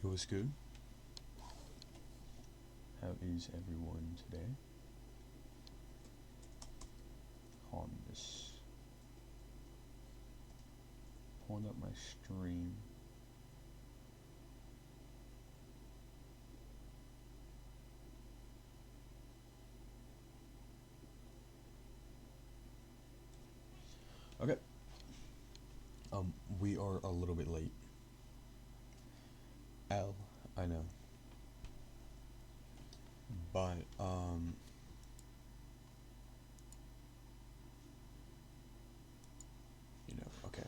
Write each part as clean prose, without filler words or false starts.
It was good. How is everyone today? On this, pulling up my stream. Okay. We are a little bit late. I know. But, okay.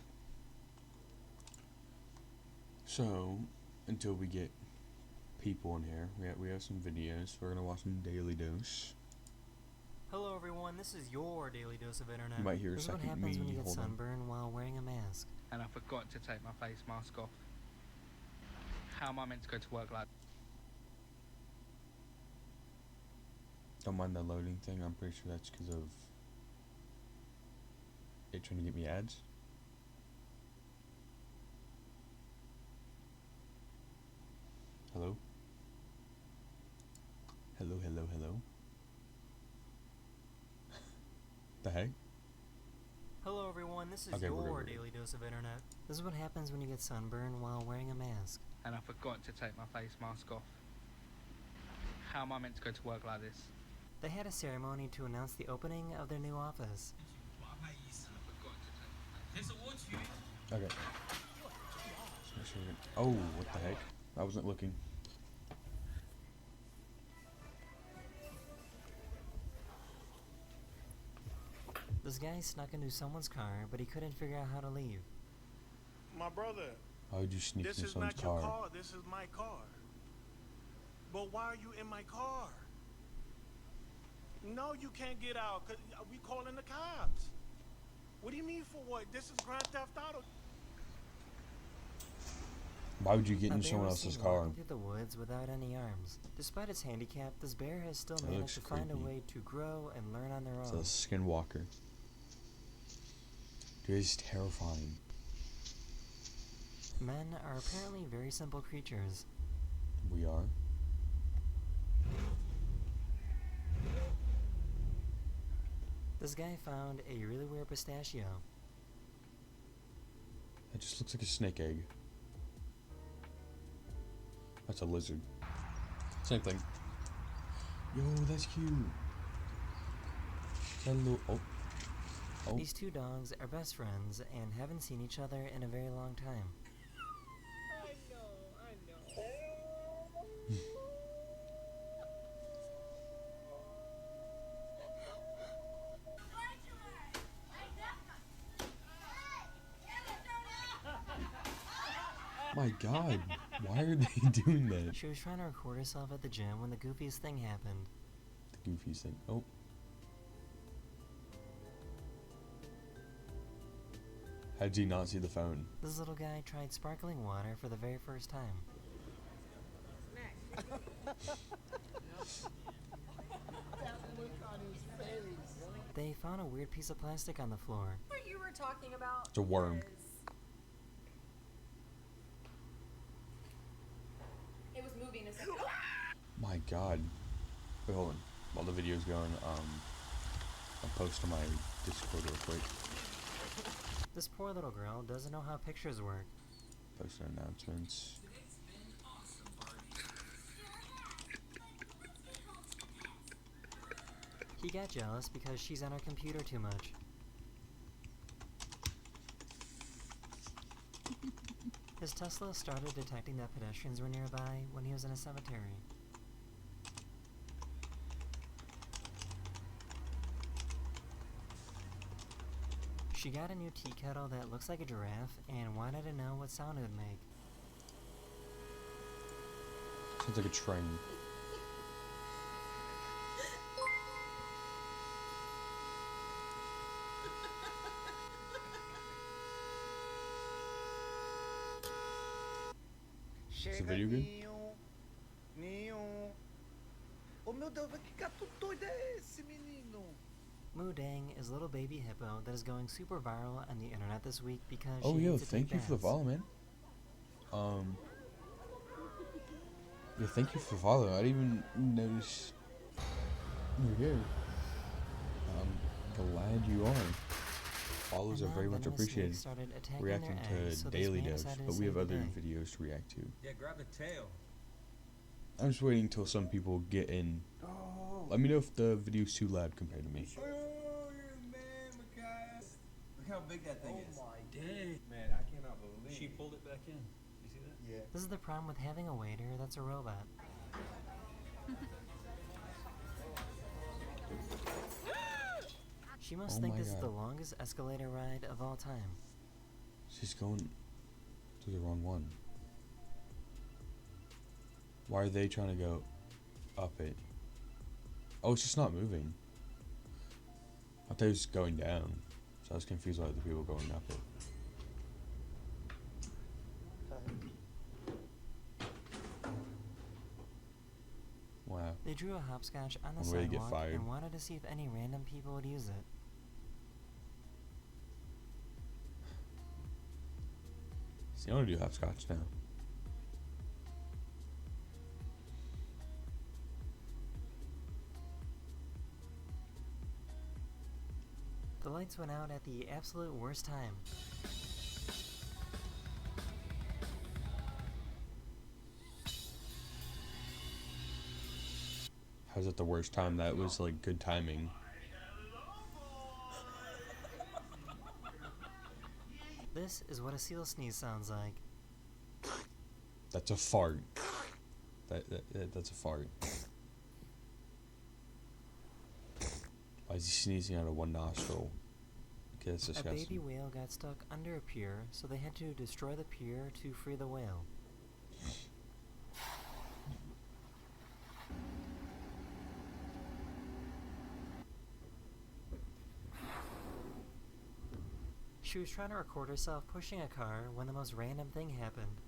So, until we get people in here, we have some videos. We're gonna watch some Daily Dose. Hello everyone, this is your Daily Dose of Internet. You might hear a This is what second happens me when you get hold on. sunburn while wearing a mask. And I forgot to take my face mask off. How am I meant to go to work like? Don't mind the loading thing. I'm pretty sure that's because of it trying to get me ads. Hello? Hello. The heck? Hello everyone, this is Okay, we're your good. Daily Dose of Internet. This is what happens when you get sunburn while wearing a mask. And I forgot to take my face mask off. How am I meant to go to work like this? They had a ceremony to announce the opening of their new office. Okay. Oh, what the heck? I wasn't looking. This guy snuck into someone's car, but he couldn't figure out how to leave. My brother, How would you sneak this into is someone's not your car? car. This is my car. But why are you in my car? No, you can't get out, because we calling the cops. What do you mean for what? This is Grand Theft Auto. Why would you get A in bear someone was else's seen car? walking through the woods without any arms. Despite its handicap, this bear has still That managed to looks find a creepy. way to grow and learn on their It's own. a skinwalker. Dude, it's terrifying. Men are apparently very simple creatures. We are. This guy found a really weird pistachio. It just looks like a snake egg. That's a lizard. Same thing. Yo, that's cute. Hello. Oh. These two dogs are best friends and haven't seen each other in a very long time. I know. My God. Why are they doing that? She was trying to record herself at the gym when the goofiest thing happened. The goofy thing. Oh. How did you not see the phone? This little guy tried sparkling water for the very first time. That look on his face. They found a weird piece of plastic on the floor. What you were talking about? It's a worm. It was moving a second. My God. Wait, hold on. While the video's going, I'll post to my Discord real quick. This poor little girl doesn't know how pictures work. Post announcements. He got jealous because she's on her computer too much. His Tesla started detecting that pedestrians were nearby when he was in a cemetery. She got a new tea kettle that looks like a giraffe and wanted to know what sound it would make. Sounds like a train. Chega, video good? Ninho. Oh meu Deus, que gato doido é esse menino? Moo Dang is a little baby hippo that is going super viral on the internet this week because Oh, she yo, needs to thank take you for the baths. follow, man. Yeah, thank you for following. I didn't even notice you're here. I'm glad you are. Follows And are now very much venomous appreciated. snakes started attacking Reacting their eggs, to so this daily man devs, decided to but we have save the other day. videos to react to. Yeah, grab the tail. I'm just waiting until some people get in. Oh. Let me know if the video's too loud compared to me. Oh, you're the man, Makai. Look how big that thing is. Oh my Dang. Man, I cannot believe. She pulled it back in. You see that? Yeah. This is the problem with having a waiter that's a robot. She must Oh think my this is God. the longest escalator ride of all time. She's going to the wrong one. Why are they trying to go up it? Oh, it's just not moving. I thought it was going down. So I was confused by the people going up it. Wow. They drew a hopscotch on the One way to get sidewalk fired. and wanted to see if any random people would use it. See, I want to do hopscotch now. The lights went out at the absolute worst time. How's that the worst time? That was like good timing. This is what a seal sneeze sounds like. That's a fart. That's a fart. Why is he sneezing out of one nostril? Okay, that's A disgusting. baby whale got stuck under a pier, so they had to destroy the pier to free the whale. She was trying to record herself pushing a car when the most random thing happened.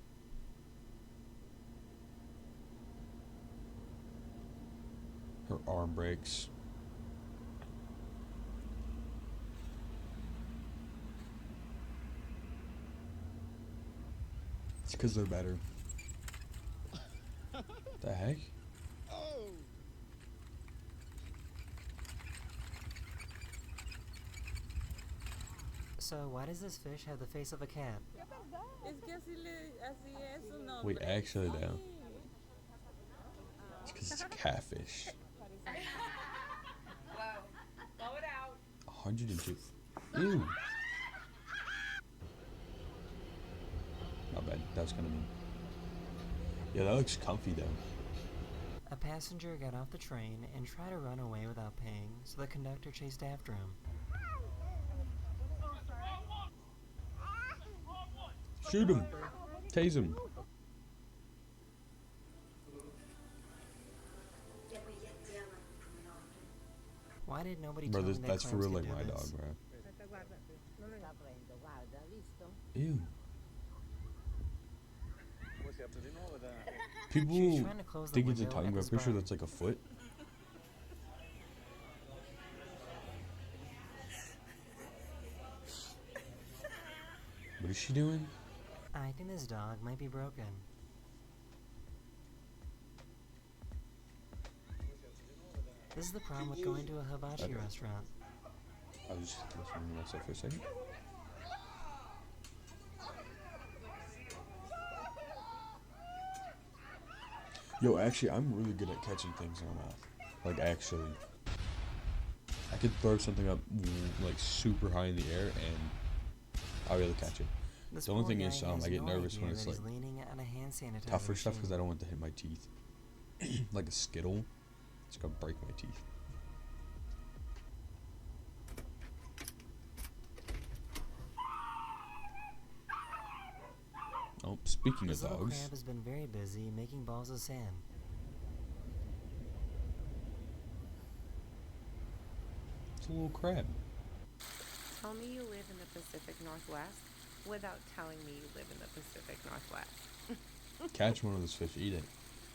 Her arm breaks. It's because they're better. The heck? So why does this fish have the face of a cat? Es que así es su nombre. Wait, actually though. It's because it's a catfish. Whoa. Blow it out. 102. Ew. Not bad. That was kind of mean. Yeah, that looks comfy though. A passenger got off the train and tried to run away without paying, so the conductor chased after him. Shoot him. Tase him. Why did nobody Bro, tell me that that's for clowns real could like do my this? dog, bro. Ew. She was People trying to close the think it's a window tongue, at but I'm this pretty sure bar. that's like a foot. What is she doing? I think this dog might be broken. This is the problem with going to a hibachi Okay. restaurant. I was just listening to myself for a second. Yo, actually, I'm really good at catching things in my mouth. Like, actually. I could throw something up, like, super high in the air, and I'll be able to catch it. This The only poor thing guy is, has I get no nervous idea when it's, that he's like, leaning on a hand sanitizer tougher stuff because machine. I don't want to hit my teeth. Like a Skittle. It's gonna break my teeth. Oh, speaking This of little dogs, crab has been very busy making balls of sand. it's a little crab. Tell me you live in the Pacific Northwest without telling me you live in the Pacific Northwest. Catch one of those fish, eat it.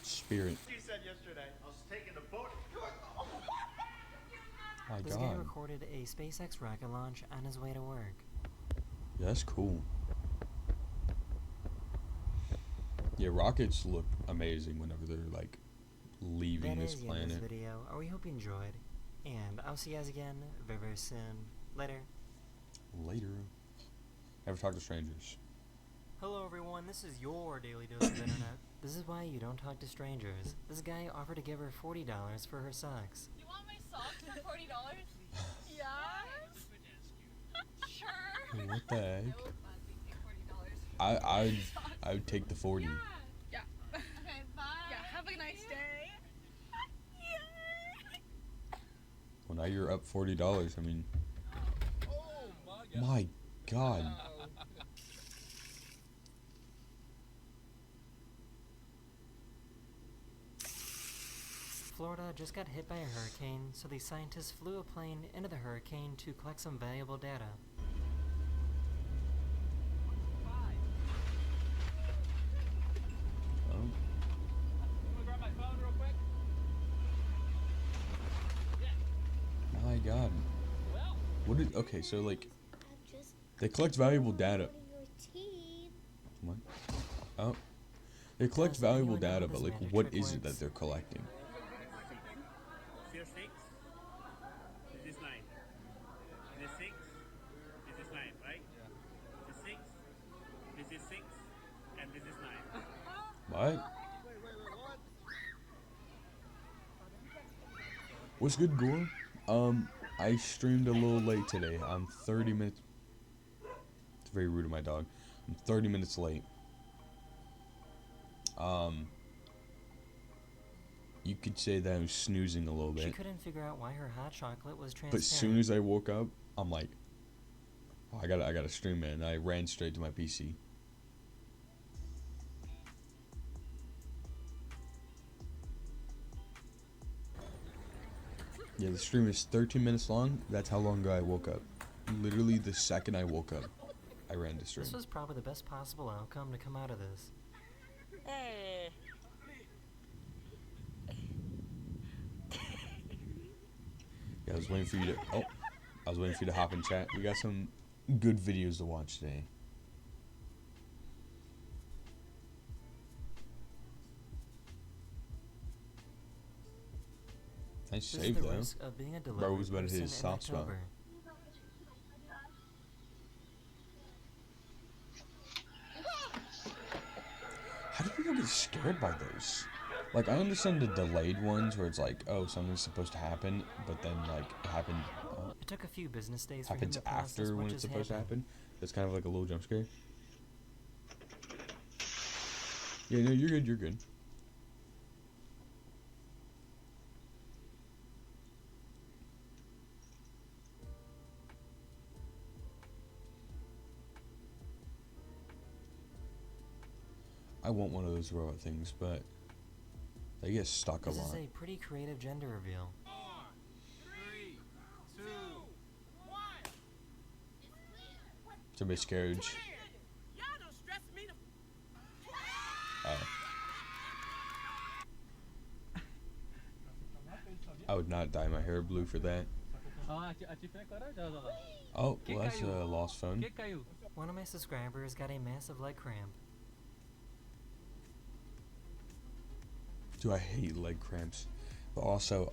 Spear it. She said yesterday, I was taking the boat. My This guy God. recorded a SpaceX rocket launch on his way to work. Yeah, that's cool. Yeah, Yeah, rockets look amazing whenever they're like leaving That this is the end of planet. this video. We hope you enjoyed, and I'll see you guys again very, very soon. Later. Later. Never talk to strangers. Hello everyone, this is your daily dose of internet. This is why you don't talk to strangers. This guy offered to give her $40 for her socks. You want my socks for $40? Yes. Sure. What the heck? I would gladly pay $40. I would take the 40. Yeah. Okay, bye. Yeah, have a nice day. Well, now you're up $40. I mean, my God. Florida just got hit by a hurricane, so the scientists flew a plane into the hurricane to collect some valuable data. Oh. My God. What did? Okay, so like, they collect valuable data. What? Oh. They collect valuable data, but like, what is it that they're collecting? Is this 6? Is this 9? Is this 6? Is this 9, right? Yeah. Is this 6? This is 6, and this is 9. What? What's good, Gore? I streamed a little late today. I'm 30 minutes. It's very rude of my dog. I'm 30 minutes late. You could say that I was snoozing a little She bit. couldn't figure out why her hot chocolate was transparent. But as soon as I woke up, I'm like, oh, I gotta stream it, and I ran straight to my PC. Yeah, the stream is 13 minutes long. That's how long ago I woke up. Literally the second I woke up, I ran to stream. This was probably the best possible outcome to come out of this. Yeah, I was waiting for you to. Oh, I was waiting for you to hop in chat. We got some good videos to watch today. Nice This save is the though. risk of being a Bro delivery was about to hit his person in soft spot. October. How do people get scared by those? Like, I understand the delayed ones where it's like, oh, something's supposed to happen, but then like it happened. It took a few business days for him Happens to process after what when it's just supposed to happened. happen. That's kind of like a little jump scare. Yeah, no, you're good. You're good. I want one of those robot things, but they get stuck a This lot. is a pretty creative gender reveal. 3, 2, 1. It's a bit scary. I would not dye my hair blue for that. Oh, well, that's a lost phone. One of my subscribers got a massive leg cramp. Dude, I hate leg cramps. But also,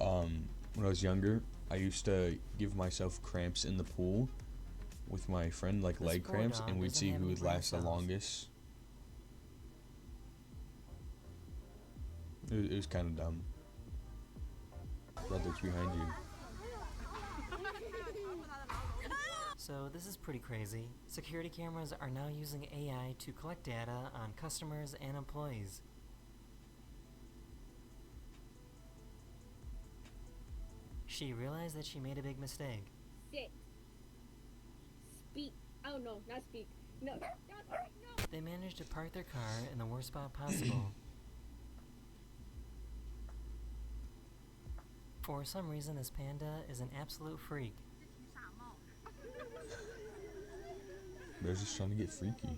when I was younger, I used to give myself cramps in the pool with my friend, like This leg poor cramps, dog and we'd doesn't see have who any would brain last the cells. longest. It was kind of dumb. Brother's behind you. So this is pretty crazy. Security cameras are now using AI to collect data on customers and employees. She realized that she made a big mistake. Sit. Speak. Oh no, not speak. No. Not speak, no. They managed to park their car in the worst spot possible. For some reason, this panda is an absolute freak. They're just trying to get freaky.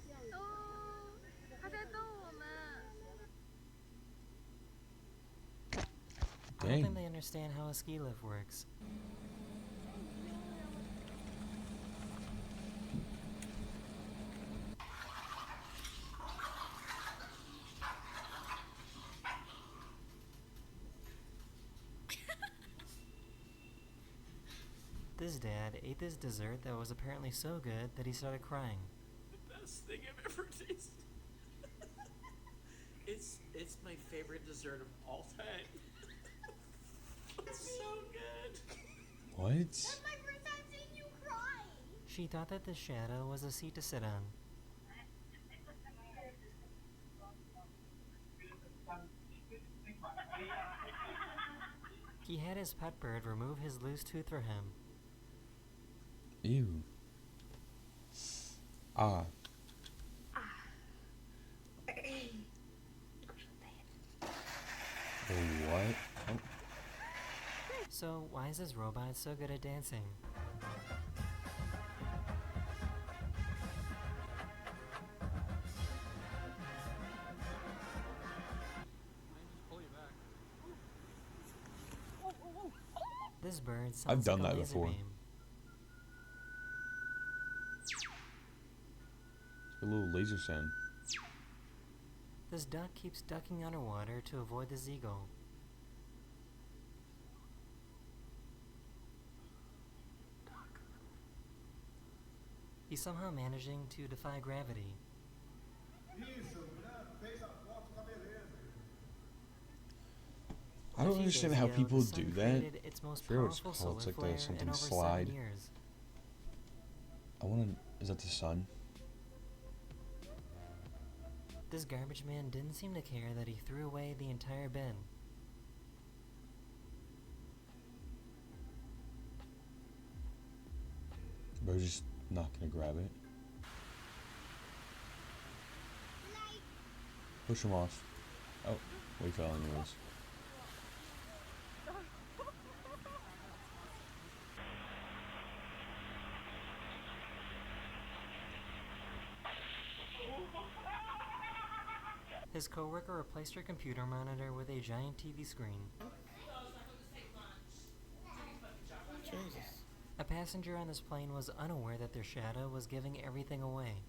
I don't think Dang. they understand how a ski lift works. This dad ate this dessert that was apparently so good that he started crying. The best thing I've ever tasted. It's my favorite dessert of all time. It's so good. What? That's my first time seeing you cry. She thought that the shadow was a seat to sit on. He had his pet bird remove his loose tooth for him. Ew. Ah. The what? Oh. So why is this robot so good at dancing? This bird sounds I've done like a that laser before. beam. A little laser sound. This duck keeps ducking underwater to avoid the eagle. He's somehow managing to defy gravity. I don't understand how people the sun do that. created its most I forget what it's powerful called. It's solar like flare the something in over slide. 7 years. I wanna. Is that the sun? This garbage man didn't seem to care that he threw away the entire bin. Bro, just not gonna grab it. Push him off. Oh, we fell anyways. His coworker replaced her computer monitor with a giant TV screen. Jesus. A passenger on this plane was unaware that their shadow was giving everything away.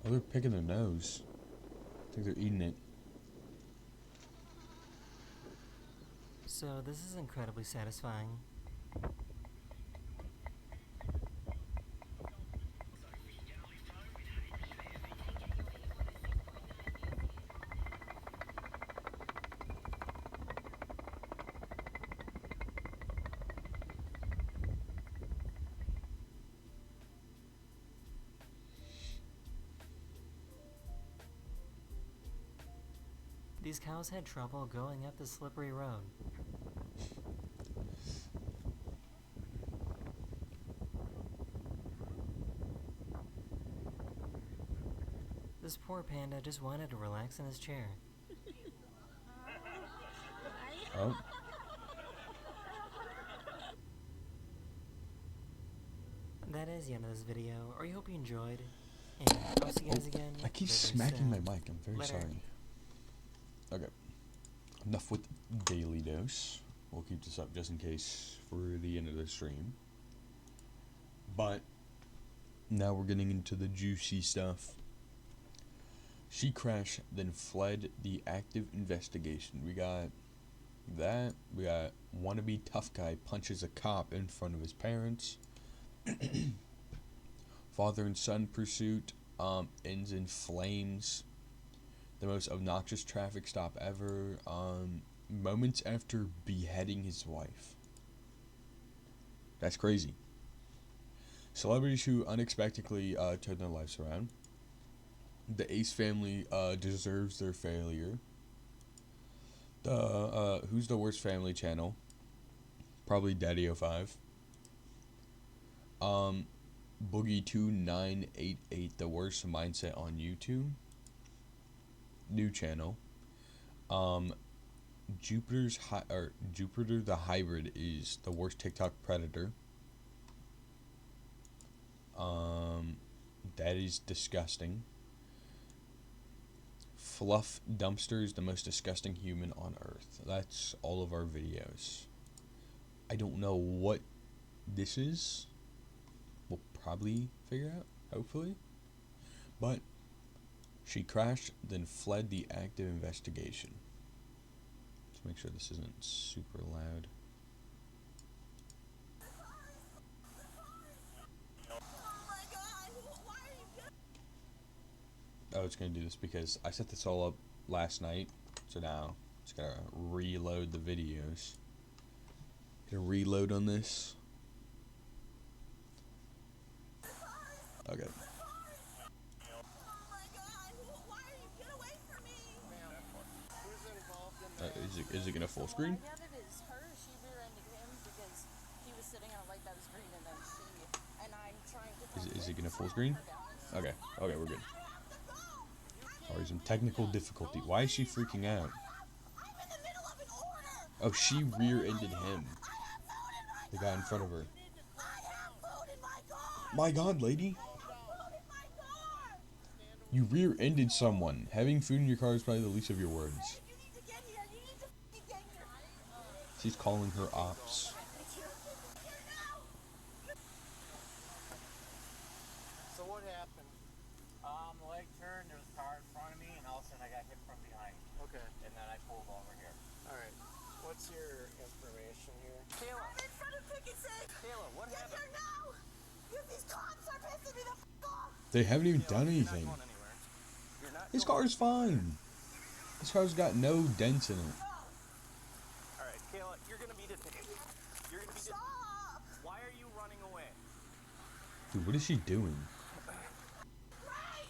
Oh, they're picking their nose. I think they're eating it. So this is incredibly satisfying. These cows had trouble going up the slippery road. This poor panda just wanted to relax in his chair. Oh. That is the end of this video. I hope you enjoyed. And I'll see you guys again. I keep very smacking my soon. mic. I'm very Later. sorry. Okay. Enough with Daily Dose. We'll keep this up just in case for the end of the stream. But now we're getting into the juicy stuff. She crashed, then fled the active investigation. We got that. We got wannabe tough guy punches a cop in front of his parents. Father and son pursuit ends in flames. The most obnoxious traffic stop ever. Moments after beheading his wife. That's crazy. Celebrities who unexpectedly turn their lives around. The Ace family deserves their failure. The Who's the Worst Family channel? Probably Daddy05. Boogie2988, the worst mindset on YouTube. New channel. Jupiter the Hybrid is the worst TikTok predator. That is disgusting. Fluff Dumpster is the most disgusting human on earth. That's all of our videos. I don't know what this is. We'll probably figure out, hopefully. But she crashed, then fled the active investigation. Make sure this isn't super loud. Oh, it's gonna do this because I set this all up last night, so now it's gotta reload the videos. Hit a reload on this. Okay. Is it gonna full screen? Yeah, it is. Her, she rear-ended him because he was sitting on a light that was green, and then I'm trying to... Is it gonna full screen? Okay. Okay, we're good. Sorry, some technical difficulty. Why is she freaking out? Oh, she rear-ended him. The guy in front of her. My God, lady. You rear-ended someone. Having food in your car is probably the least of your worries. She's calling her ops. So what happened? The leg turned, there was a car in front of me, and all of a sudden I got hit from behind. Okay. And then I pulled over here. Alright. What's your information here? Kayla! I'm in front of Picket Safe! Kayla, what Get happened? here now! These cops are pissing me the f*** off! They haven't even done anything. You're not going anywhere. You're not His going car's fine. His car's got no dents in it. Alright, Kayla, you're gonna be detained. You're gonna be detained. Stop! Why are you running away? Dude, what is she doing? Right!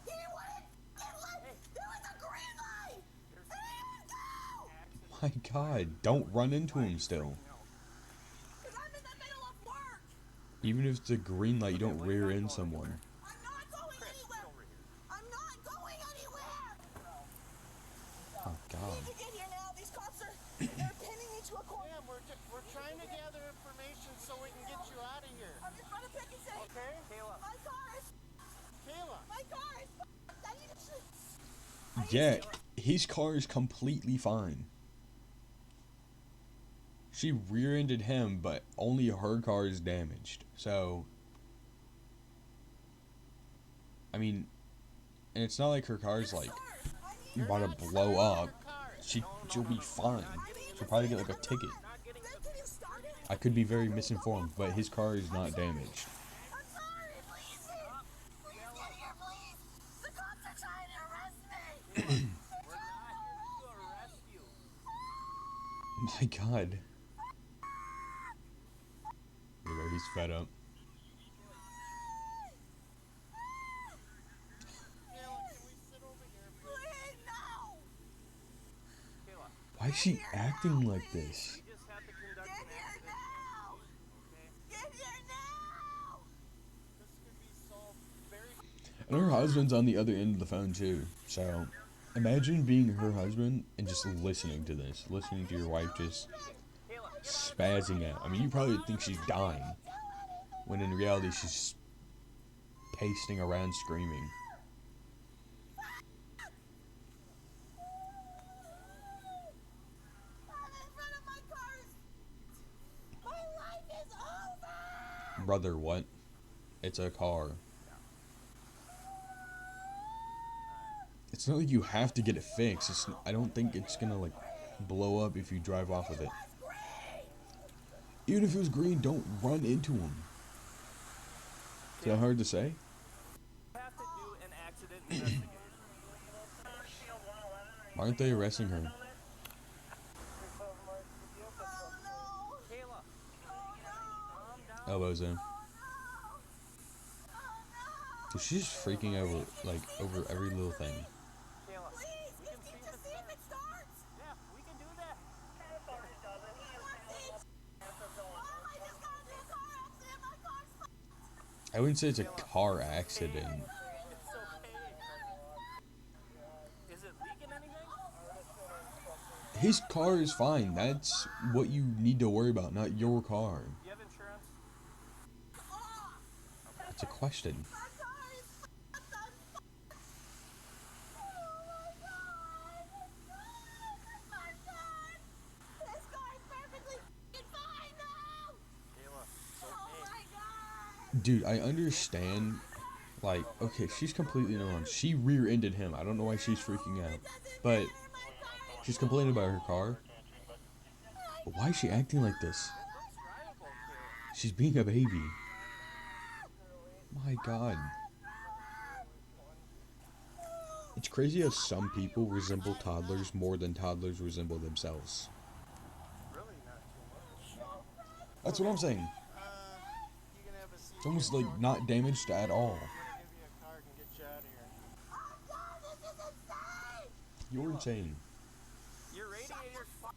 He wouldn't get lit! There was a green light! And he didn't go! My God, don't run into him still. Because I'm in the middle of work! Even if it's a green light, you don't rear end someone. I'm not going anywhere! I'm not going anywhere! Oh God. We need to get here now. These cops are... They're pinning me to a corner. Yeah, we're trying to gather information so we can get you out of here. I'm in front of Picket Safe. Okay? Kayla. My car is... Kayla. My car is... I need to... Yeah, his car is completely fine. She rear-ended him, but only her car is damaged. So, I mean, and it's not like her car's like about to blow up. She'll be fine. She'll probably get like a ticket. I could be very misinformed, but his car is not damaged. I'm sorry. Please. Please get here, please. The cops are trying to arrest me. We're not here to arrest you. My God. There you go, he's fed up. Please, no. Kayla, Why is she acting like this? we just have to conduct Get an here accident. now. Okay? Get here now. This could be solved very... And her husband's on the other end of the phone too. So, imagine being her husband and just listening to this. Listening to your wife just spazzing out. I mean, you probably think she's dying. When in reality, she's pacing around screaming. I'm in front of my car. My life is over. Brother, what? It's a car. It's not like you have to get it fixed. I don't think it's gonna like blow up if you drive off with it. Even if it was green, don't run into him. Is that hard to say? Have to do an accident investigation. Why aren't they arresting her? Kayla, Elbows in. So she's just freaking over, like, over every little thing. Kayla, Please, we can see just see if it starts. Yeah, we can do that. Mom, I just got into a car accident. My car's fucked. I wouldn't say it's a car accident. It's okay. Is it leaking anything? His car is fine. That's what you need to worry about, not your car. Do you have insurance? That's a question. My car is fucked. I'm fucked. Oh my God. My God. This car is perfectly fucking fine now. Kayla, it's Oh okay. my God. Dude, I understand. Like, okay, she's completely in the wrong. She rear-ended him. I don't know why she's freaking out. But She's complaining about her car. But why is she acting like this? She's being a baby. My God. It's crazy how some people resemble toddlers more than toddlers resemble themselves. That's what I'm saying. It's almost like not damaged at all. You're insane. Your radiator's fine.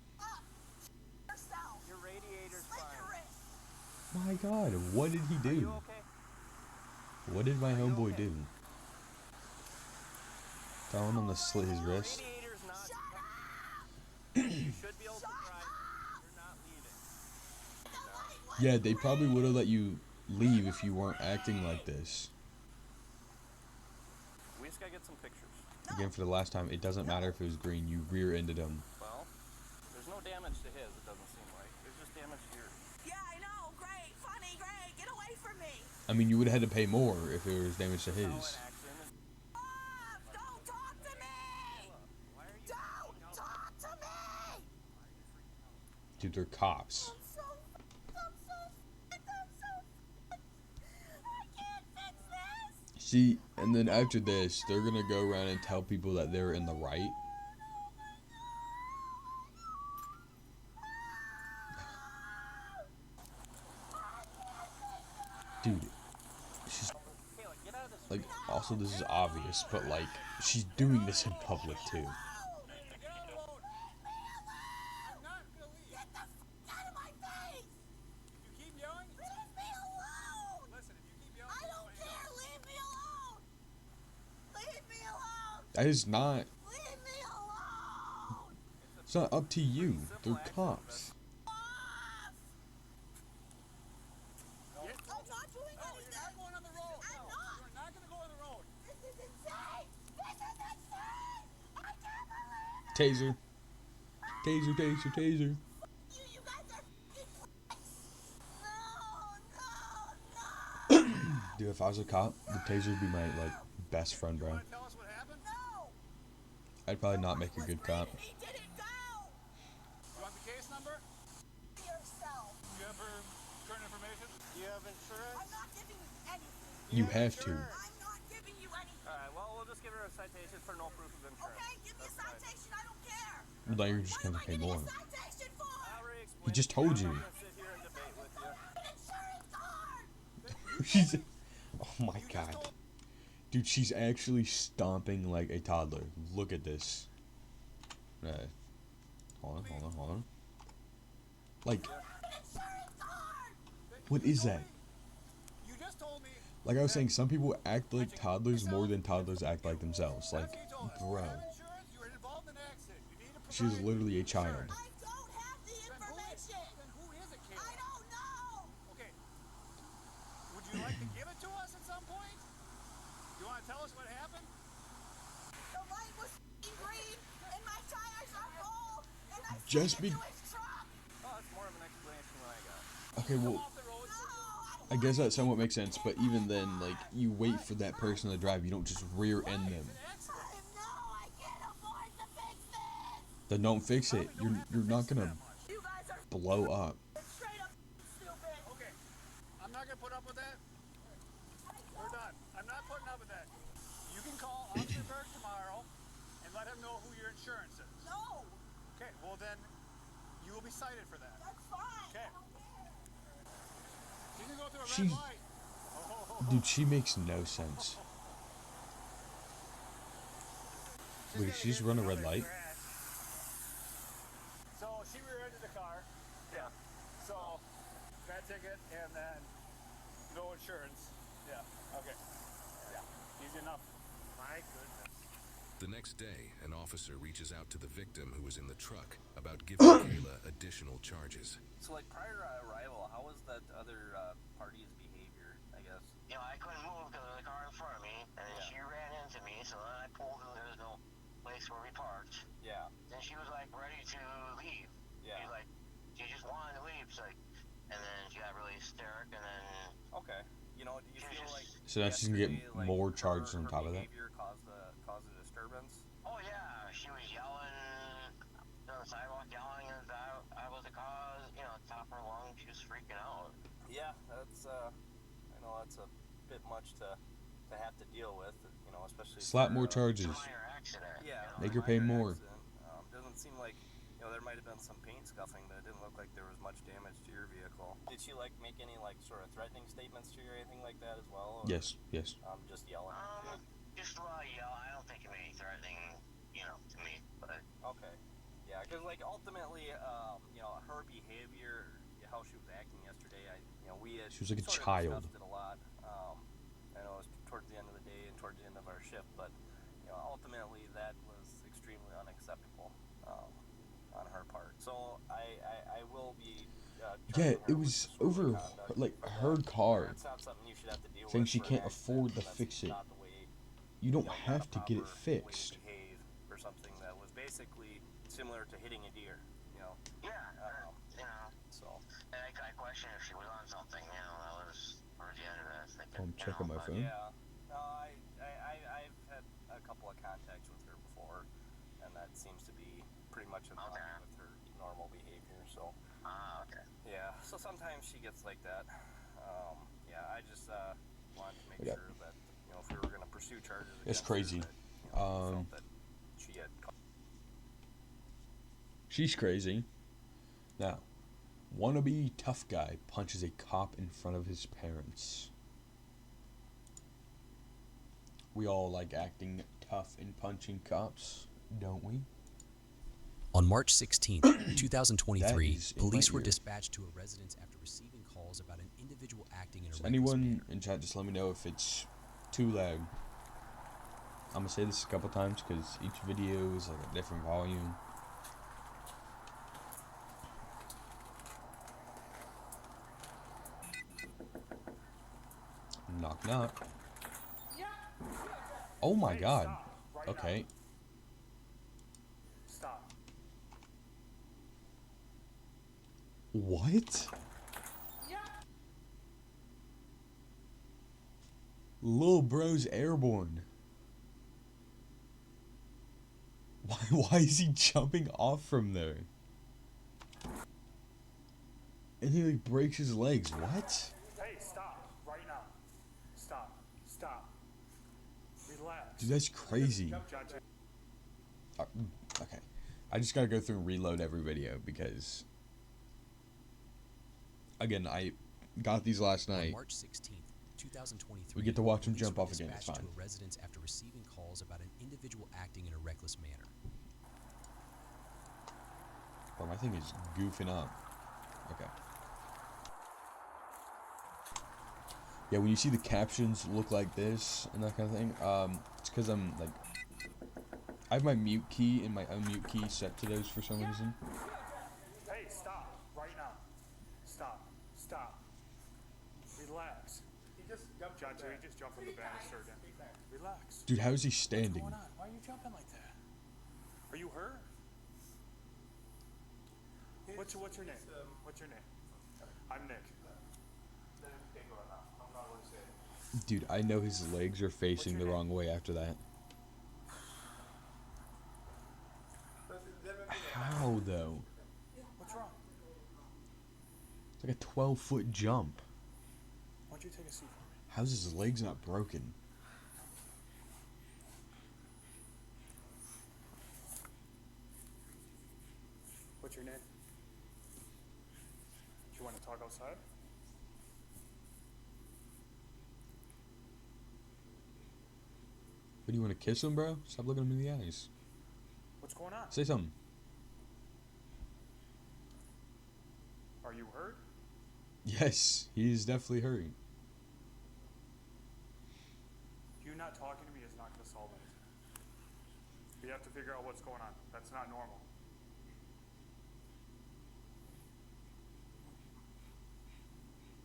Your radiator's fine. My God, what did he Are you do? okay? What did my homeboy do? Telling him to slit his wrist? Radiator's not. You should be able to drive. You're not leaving. Yeah, they probably would have let you leave if you weren't acting like this. We just gotta get some pictures. Again, for the last time, it doesn't matter if it was green. You rear-ended him. Well, there's no damage to his, it doesn't seem like. There's just damage to yours. Yeah, I know. Great, funny, great. Get away from me. I mean, you would have had to pay more if it was damage to his. Don't talk to me. Don't talk to me. Dude, they're cops. See, and then after this, they're gonna go around and tell people that they're in the right. Dude, she's like, also this is obvious, but like, she's doing this in public too. That is not. It's not up to you. They're cops. Taser. Taser, taser, taser. Dude, if I was a cop, the taser would be my, like, best friend, bro. I'd probably not make a good cop. You want the case number? Do you have her current information? Do you have insurance? I'm not giving you anything. You have to. I'm not giving you anything. Alright, well, we'll just give her a citation for no proof of insurance. Okay, give me a citation. I don't care. Well, now you're just gonna pay more. Citation for. He just told you. I'm gonna sit here and debate with you. Insurance card. She's. Oh my God. Dude, she's actually stomping like a toddler. Look at this. Hold on. Like, what is that? Like I was saying, some people act like toddlers more than toddlers act like themselves. Like, bro. She's literally a child. I don't have the information. Then who is it, Kayla? I don't know. Okay. Would you like to give it to us at some point? You want to tell us what happened? The light was green, and my tires are full, and I Just slammed be. into his truck. Oh, that's more of an explanation than I got. Okay, well, I guess that somewhat makes sense, but even then, like, you wait for that person to drive. You don't just rear-end them. Then don't fix it. You're not gonna blow up. Okay. I'm not going to put up with that. We're done. I'm not putting up with that. You can call Officer Berg tomorrow and let him know who your insurance is. No. Okay, well then, you will be cited for that. That's fine. Okay. You can go through a She, red light. dude, she makes no sense. Wait, did she just run a red light? So she rear-ended the car. Yeah. So bad ticket and then no insurance. Yeah. Okay. Yeah. Easy enough. My goodness. The next day, an officer reaches out to the victim who was in the truck about giving Kayla additional charges. So, like, prior to our arrival, how was that other party's behavior, I guess? You know, I couldn't move because of the car in front of me, and then she ran into me, so then I pulled and there was no place where we parked. Yeah. Then she was, like, ready to leave. Yeah. She just wanted to leave, so, like, and then she got really hysteric, and then... Okay. You know, do you feel like... So now she's gonna get yesterday, like, more charges on top of that? behavior caused a disturbance? Oh, yeah, she was yelling. sidewalk yelling that I was the cause, you know, top of her lungs, she was freaking out. Yeah, that's I know that's a bit much to have to deal with, you know, especially Slap for, more charges. Minor accident. Yeah, Make her pay minor more. accident. Doesn't seem like, you know, there might have been some paint scuffing, but it didn't look like there was much damage to your vehicle. Did she like make any like sort of threatening statements to you or anything like that as well? Or, Yes, yes. just yelling. Just a lot of yell. I don't think of any threatening, you know, to me. But okay, yeah, because like ultimately, you know, her behavior, how she was acting yesterday, She was like a sort of child. discussed it a lot. I know it was towards the end of the day and towards the end of our shift, but you know, ultimately that was extremely unacceptable on her part. So I will be. Yeah, it was over like her car. It's not something you should have to deal Saying with she for an can't accident, afford to that's fix it. not the way, You don't not have a to get it proper fixed. way to behave or something that was basically similar to hitting a deer. You know. yeah, you know. So. And I question if she was on something. You know, that was towards the end of it. Thinking, I'm checking my phone. Yeah. No, I've had a couple of contacts with her before, and that seems to be pretty much in line with her normal behavior. So. Okay. Yeah. So sometimes she gets like that. Yeah. I just wanted to make sure that, you know, if we were going to pursue charges It's against crazy. her, that, you know, we felt that she had. She's crazy. Now, wannabe tough guy punches a cop in front of his parents. We all like acting tough and punching cops, don't we? On March 16th, 2023, police were dispatched to a residence after receiving calls about an individual acting in a reckless Anyone manner. in chat, just let me know if it's too loud. I'm gonna say this a couple times because each video is like a different volume. Knock knock. Oh my god. Okay. Stop. What? Lil bro's airborne. Why is he jumping off from there? And he like breaks his legs. What? Hey, stop. Right now. Stop. Stop. Relax. Dude, that's crazy. Gotcha. Okay. I just gotta go through and reload every video because, again, I got these last night. On March 16th, 2023, We get to watch him police jump were off again. It's dispatched fine. to a residence after receiving calls about an individual acting in a reckless manner. Bro, my thing is goofing up. Okay. Yeah, when you see the captions look like this and that kind of thing, it's because I'm like, I have my mute key and my unmute key set to those for some reason. Hey, stop. Right now. Stop. Stop. Relax. He just jumped. Gotcha. He just jumped from the banister again. Relax. Dude, how is he standing? What's going on? Why are you jumping like that? Are you hurt? What's your name? What's your name? I'm Nick. Dude, I know his legs are facing the wrong way after that. How, though? What's wrong? It's like a 12-foot jump. Why don't you take a seat for me? How's his legs not broken? What's your name? Do you want to talk outside? What, do you want to kiss him, bro? Stop looking him in the eyes. What's going on? Say something. Are you hurt? Yes, he's definitely hurt. You not talking to me is not going to solve anything. We have to figure out what's going on. That's not normal.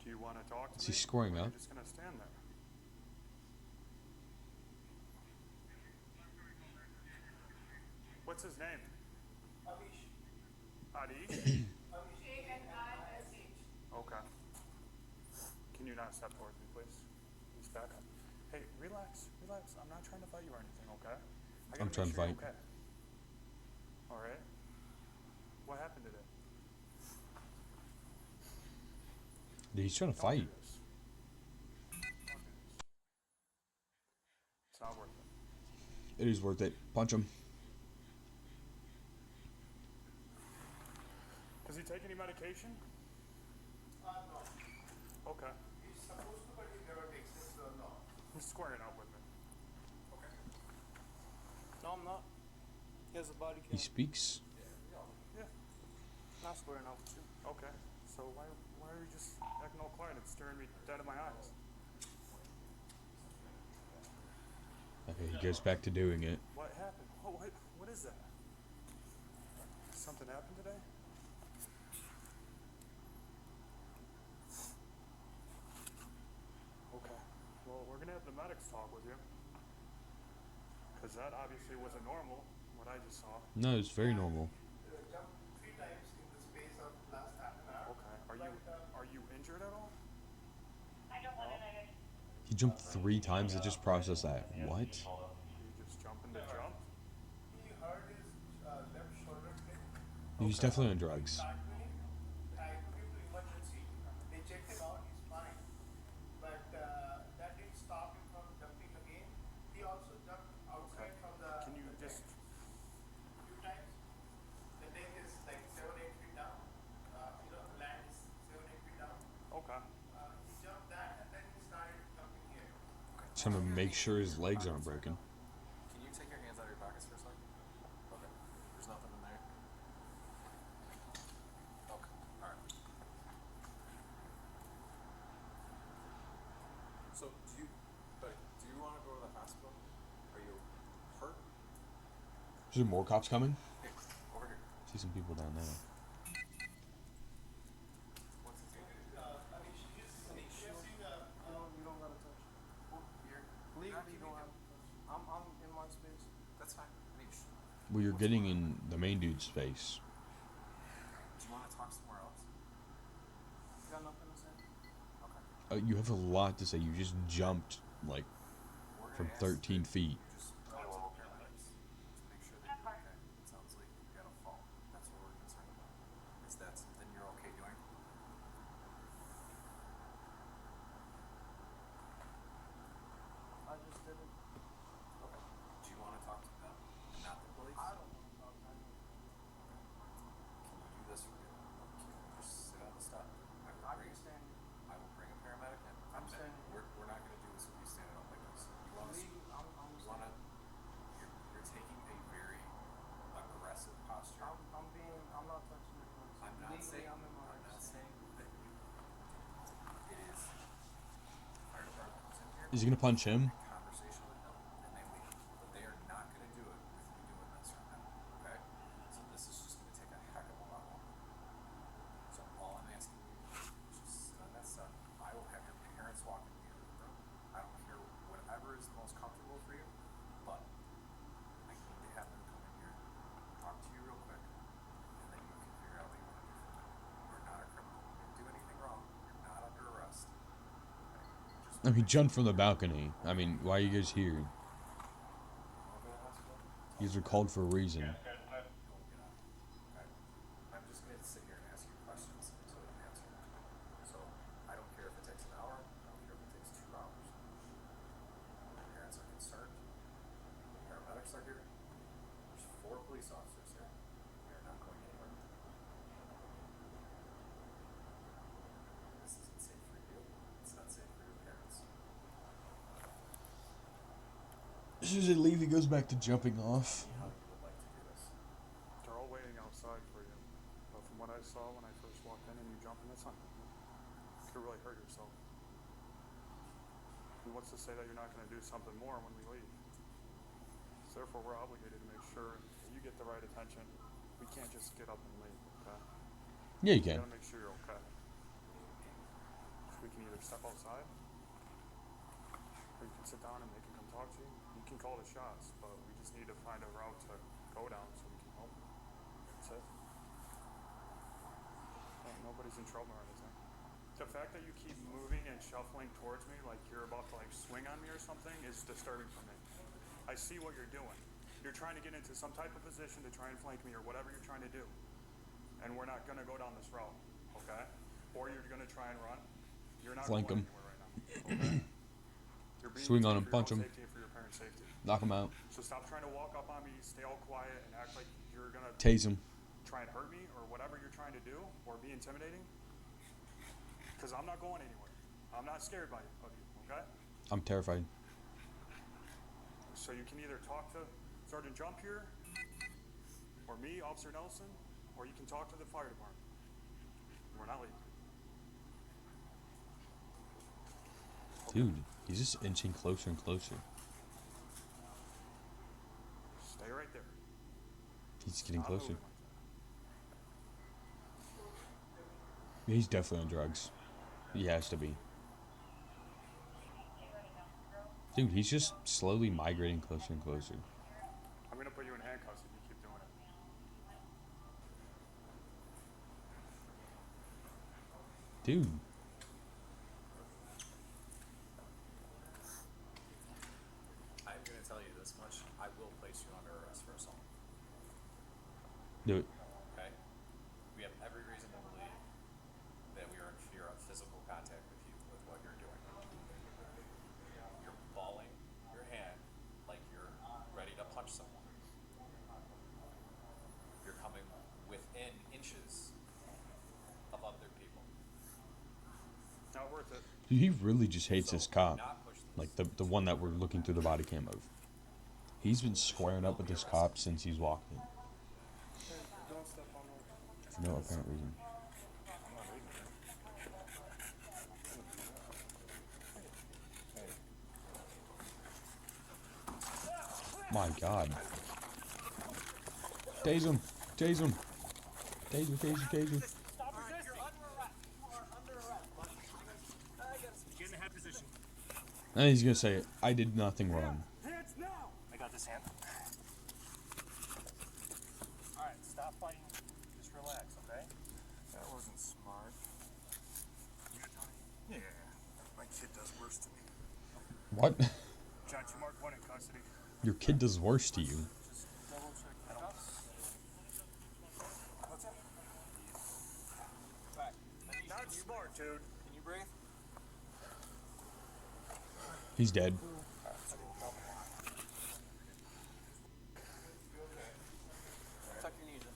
Do you want to talk to me? Is he squaring or are up? you just going to stand there? What's his name? Adish. Adish? A-N-I-S-H. Okay. Can you not step towards me, please? Please back up. Hey, relax, relax. I'm not trying to fight you or anything, okay? I'm trying to fight. Okay. All right. What happened today? Dude, he's trying to Don't do fight. this. It's not worth it. It is worth it. Punch him. Does he take any medication? No. Okay. He's supposed to, but he never takes it, so no. He's squaring up with me. Okay. No, I'm not. He has a body He speaks. Yeah. Not squaring up with you. Okay. So why are you just acting all quiet and staring me dead in my eyes? Okay, he goes back to doing it. What happened? What is that? Something happened today? Okay. Well, we're gonna have the medics talk with you. Because that obviously wasn't normal, what I just saw. No, it's very normal. Jumped 3 times in the space of last half an hour. Okay. Are you injured at all? I don't want to. He jumped 3 times to just process that. What? Did you just jump into jump? He hurt his left shoulder blade. He's definitely on drugs. I took him to emergency. They checked him out, he's fine. But that didn't stop him from jumping again. He also jumped outside from the. Can you just. Few times. The deck is like 7-8 feet down. The land is 7-8 feet down. Okay. He jumped that and then he started jumping here. Trying to make sure his legs aren't broken. Can you take your hands out of your pockets for a second? Okay. There's nothing in there. Okay. Alright. So buddy, do you want to go to the hospital? Are you hurt? Is there more cops coming? Hey, over here. See some people down there. What's his name? Anish. You don't gotta touch. Legally, you don't have to touch. I'm in my space. That's fine. Anish. Well, you're getting in the main dude's face. Do you want to talk somewhere else? Got nothing to say. Okay. You have a lot to say. You just jumped, like, from 13 feet. Just talk to the paramedics to make sure that you're okay. It sounds like you got a fall. That's what we're concerned about. Is that something you're okay doing? I just did it. Okay. Do you want to talk to them, not the police? I don't want to talk to anyone. Can you do this for me? Can you just sit on the step? I can stand here. I will bring a paramedic in. I'm standing here. We're not going to do this with you standing up like this. You want to? I'm You want to? You're taking a very aggressive posture. I'm not touching your place. I'm not Legally, saying. I'm in my I'm right not space. saying that you. It is. Fire department comes in here. Is he gonna punch him? Conversation with them, and they leave. But they are not going to do it with you doing this right now. Okay? So this is just going to take a heck of a lot longer. So all I'm asking you is just sit on that step. I will have your parents walk in the other room. I don't care whatever is the most comfortable for you, but I need to have them come in here, talk to you real quick, and then you can figure out what you want to do from there. You're not a criminal. You didn't do anything wrong. You're not under arrest. Okay? I mean, jumped from the balcony. I mean, why are you guys here? You guys are called for a reason. I'm just going to sit here and ask you questions until you answer them. So I don't care if it takes an hour. I don't care if it takes 2 hours. My parents are concerned. The paramedics are here. There's 4 police officers here. We are not going anywhere. This isn't safe for you. It's not safe for your parents. As soon as they leave, he goes back to jumping off. How you would like to do this? They're all waiting outside for you. But from what I saw when I first walked in and you jumping, that's not good. You could really hurt yourself. And what's to say that you're not going to do something more when we leave? So therefore, we're obligated to make sure that you get the right attention. We can't just get up and leave, okay? Yeah, you We can. gotta make sure you're okay. We can either step outside, or you can sit down and they can come talk to you. You can call the shots, but we just need to find a route to go down so we can help you. That's it. Nobody's in trouble or anything. The fact that you keep moving and shuffling towards me like you're about to like swing on me or something is disturbing for me. I see what you're doing. You're trying to get into some type of position to try and flank me or whatever you're trying to do. and we're not gonna go down this route, okay? Or you're gonna try and run. You're not Flank going him. anywhere right now, okay? You're being Swing on detained him, for your punch own him. safety and for your parents' safety. Knock him out. So stop trying to walk up on me, stay all quiet, and act like you're gonna Tase him. try and hurt me or whatever you're trying to do or be intimidating. Because I'm not going anywhere. I'm not scared of you, okay? I'm terrified. So you can either talk to Sergeant Jump here, or me, Officer Nelson, or you can talk to the fire department. We're not leaving. Dude, he's just inching closer and closer. Stay right there. He's getting Stop closer. moving. Yeah, he's definitely on drugs. He has to be. Dude, he's just slowly migrating closer and closer. I'm gonna put you in handcuffs if you keep doing it. Dude. I'm going to tell you this much. I will place you under arrest for assault. Do it. Okay? We have every reason to believe that we are in fear of physical contact with you with what you're doing. You're balling your hand like you're ready to punch someone. You're coming within inches of other people. Not worth it. Dude, he really just hates this cop. Like the one that we're looking through the body cam of. He's been squaring up with this cop since he's walked in. Don't step on me. For no apparent reason. My God. Tase him. Tase him. Tase him, tase him, tase him. Stop resisting. You're under arrest, buddy. Get in the head position. And he's gonna say, I did nothing wrong. Hands now. I got this hand. All right, stop fighting. Just relax, okay? That wasn't smart. Yeah, my kid does worse to me. What? John, you mark one in custody. Your kid does worse to you. Just double check the cuffs. What's that? Back. Not smart, dude. Can you breathe? He's dead. Tuck your knees in.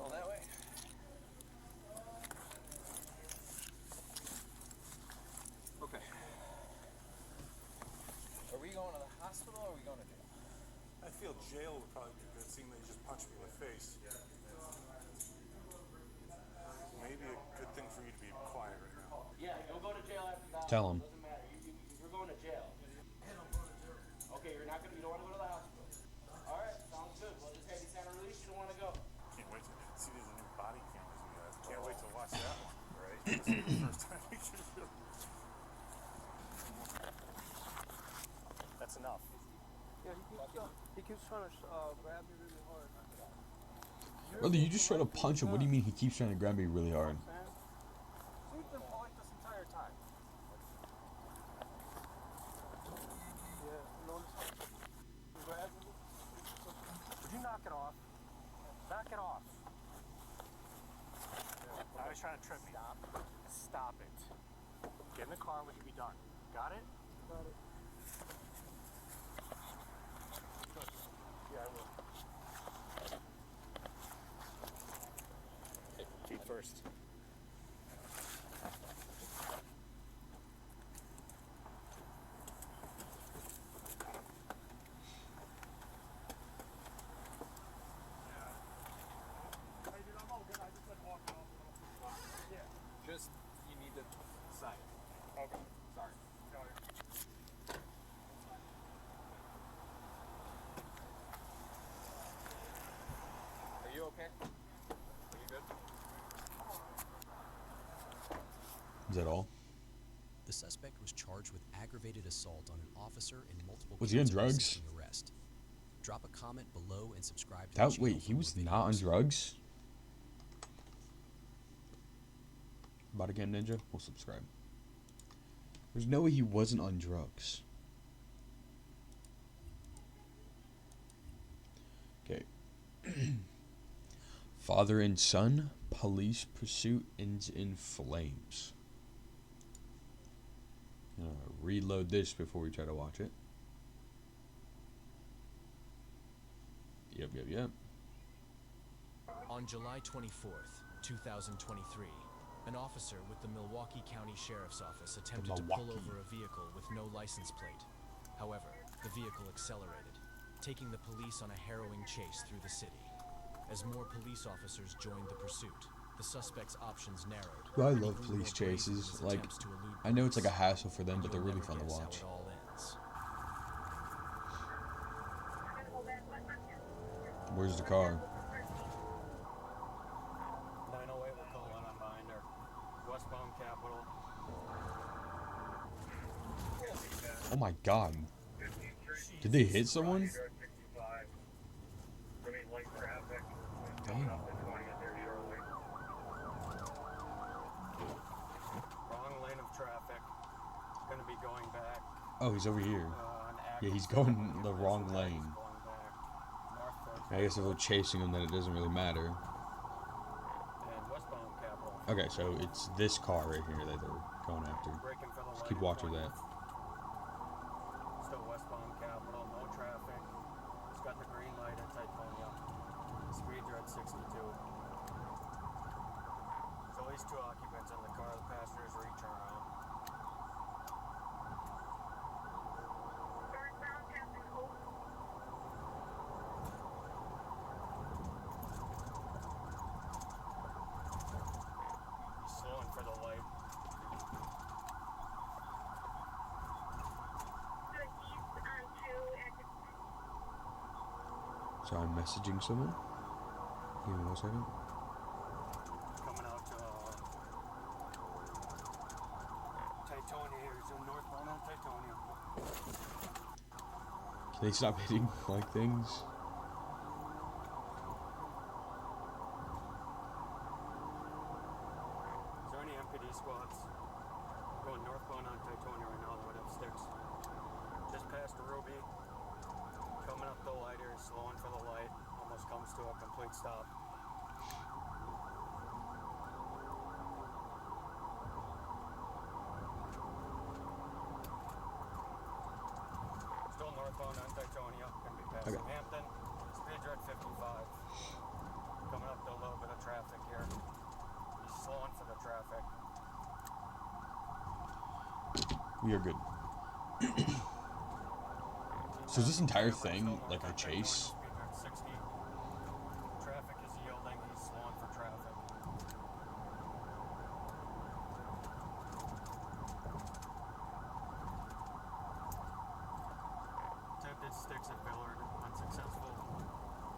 All that way. Okay. Are we going to the hospital or are we going to jail? I feel jail would probably be good, seeing that you just punched me in the face. Maybe a good thing for you to be quiet right now. Yeah, you'll go to jail after that. Tell him. Doesn't matter. You're going to jail. Okay, you don't want to go to the hospital. All right, sounds good. We'll just have you sign a release. You don't want to go. Can't wait to see these new body cameras we have. Can't wait to watch that one. Right? This is the first time we can really... That's enough. Yeah, he keeps trying to grab me really hard. Brother, you just try to punch him. What do you mean he keeps trying to grab me really hard? So you've been like this entire time. Yeah, notice how he grabs me. Would you knock it off? Knock it off. Now he's trying to trip me. Stop it. Get in the car. We can be done. Got it? Got it. Good. Yeah, I will. Feet first. Just, you need to sign it. Okay. Sorry. Are you okay? Are you good? Is that all? The suspect was charged with aggravated assault on an officer and multiple Was he on counts of drugs? resisting arrest. Drop a comment below and subscribe to the That channel wait, for he more was not on videos. drugs? Body Cam Ninja, we'll subscribe. There's no way he wasn't on drugs. Okay, Father and son, police pursuit ends in flames. Reload this before we try to watch it. Yep. On July 24th, 2023, an officer with the Milwaukee County Sheriff's Office attempted to pull over a vehicle with no license plate. However, the vehicle accelerated, taking the police on a harrowing chase through the city. As more police officers joined the pursuit, the suspect's options narrowed. I love police chases. Like, I know it's like a hassle for them, but they're really fun to watch. Where's the car? 908 will call on behind her. Westbound Capitol. Oh my god. Did they hit someone? Damn. Wrong lane of traffic. Gonna be going back. Oh, he's over here. Yeah, he's going the wrong lane. I guess if we're chasing him, then it doesn't really matter. And westbound Capitol. Okay, so it's this car right here that they're going after. Let's keep watching that. Still westbound Capitol, no traffic. It's got the green light at Titonia. Speeds are at 62. There's at least 2 occupants in the car. The passengers return around. He's slowing for the light. So I'm messaging someone. Give me 1 second. Coming out to Titonia here. He's in northbound on Titonia. Can they stop hitting like things? Is there any MPD squads going northbound on Titonia right now that would have sticks? Just past Ruby. Coming up the light here, slowing for the light. Almost comes to a complete stop. Still northbound on Titonia. Gonna be passing Hampton. Speeds are at 55. Coming up to a little bit of traffic here. He's slowing for the traffic. We are good. So is this entire thing like a chase? Traffic is yielding, he's slowing for traffic. Attempted sticks at Villard, unsuccessful.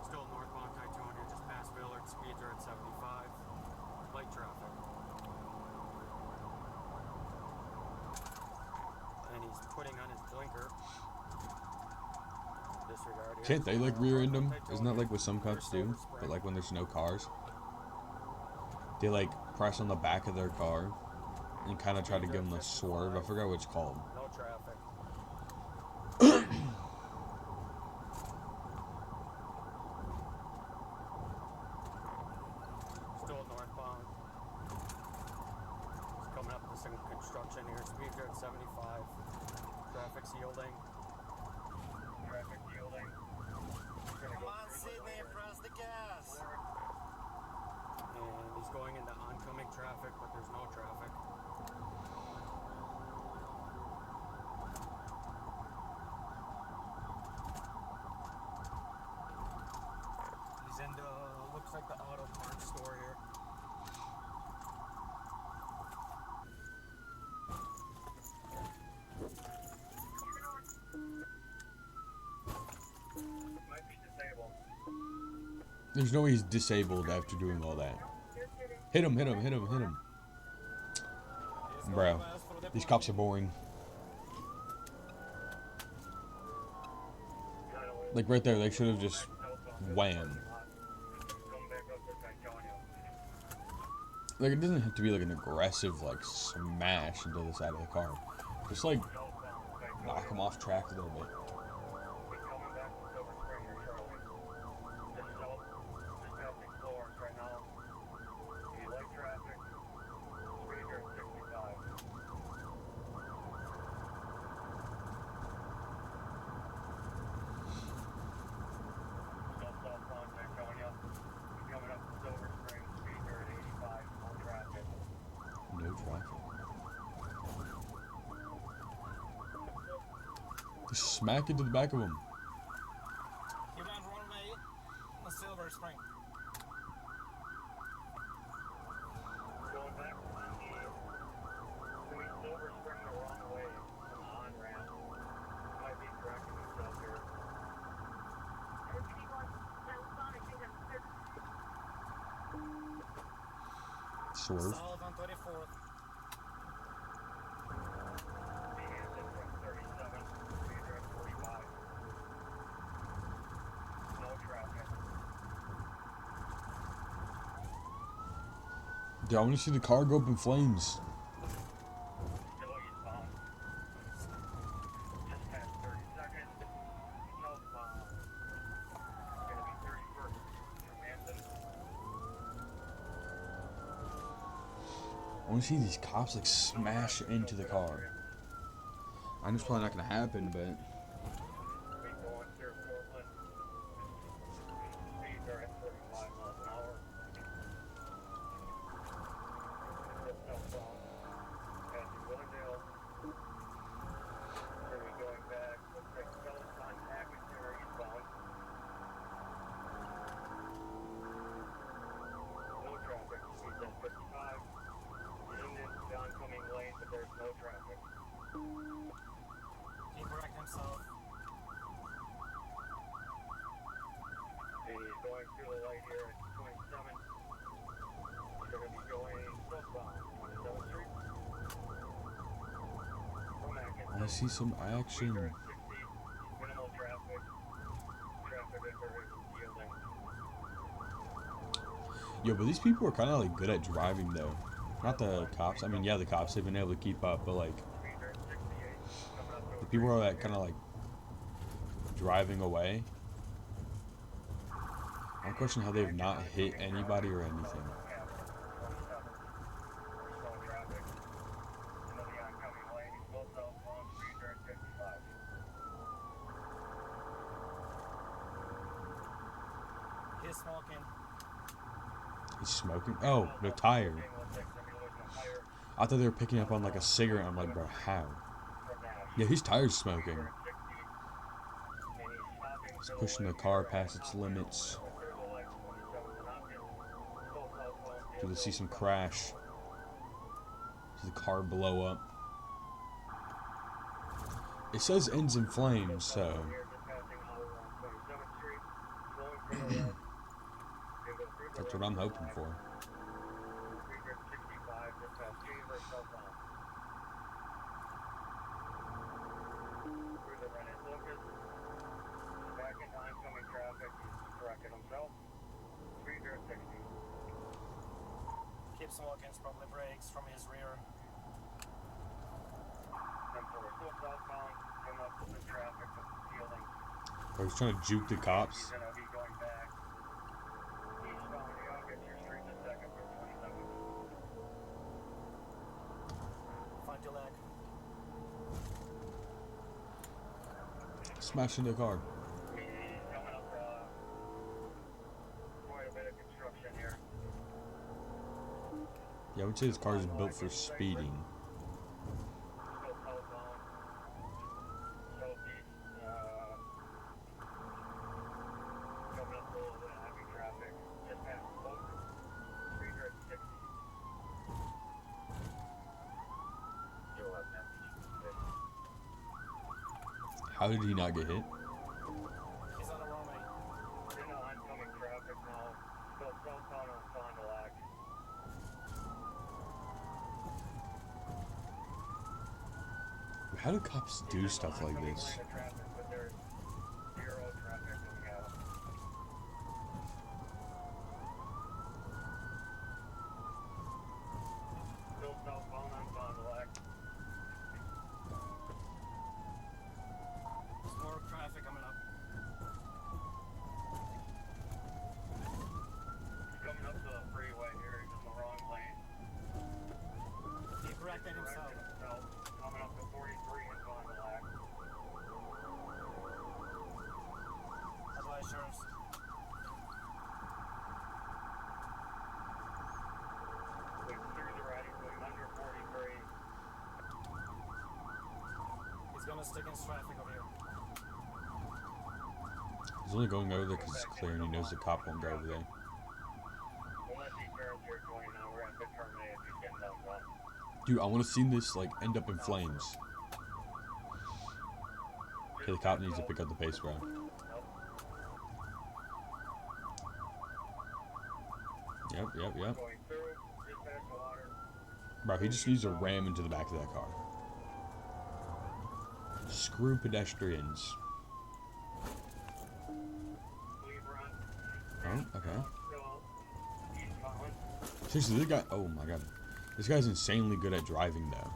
Still northbound Titonia, just past Villard, speeds are at 75. Light traffic. And he's putting on his blinker. Can't they like rear end them? Isn't that like what some cops do? But like when there's no cars, they like press on the back of their car and kind of try to give them the swerve. I forgot what it's called. No traffic. Still northbound. It's coming up to some construction here. Speeds are at 75. Traffic's yielding. Traffic yielding. Come on, Sydney, press the gas. And he's going into oncoming traffic, but there's no traffic. He's into, looks like the auto parts store here. Might be disabled. There's no way he's disabled after doing all that. Hit him, hit him, hit him, hit him. Bro, these cops are boring. Like right there, they should have just wham. Like it doesn't have to be like an aggressive like smash into the side of the car. Just like knock him off track a little bit. Smack into the back of him. He went wrong way in the Silver Spring. Going back on the doing Silver Spring the wrong way on the on-ramp. Might be correcting himself here. Swerve. South on 34th. Hanson from 37, Pedro at 45. No traffic. Dude, I want to see the car go up in flames. Still eastbound. Just past 32nd. Southbound. Gonna be 31st from Hanson. I want to see these cops like smash into the car. I know it's probably not gonna happen, but We going through Portland. Speeds are at 45 miles an hour. Still southbound. Passing Willowdale. Gonna be going back. Looks like south on Atkinson or eastbound. No traffic. Speeds at 55. In the oncoming lane, but there's no traffic. He wrecked himself. And he's going through the light here at 27. He's going to be going southbound, 27th Street. From Atkinson. I see some action. We're at 60. Minimal traffic. Traffic is very yielding. Yo, but these people are kind of like good at driving though. Not the cops. I mean, yeah, the cops, they've been able to keep up, but like the people are like kind of like driving away. I question how they've not hit anybody or anything. He's smoking. He's smoking? Oh, they're tired. I thought they were picking up on like a cigarette. I'm like, bro, how? Yeah, he's tired of smoking. He's pushing the car past its limits. Do they see some crash? See the car blow up? It says ends in flames, so. That's what I'm hoping for. Keeps smoking, probably brakes from his rear. I was trying to juke the cops. He's gonna be going back. Eastbound, I'll get to your street in a second for 27. Find your leg. Smash into the car. Coming up, quite a bit of construction here. Yeah, I would say this car is built for speeding. Still southbound. Southeast, coming up a little bit of heavy traffic. Just past Oak. Speed at 60. You'll have that. How did he not get hit? He's on the wrong way. In the oncoming traffic now. Still southbound on Fond du Lac. How do cops do stuff like this? There's more traffic coming up. Coming up to the freeway here, he's in the wrong lane. He corrected himself. Coming up to 43 in Fond du Lac. Advisors. Going through the right, he's going under 43. He's gonna stick in traffic over here. He's only going over there because it's clear and he knows the cop won't go over there. Dude, I want to see this like end up in flames. Okay, the cop needs to pick up the pace, bro. Yep. Bro, he just needs to ram into the back of that car. Screw pedestrians. Oh, okay. Seriously, this guy... Oh, my God. This guy's insanely good at driving, though.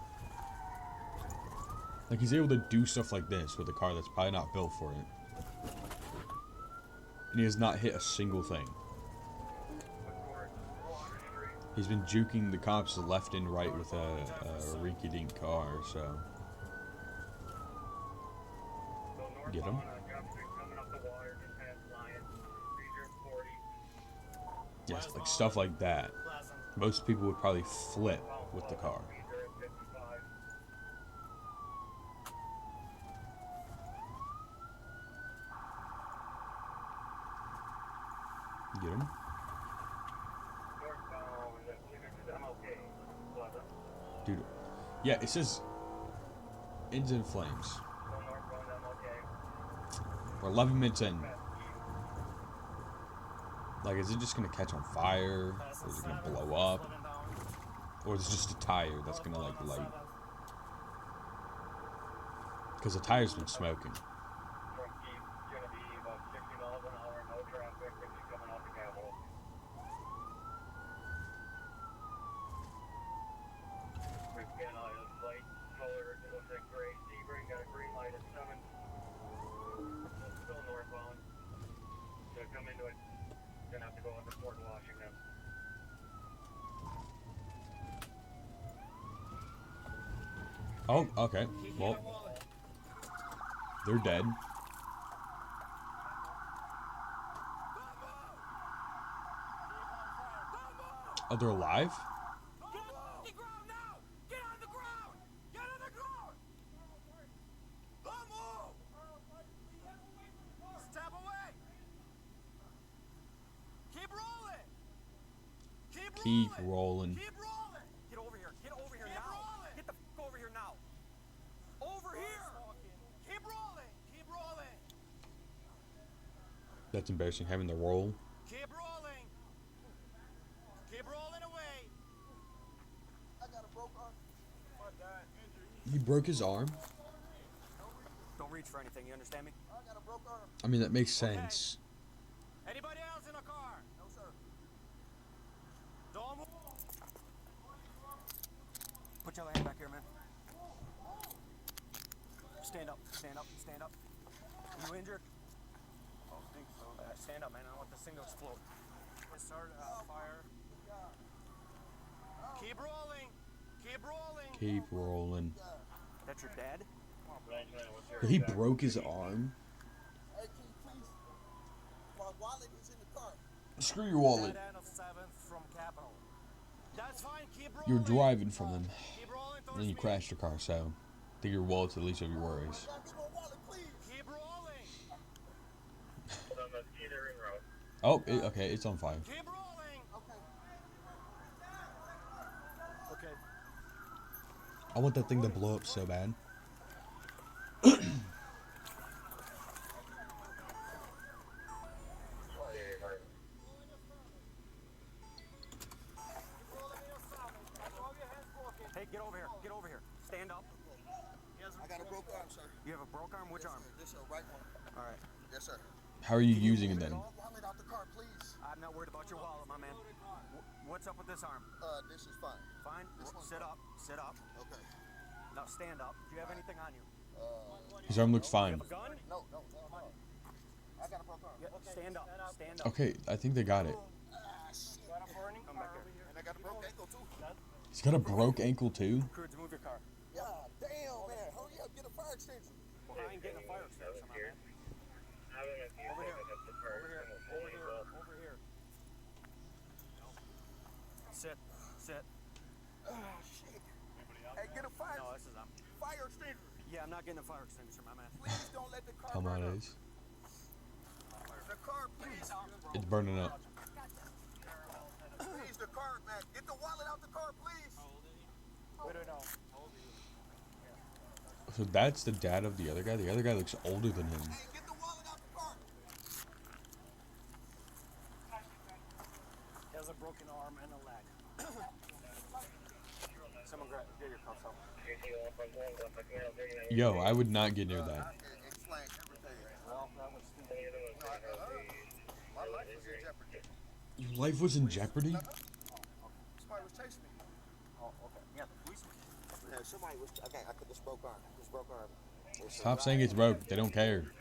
Like, he's able to do stuff like this with a car that's probably not built for it. And he has not hit a single thing. He's been juking the cops left and right with a rinky-dink car, so... Get him. Yes, like stuff like that. Most people would probably flip with the car. Get him. Dude. Yeah, it says ends in flames. We're 11 minutes in. Like, is it just gonna catch on fire? Or is it gonna blow up? Or is it just a tire that's gonna, like, light? Because the tire's been smoking. Oh, okay. Well, they're dead. Oh, they're alive? Step away! Keep rolling! Keep rolling. Keep rolling! Get over here! Get over here now! Get the f over here now! Over here! Keep rolling! Keep rolling! That's embarrassing, having the roll. Keep rolling! Keep rolling away! I got a broke arm. He broke his arm? Don't reach for anything, you understand me? I got a broke arm. I mean, that makes sense. Anybody else in the car? No, sir. Don't move! Put your hand back here, man. Stand up, stand up, stand up. Are you injured? Oh, I think so. Stand up, man. I don't want this thing to explode. Start fire. Keep rolling! Keep rolling! Keep rolling. That's your dad? He broke his arm? Hey, can you please? My wallet is in the car. Screw your wallet. Dead end of 7th from Capitol. That's fine, keep rolling. You're driving from them. Keep rolling And then you crashed your car, so I think your wallet's the least of your worries. Keep rolling. Oh, okay, it's on fire. Keep rolling. Okay. I want that thing to blow up so bad. Hey, get over here. Get over here. Stand up. I got a broke arm, sir. You have a broke arm? Which arm? This is right one. All right. Yes, sir. How are you using it then? Wallet out the car, please. I'm not worried about your wallet, my man. What's up with this arm? This is fine. Fine? Sit up. Sit up. Okay. Now stand up. Do you have anything on you? His arm looks fine. You have a gun? No. I got a broke arm. Yeah, stand up. Stand up. Okay, I think they got it. Got a burning car over here. And I got a broke ankle, too. He's got a broke ankle too? Cruz, move your car. Yeah, damn, man. Hurry up, get a fire extinguisher. Well, I ain't getting a fire extinguisher, my man. Over here. Over here. Sit. Oh, shit. Hey, get a fire. No, this is fire extinguisher. Yeah, I'm not getting a fire extinguisher, my man. Please don't let the car Come burn on, up. Ace. The car, please. It's burning up. Please, the car, man. Get the wallet out the car, please. We don't know. So that's the dad of the other guy? The other guy looks older than him. Get the wallet out the car. He has a broken arm and a leg. Someone get your cuffs out. Yo, I would not get near that. Explain everything. Well, that was My life was in jeopardy. Your life was in jeopardy? Somebody was chasing me. Oh, okay. Yeah, the policeman. Yeah, somebody was. Okay, I could just broke arm. Just broke arm. Stop saying it's broke. They don't care.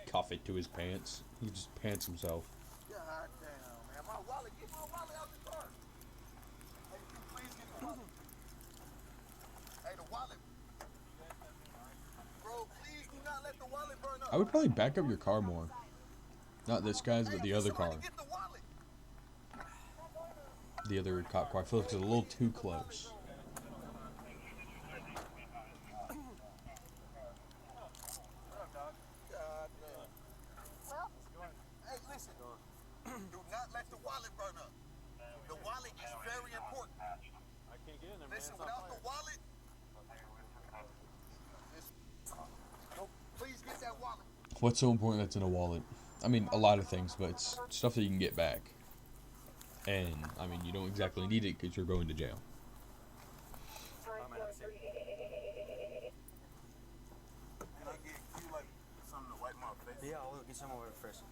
Cuff it to his pants. He just pants himself. God damn, man. My wallet. Get my wallet out the car. Hey, please get the wallet. Hey, the wallet. Bro, please do not let the wallet burn up. I would probably back up your car more. Not this guy's, but the other car. Get the wallet. The other cop car. I feel like it's a little too close. Hey, listen. Do not let the wallet burn up. The wallet is very important. I can't get in there, man. Listen, without the wallet, please get that wallet. What's so important that's in a wallet? I mean, a lot of things, but it's stuff that you can get back. And, I mean, you don't exactly need it because you're going to jail. Can I get you, like, something to wipe my face? Yeah, I'll get some over first.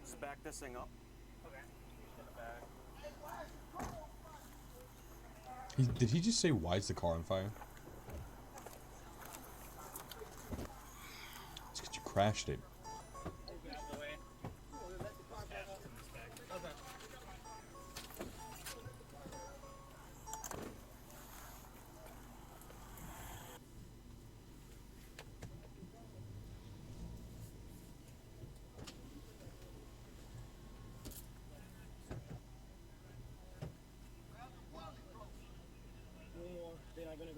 Just back this thing up. Okay. In the bag. Did he just say, why is the car on fire? It's because you crashed it.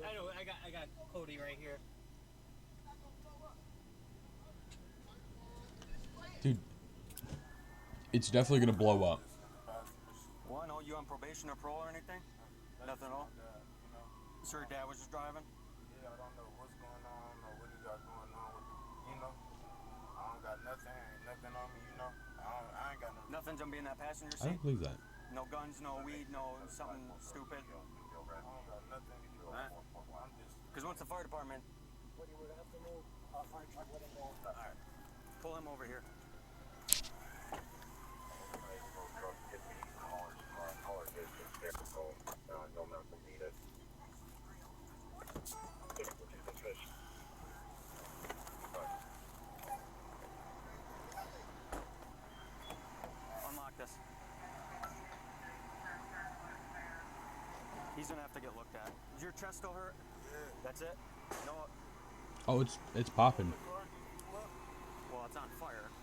I know. I got Cody right here. Dude, it's definitely gonna blow up. Well, no, you on probation or parole or anything? Nothing at all? So your dad was just driving? Yeah, I don't know what's going on. I don't know what he got going on with, you know. I don't got nothing on me, you know. I ain't got no. Nothing's gonna be in that passenger I seat? don't believe that. No guns, no weed, no something stupid? I don't got nothing. I'm just. Because once the fire department... But you would have to move fire truck with him there. Alright. Pull him over here. Unlock this. He's gonna have to get looked at. Is your chest still hurt? Yeah. That's it? No. Oh, it's popping. Well, it's on fire.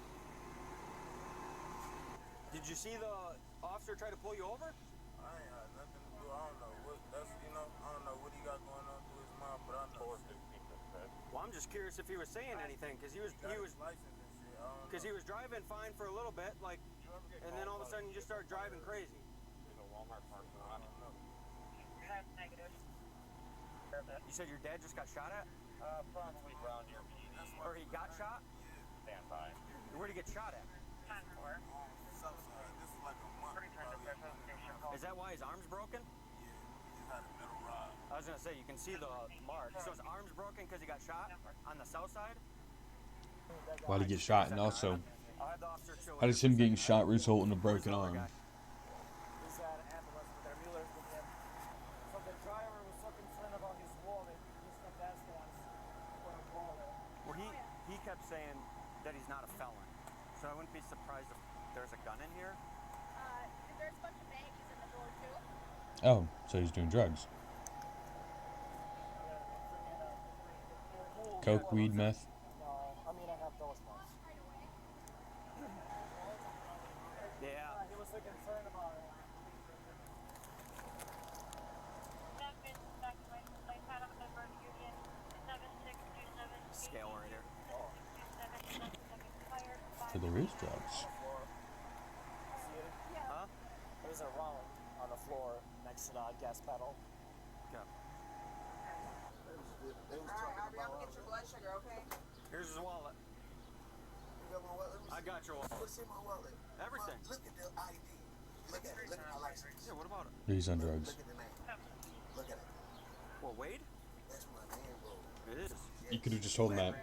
Did you see the officer try to pull you over? I ain't had nothing to do. I don't know what that's, you know, I don't know what he got going on through his mind, but I know. Well, I'm just curious if he was saying anything, because he was license and shit. I don't because he was driving fine for a little bit, like, and then all of a sudden you just start driving crazy. You said your dad just got shot at? Probably around here. Or he got shot? Stand by. Where'd he get shot at? This is like a month. Is that why his arm's broken? He's had a metal rod. I was gonna say, you can see the mark. So his arm's broken because he got shot on the south side? Why'd he get shot? And also, I'll have the officer show how does him getting shot result in a broken arm? He's at an ambulance with their Muellers with him. So the driver was so concerned about his wallet, he kept asking us for a wallet. Well, he kept saying that he's not a felon. So I wouldn't be surprised if there's a gun in here. There's a bunch of baggies in the door too. Oh, so he's doing drugs. Coke, weed, meth. No, I mean I have those ones. Yeah. He was so concerned about it. Scale right here. So there is drugs. See it? Huh? There's a wallet on the floor next to the gas pedal. Yeah. Alright, I'll be able to get your blood sugar, okay? Here's his wallet. You got my wallet? Let me see. I got your wallet. Let's see my wallet. Everything. Look at the ID. Look at it. Look at my license. Yeah, what about it? He's on drugs. Look at the name. Look at it. What, Wade? That's my name, bro. It is. You could have just told him that.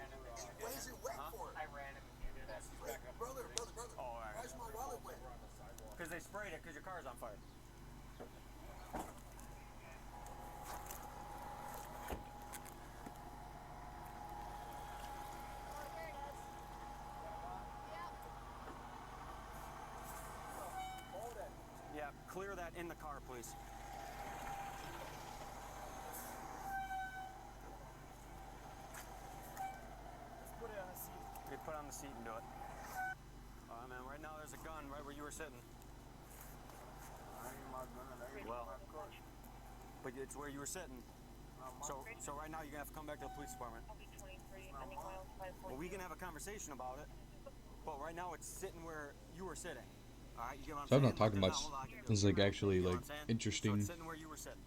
Why is it wet for? I ran him into that. Wait, brother. Oh, all right. Why is my wallet wet? Because they sprayed it because your car's on fire. Yeah, clear that in the car, please. Let's put it on the seat. You put it on the seat and do it. All right, man. Right now there's a gun right where you were sitting. I ain't my gun. I ain't Well, my car. but it's where you were sitting. So right now you're gonna have to come back to the police department. Well, we can have a conversation about it. But right now it's sitting where you were sitting. All right, you get what I'm So I'm saying? not talking much. This is like actually You know like what I'm saying? interesting. So it's sitting where you were sitting.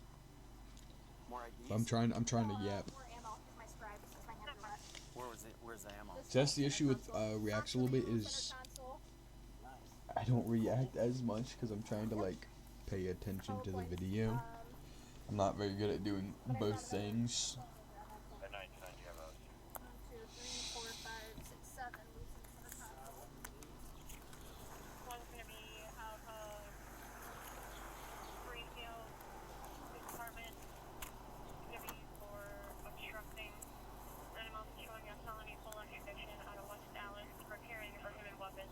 More IDs. So I'm trying to yap. Where's the ammo? So that's the issue with reacts a little bit is I don't react as much because I'm trying to like pay attention to the video. I'm not very good at doing both things. At 99, you have a 1, 2, 3, 4, 5, 6, 7. One's gonna be out of Greenfield Department. It's gonna be for obstructing. And I'm also showing a felony full-on conviction out of West Dallas for carrying a prohibited weapon.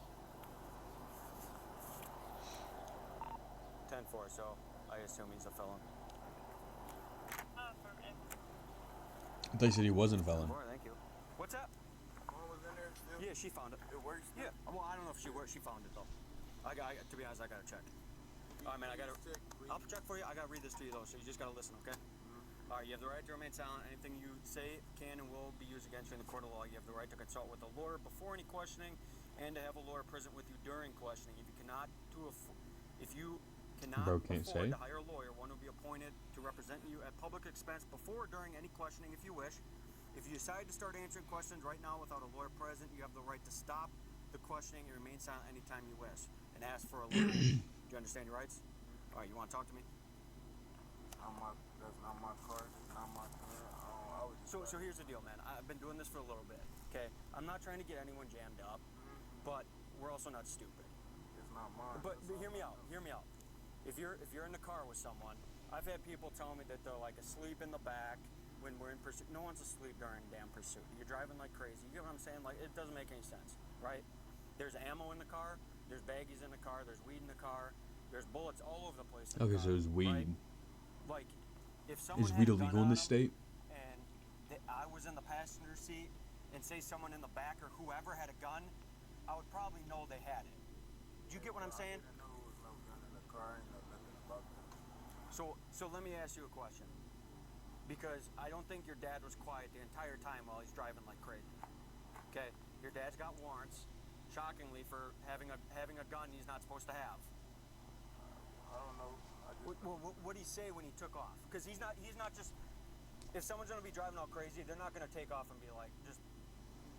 10-4, so I assume he's a felon. Affirmative. I thought you said he wasn't a felon. Boy, thank you. What's up? Mom was in there still? Yeah, she found it. It works? Yeah. Well, I don't know if she worked. She found it though. To be honest, I gotta check. All right, man. I'll check for you. I gotta read this to you though, so you just gotta listen, okay? All right. You have the right to remain silent. Anything you say can and will be used against you in the court of law. You have the right to consult with a lawyer before any questioning, and to have a lawyer present with you during questioning. If you cannot Bro can't afford say. to hire a lawyer, one will be appointed to represent you at public expense before or during any questioning if you wish. If you decide to start answering questions right now without a lawyer present, you have the right to stop the questioning and remain silent anytime you wish and ask for a lawyer. Do you understand your rights? All right, you want to talk to me? That's not my car. It's not my car. I was just So here's the deal, man. I've been doing this for a little bit, okay? I'm not trying to get anyone jammed up, but we're also not stupid. It's not mine. But hear me out. Hear me out. If you're in the car with someone, I've had people tell me that they're like asleep in the back when we're in pursuit. No one's asleep during damn pursuit. You're driving like crazy. You get what I'm saying? Like, it doesn't make any sense, right? There's ammo in the car. There's baggies in the car. There's weed in the car. There's bullets all over the place. In the Okay, car, so it's weed. right? Like, if someone Is had weed a gun illegal in on this them state? and I was in the passenger seat, and say someone in the back or whoever had a gun, I would probably know they had it. Do you get what I'm saying? I didn't know there was no gun in the car. I ain't know nothing about that. So let me ask you a question. Because I don't think your dad was quiet the entire time while he's driving like crazy. Okay? Your dad's got warrants, shockingly, for having a gun he's not supposed to have. I don't know. What did he say when he took off? Because he's not just. If someone's gonna be driving all crazy, they're not gonna take off and be like just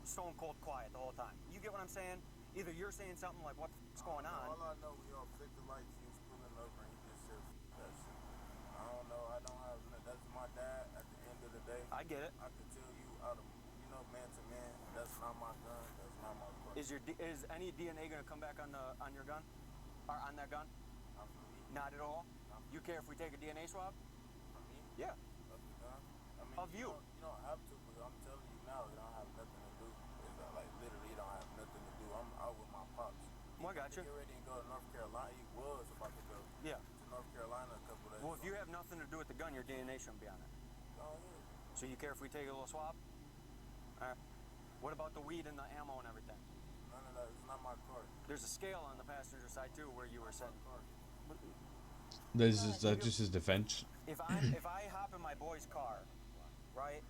stone cold quiet the whole time. You get what I'm saying? Either you're saying something like what's going on. All I know, we all flicked the lights. He was pulling over and he just said that shit. I don't know. I don't have. That's my dad. At the end of the day, I get it. I can tell you out of man to man. That's not my gun. That's not my car. Is any DNA gonna come back on your gun, or on that gun? Not for me. Not at all. You care if we take a DNA swab? For me? Yeah. Of the gun? I mean, Of you. You don't have to, but I'm telling you now, it don't have nothing to do. Like literally, it don't have nothing to do. I'm out with my pops. Well, I got you. Get ready and go to North Carolina. He was about to go. Yeah. To North Carolina a couple days. Well, if you have nothing to do with the gun, your DNA shouldn't be on it. Go ahead. So you care if we take a little swab? All right. What about the weed and the ammo and everything? None of that. It's not my car. There's a scale on the passenger side too, where you were sitting. This is just his defense. If I hop in my boy's car, right,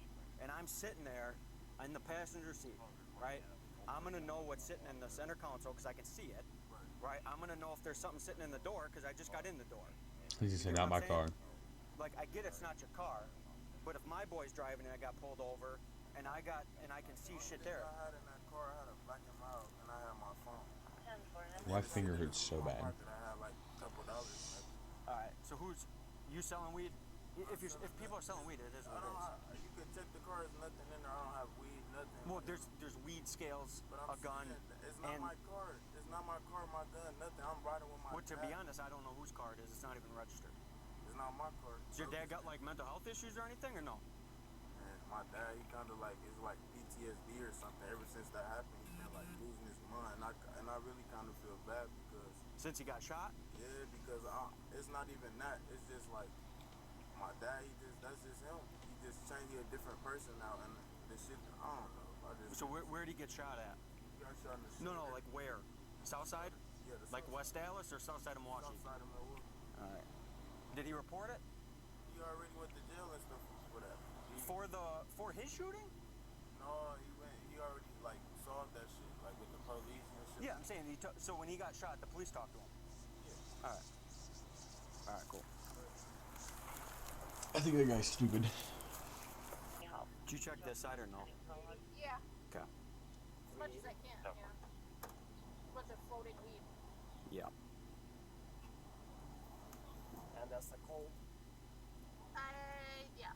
and I'm sitting there in the passenger seat, right, I'm gonna know what's sitting in the center console because I can see it. Right. I'm gonna know if there's something sitting in the door because I just got in the door. He just said, "Not my car." Like, I get it's not your car, but if my boy's driving and I got pulled over, and I can see shit there. I had in that car, I had a black and mild, and I had my phone. My finger hurts so bad. I had like a couple dollars. All right. So who's you selling weed? If people are selling weed, it is what it is. You can check the car. There's nothing in there. I don't have weed, nothing. Well, there's weed scales, a gun. It's not my car. It's not my car, my gun, nothing. I'm riding with my. Well, to be honest, I don't know whose car it is. It's not even registered. It's not my car. Does your dad got like mental health issues or anything, or no? Man, my dad, he kind of like it's like PTSD or something. Ever since that happened, he's been like losing his mind. And I really kind of feel bad because since he got shot. Yeah, because it's not even that. It's just like my dad. That's just him. He just changed. He a different person now, and this shit. I don't know. So where did he get shot at? He got shot in the No, like where? South side? Yeah, like West Dallas or South side of Milwaukee? South side of Milwaukee. All right. Did he report it? He already went to jail and stuff for that. For his shooting? No, he already like solved that shit, like with the police and shit. Yeah, I'm saying so when he got shot, the police talked to him. Yeah. All right. All right, cool. I think that guy's stupid. Did you check this side or no? Yeah. Okay. As much as I can, yeah. A bunch of floating weed. Yeah. And that's the cold. Yeah.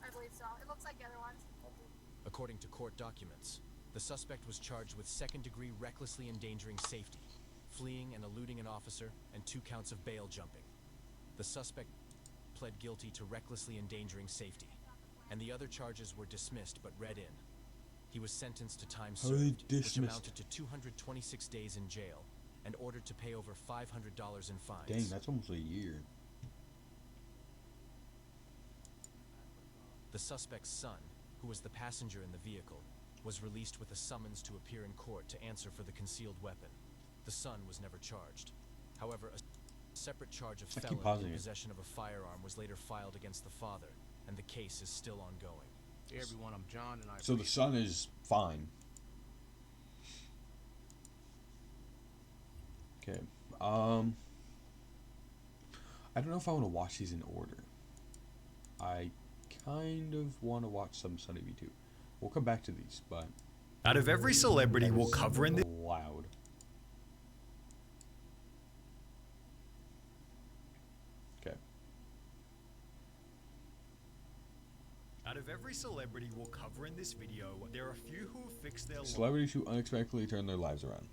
I believe so. It looks like the other ones. According to court documents, the suspect was charged with second-degree recklessly endangering safety, fleeing and eluding an officer, and 2 counts of bail jumping. The suspect pled guilty to recklessly endangering safety, and the other charges were dismissed but read in. He was sentenced to time served, which amounted to 226 days in jail, and ordered to pay over $500 in fines. Dang, that's almost a year. The suspect's son, who was the passenger in the vehicle, was released with a summons to appear in court to answer for the concealed weapon. The son was never charged. However, a separate charge of felony in possession of a firearm was later filed against the father, and the case is still ongoing. Hey everyone, I'm John, and So the son is fine. Okay. I don't know if I want to watch these in order. I kind of want to watch some Sunny V2. We'll come back to these, but out of every celebrity we'll cover in this loud. Okay. Out of every celebrity we'll cover in this video, there are a few who have fixed their Celebrities who unexpectedly turn their lives around.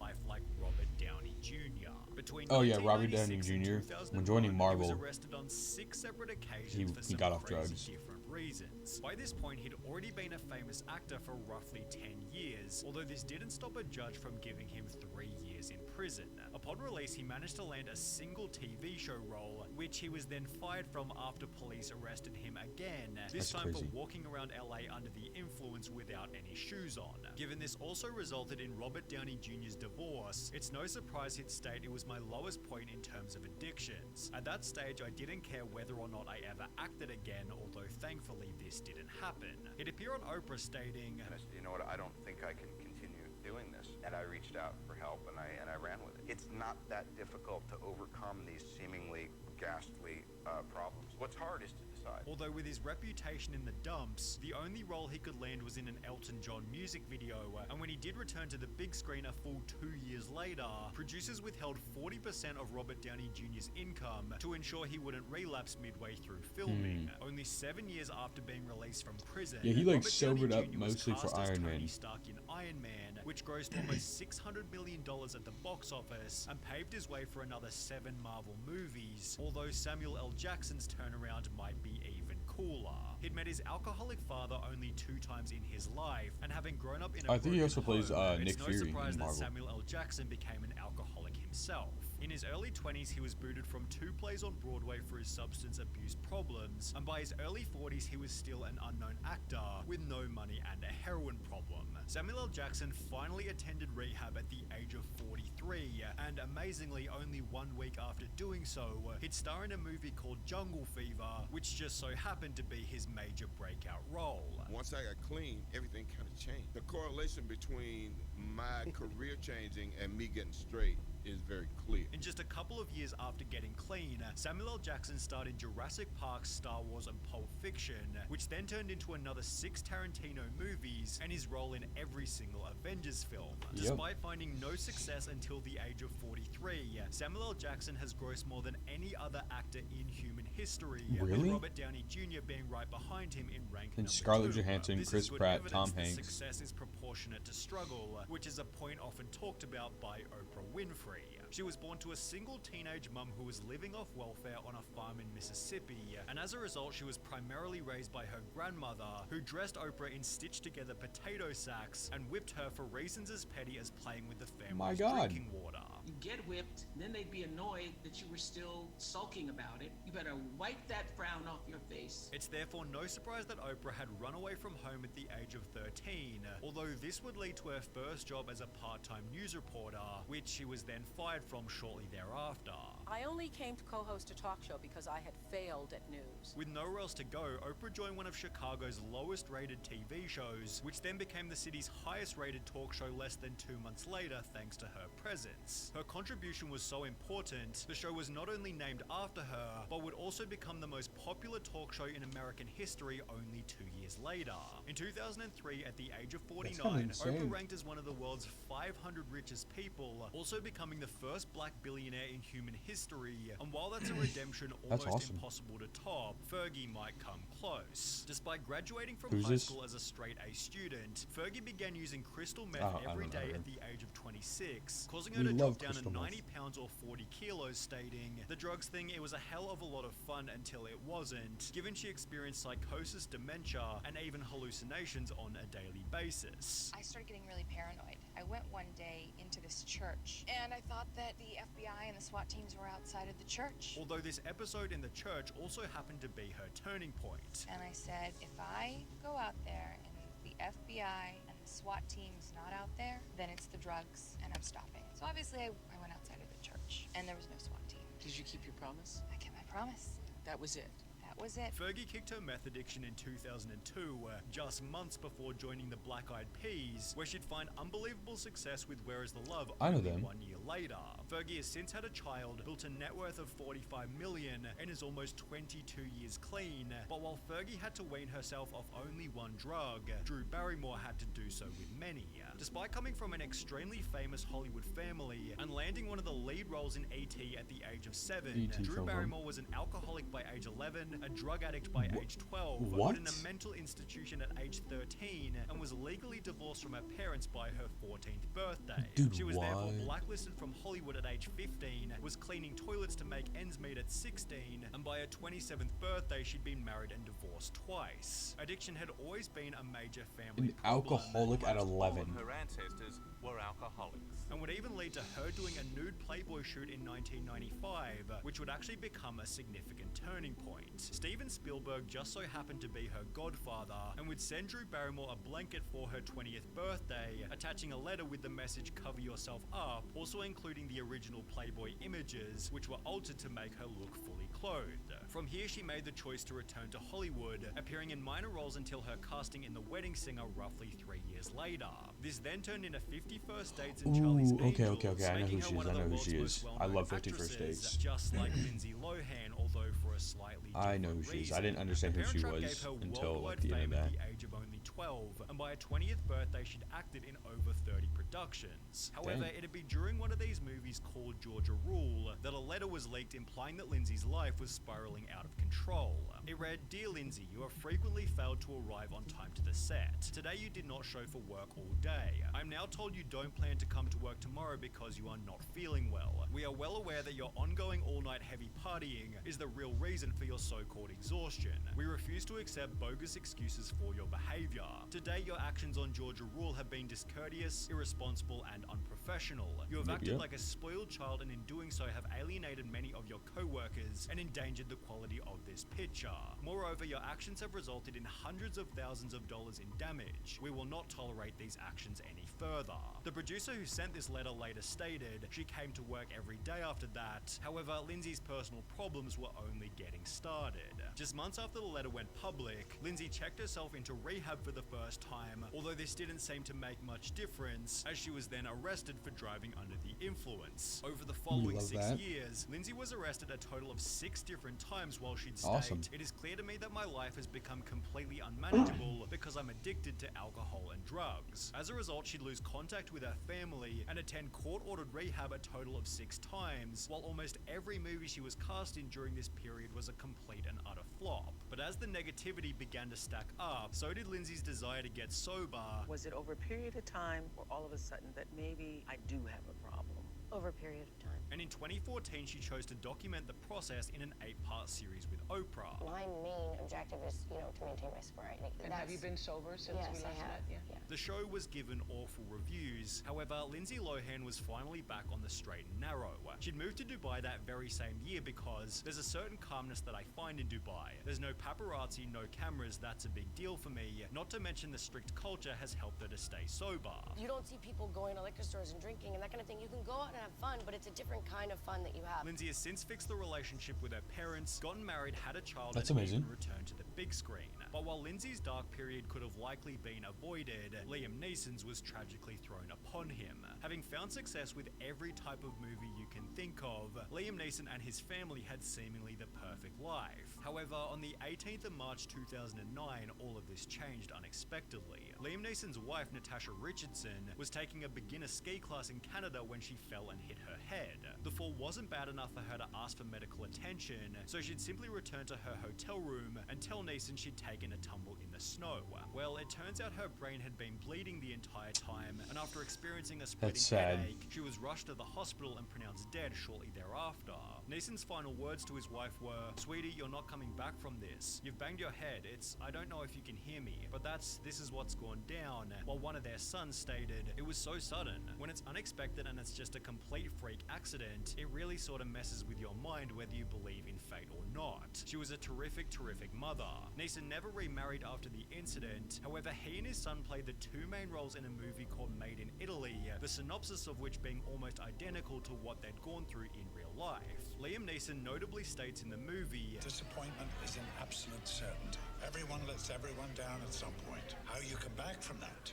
life like Robert Downey Jr. Between Robert Downey Jr. When joining Marvel, he was arrested on 6 separate occasions for he some got off crazy drugs. different reasons. By this point, he'd already been a famous actor for roughly 10 years, although this didn't stop a judge from giving him 3 years in prison. Upon release, he managed to land a single TV show role, which he was then fired from after police arrested him again, this time for walking around LA under the influence without any shoes on. Given this also resulted in Robert Downey Jr.'s divorce, it's no surprise he'd state it was my lowest point in terms of addictions. At that stage, I didn't care whether or not I ever acted again, although thankfully this didn't happen. He'd appear on Oprah stating, "You know what, I don't think I can continue doing this." And I reached out for help, and I ran with it. It's not that difficult to overcome these seemingly ghastly problems. What's hard is to decide. Although with his reputation in the dumps, the only role he could land was in an Elton John music video, and when he did return to the big screen a full 2 years later, producers withheld 40% of Robert Downey Jr.'s income to ensure he wouldn't relapse midway through filming. Only 7 years after being released from prison, Yeah, he like Robert sobered Downey up Jr. was mostly for cast as Iron Tony Man. Stark in Iron Man, which grossed almost $600 million at the box office and paved his way for another 7 Marvel movies, although Samuel L. Jackson's turnaround might be even cooler. He'd met his alcoholic father only 2 times in his life, and having grown up in a I think he also broken plays home, Nick it's no Fury surprise in that Marvel. Samuel L. Jackson became an alcoholic himself. In his early 20s, he was booted from 2 plays on Broadway for his substance abuse problems, and by his early 40s, he was still an unknown actor with no money and a heroin problem. Samuel L. Jackson finally attended rehab at the age of 43, and amazingly, only 1 week after doing so, he'd star in a movie called Jungle Fever, which just so happened to be his major breakout role. Once I got clean, everything kind of changed. The correlation between my career changing and me getting straight is very clear. In just a couple of years after getting clean, Samuel L. Jackson starred in Jurassic Park, Star Wars, and Pulp Fiction, which then turned into another 6 Tarantino movies and his role in every single Avengers film. Despite finding no success until the age of 43, Samuel L. Jackson has grossed more than any other actor in human history, with Robert Downey Jr. being right behind him in rank And number Scarlett 2. Johansson, This Chris is good Pratt, evidence Tom that Hanks. Success is proportionate to struggle, which is a point often talked about by Oprah Winfrey. She was born to a single teenage mum who was living off welfare on a farm in Mississippi, and as a result she was primarily raised by her grandmother, who dressed Oprah in stitched together potato sacks and whipped her for reasons as petty as playing with the family's drinking water. You get whipped, then they'd be annoyed that you were still sulking about it. You better wipe that frown off your face. It's therefore no surprise that Oprah had run away from home at the age of 13, although this would lead to her first job as a part-time news reporter, which she was then fired from shortly thereafter. I only came to co-host a talk show because I had failed at news. With nowhere else to go, Oprah joined one of Chicago's lowest-rated TV shows, which then became the city's highest-rated talk show less than 2 months later thanks to her presence. Her contribution was so important, the show was not only named after her, but would also become the most popular talk show in American history only 2 years later. In 2003, at the age of 49, Oprah ranked as one of the world's 500 richest people, also becoming the first black billionaire in human history, and while that's a redemption almost impossible to top, Fergie might come close. Despite graduating from high school as a straight A student, Fergie began using crystal meth every day at the age of 26, causing her to drop down to 90 pounds or 40 kilos, stating, "The drugs thing, it was a hell of a lot of fun until it wasn't," given she experienced psychosis, dementia, and even hallucinations on a daily basis. I started getting really paranoid. I went one day into this church, and I thought that the FBI and the SWAT teams were outside of the church. Although this episode in the church also happened to be her turning point. And I said, if I go out there and the FBI and the SWAT team's not out there, then it's the drugs, and I'm stopping. So obviously I went outside of the church, and there was no SWAT team. Did you keep your promise? I kept my promise. That was it. That was it. Fergie kicked her meth addiction in 2002, just months before joining the Black Eyed Peas, where she'd find unbelievable success with Where Is the Love only 1 year later. Fergie has since had a child, built a net worth of $45 million, and is almost 22 years clean. But while Fergie had to wean herself off only one drug, Drew Barrymore had to do so with many. Despite coming from an extremely famous Hollywood family and landing one of the lead roles in E.T. at the age of 7, Drew Barrymore was an alcoholic by age 11, a drug addict by age 12, put in a mental institution at age 13, and was legally divorced from her parents by her 14th birthday. She was therefore blacklisted from Hollywood at age 15, was cleaning toilets to make ends meet at 16, and by her 27th birthday she'd been married and divorced twice. Addiction had always been a major family An alcoholic at 11. Her ancestors were alcoholics. And would even lead to her doing a nude Playboy shoot in 1995, which would actually become a significant turning point. Steven Spielberg just so happened to be her godfather, and would send Drew Barrymore a blanket for her 20th birthday, attaching a letter with the message "Cover yourself up," also including the original Playboy images, which were altered to make her look fully clothed. From here she made the choice to return to Hollywood, appearing in minor roles until her casting in The Wedding Singer roughly 3 years later. This then turned into 50 First Dates and Charlie's Angels, I know who making she her is. one I of know the who world's she most is. I well-known love 50 First actresses, Dates. just like Lindsay Lohan, although for a slightly I know who she is. I didn't understand who she was until like the end of that. At the age of only 12, and by her 20th birthday she'd acted in over 30 productions. However, it'd be during one of these movies called Georgia Rule that a letter was leaked implying that Lindsay's life was spiraling out of control. It read, "Dear Lindsay, you have frequently failed to arrive on time to the set. Today you did not show for work all day. I'm now told you don't plan to come to work tomorrow because you are not feeling well. We are well aware that your ongoing all-night heavy partying is the real reason reason for your so-called exhaustion. We refuse to accept bogus excuses for your behavior. To date, your actions on Georgia Rule have been discourteous, irresponsible, and unprofessional. You have acted like a spoiled child, and in doing so have alienated many of your co-workers and endangered the quality of this picture. Moreover, your actions have resulted in hundreds of thousands of dollars in damage. We will not tolerate these actions any further. The producer who sent this letter later stated she came to work every day after that. However, Lindsay's personal problems were only getting started. Just months after the letter went public, Lindsay checked herself into rehab for the first time, although this didn't seem to make much difference, as she was then arrested for driving under the influence. Over the following 6 years, Lindsay was arrested a total of 6 different times while she'd staked, "It is clear to me that my life has become completely unmanageable because I'm addicted to alcohol and drugs." As a result, she'd lose contact with her family and attend court-ordered rehab a total of 6 times, while almost every movie she was cast in during this period was a complete and utter flop. But as the negativity began to stack up, so did Lindsay's desire to get sober. Was it over a period of time or all of a sudden that maybe I do have a problem? Over a period of time. And in 2014, she chose to document the process in an 8-part series with Oprah. My main objective is, to maintain my sobriety. And have you been sober since we last met? Yeah. The show was given awful reviews. However, Lindsay Lohan was finally back on the straight and narrow. She'd moved to Dubai that very same year because there's a certain calmness that I find in Dubai. There's no paparazzi, no cameras, that's a big deal for me. Not to mention the strict culture has helped her to stay sober. You don't see people going to liquor stores and drinking and that kind of thing. You can go out and have fun, but it's a different kind of fun that you have. Lindsay has since fixed the relationship with her parents, gotten married, had a child, That's and amazing. even returned to the big screen. But while Lindsay's dark period could have likely been avoided, Liam Neeson's was tragically thrown upon him. Having found success with every type of movie you can think of, Liam Neeson and his family had seemingly the perfect life. However, on the 18th of March 2009, all of this changed unexpectedly. Liam Neeson's wife, Natasha Richardson, was taking a beginner ski class in Canada when she fell and hit her head. The fall wasn't bad enough for her to ask for medical attention, so she'd simply return to her hotel room and tell Neeson she'd taken a tumble in the snow. Well, it turns out her brain had been bleeding the entire time, and after experiencing a splitting headache, she was rushed to the hospital and pronounced dead shortly thereafter. Neeson's final words to his wife were, "Sweetie, you're not coming back from this. You've banged your head. I don't know if you can hear me, but this is what's gone down." While one of their sons stated, "It was so sudden. When it's unexpected and it's just a complete freak accident, it really sort of messes with your mind whether you believe in fate or not." She was a terrific, terrific mother. Neeson never remarried after the incident. However, he and his son played the 2 main roles in a movie called Made in Italy, the synopsis of which being almost identical to what they'd gone through in real life. Liam Neeson notably states in the movie, "Disappointment is an absolute certainty. Everyone lets everyone down at some point. How you come back from that,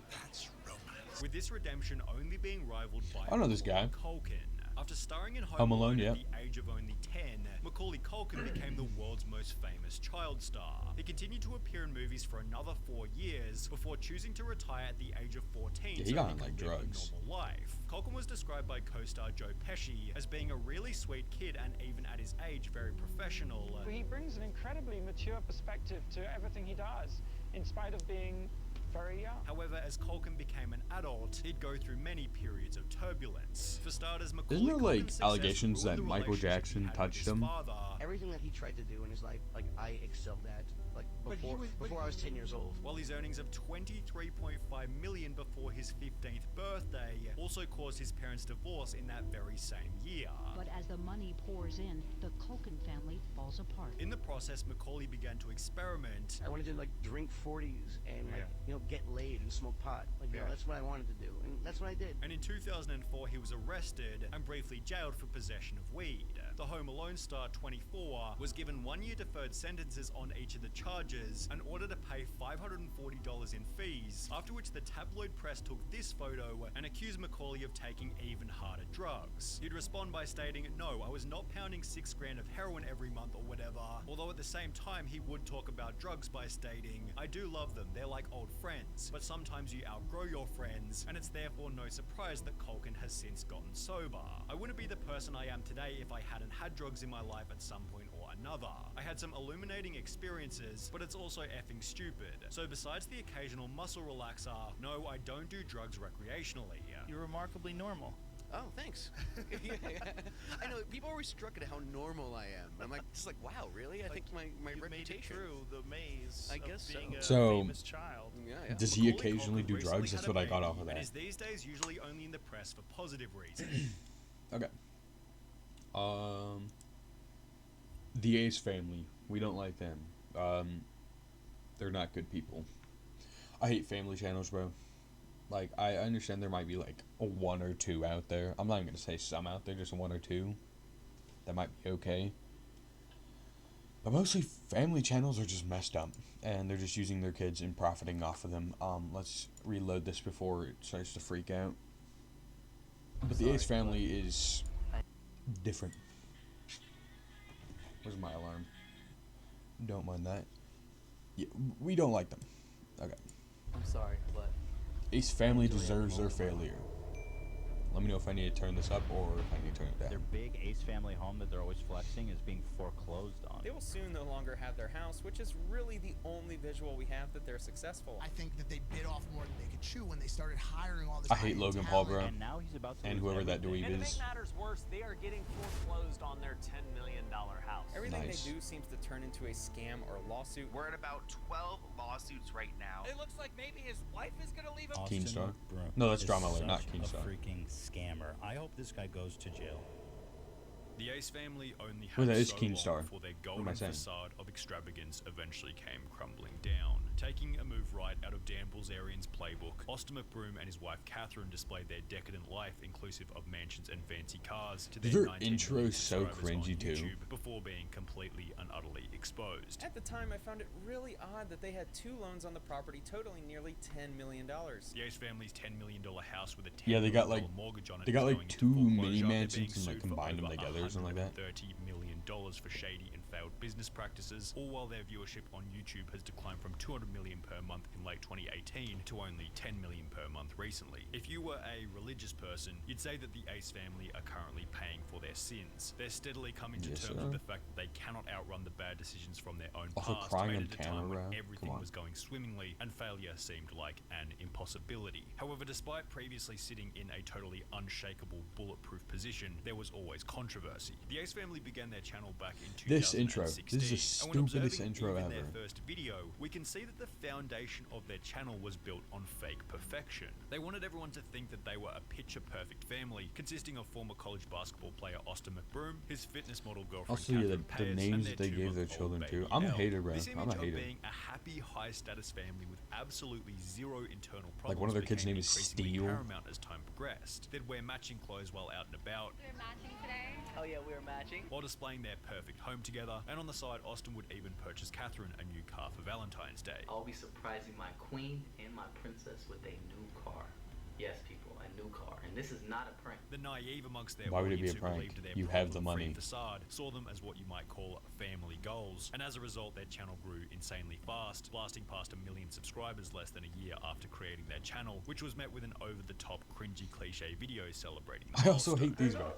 that's romance." with this redemption only being rivaled by I know this guy. Culkin. After starring in Home Alone, at the age of only 10, Macaulay Culkin became the world's most famous child star. He continued to appear in movies for another 4 years before choosing to retire at the age of 14 he so got he on, could like, live drugs. a normal life. Culkin was described by co-star Joe Pesci as being a really sweet kid and even at his age very professional. He brings an incredibly mature perspective to everything he does, in spite of being very young. However, as Culkin became an adult, he'd go through many periods of turbulence. For starters, Macaulay Isn't there like Culkin's success allegations ruined that the Michael relationship he Jackson had with touched his him? father. Everything that he tried to do in his life, I excelled at, before I was 10 years old. While his earnings of $23.5 million before his 15th birthday also caused his parents' divorce in that very same year. But as the money pours in, the Culkin family falls apart. In the process, Macaulay began to experiment. I wanted to drink 40s and get laid and smoke pot. That's what I wanted to do, and that's what I did. And in 2004, he was arrested and briefly jailed for possession of weed. The Home Alone star, 24, was given 1-year deferred sentences on each of the charges and ordered to pay $540 in fees, after which the tabloid press took this photo and accused Macaulay of taking even harder drugs. He'd respond by stating, "No, I was not pounding 6 grand of heroin every month or whatever," although at the same time he would talk about drugs by stating, "I do love them, they're like old friends, but sometimes you outgrow your friends, and it's therefore no surprise that Culkin has since gotten sober. I wouldn't be the person I am today if I hadn't had drugs in my life at some point or another. I had some illuminating experiences, but it's also effing stupid. So besides the occasional muscle relaxer, no, I don't do drugs recreationally." You're remarkably normal. Oh, thanks. I know people are always struck at how normal I am. I'm like, just like, wow, really? I think my reputation. Through the maze. I of guess being so. a famous child. Yeah. Does he occasionally do drugs? That's what I got off of And that. is these days usually only in the press for positive reasons. Okay. The Ace family. We don't like them. They're not good people. I hate family channels, bro. Like, I understand there might be, like, a 1 or 2 out there. I'm not even going to say some out there, just 1 or 2. That might be okay. But mostly family channels are just messed up. And they're just using their kids and profiting off of them. Let's reload this before it starts to freak out. But the Ace family is different. Where's my alarm? Don't mind that. Yeah, we don't like them. Okay. I'm sorry, but Ace family deserves their failure. Let me know if I need to turn this up or if I need to turn it down. Their big Ace family home that they're always flexing is being foreclosed on. They will soon no longer have their house, which is really the only visual we have that they're successful. I think that they bit off more than they could chew when they started hiring all this. I hate Logan Paul, bro. And now he's about to and whoever that dweeb And to is. make matters worse, they are getting foreclosed on their $10 million house. Everything Nice. they do seems to turn into a scam or lawsuit. We're at about 12 lawsuits right now. It looks like maybe his wife is gonna leave him. Keenstar? Broom No, that's is Drama Alert, not such Keenstar. A freaking scammer. I hope this guy goes to jail. The Ace family only Well, had that is so Keenstar. long before their What am I golden saying? facade of extravagance eventually came crumbling down. Taking a move right out of Dan Bilzerian's playbook, Austin McBroom and his wife Catherine displayed their decadent life, inclusive of mansions and fancy cars, to their Their 19 million intro's so subscribers on cringy, too. YouTube before being completely and utterly exposed. At the time, I found it really odd that they had 2 loans on the property totaling nearly $10 million. The Ace family's $10 million house with a $10 Yeah, they got million like mortgage on it they got is like going into 2 mini foreclosure. They're being mansions and like sued for combined them over together or something like that. $130 million for shady and failed business practices, all while their viewership on YouTube has declined from 200 million per month in late 2018 to only 10 million per month recently. If you were a religious person, you'd say that the Ace family are currently paying for their sins. They're steadily coming to Yes, terms sir. with the fact that they cannot outrun the bad decisions from their own Also past, crying made on at a time camera, when bro. everything Come on. was going swimmingly and failure seemed like an impossibility. However, despite previously sitting in a totally unshakable, bulletproof position, there was always controversy. The Ace family began their channel back in 2016. This intro. This is the and when stupidest observing intro even ever. their first video, we can see that the foundation of their channel was built on fake perfection. They wanted everyone to think that they were a picture-perfect family, consisting of former college basketball player Austin McBroom, his fitness model girlfriend Also, yeah, Catherine the Paez, names and that they their gave their 2-month-old children to. baby I'm a Elle. hater, bro. This I'm image a of hater. being a happy, high-status family with absolutely zero internal problems Like one of their kids' became name is increasingly Steel. paramount as time progressed. They'd wear matching clothes while out and about, We're matching today. Oh yeah, we were matching. while displaying their perfect home together, and on the side, Austin would even purchase Catherine a new car for Valentine's Day. I'll be surprising my queen and my princess with a new car. Yes, people, a new car, and this is not a prank. The naive amongst their Why would it be a audience who prank? believed their You have the problem-free money. facade saw them as what you might call family goals, and as a result, their channel grew insanely fast, blasting past 1 million subscribers less than a year after creating their channel, which was met with an over-the-top, cringy cliche video celebrating the I also milestone. hate these guys.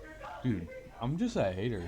Dude, I'm just a hater.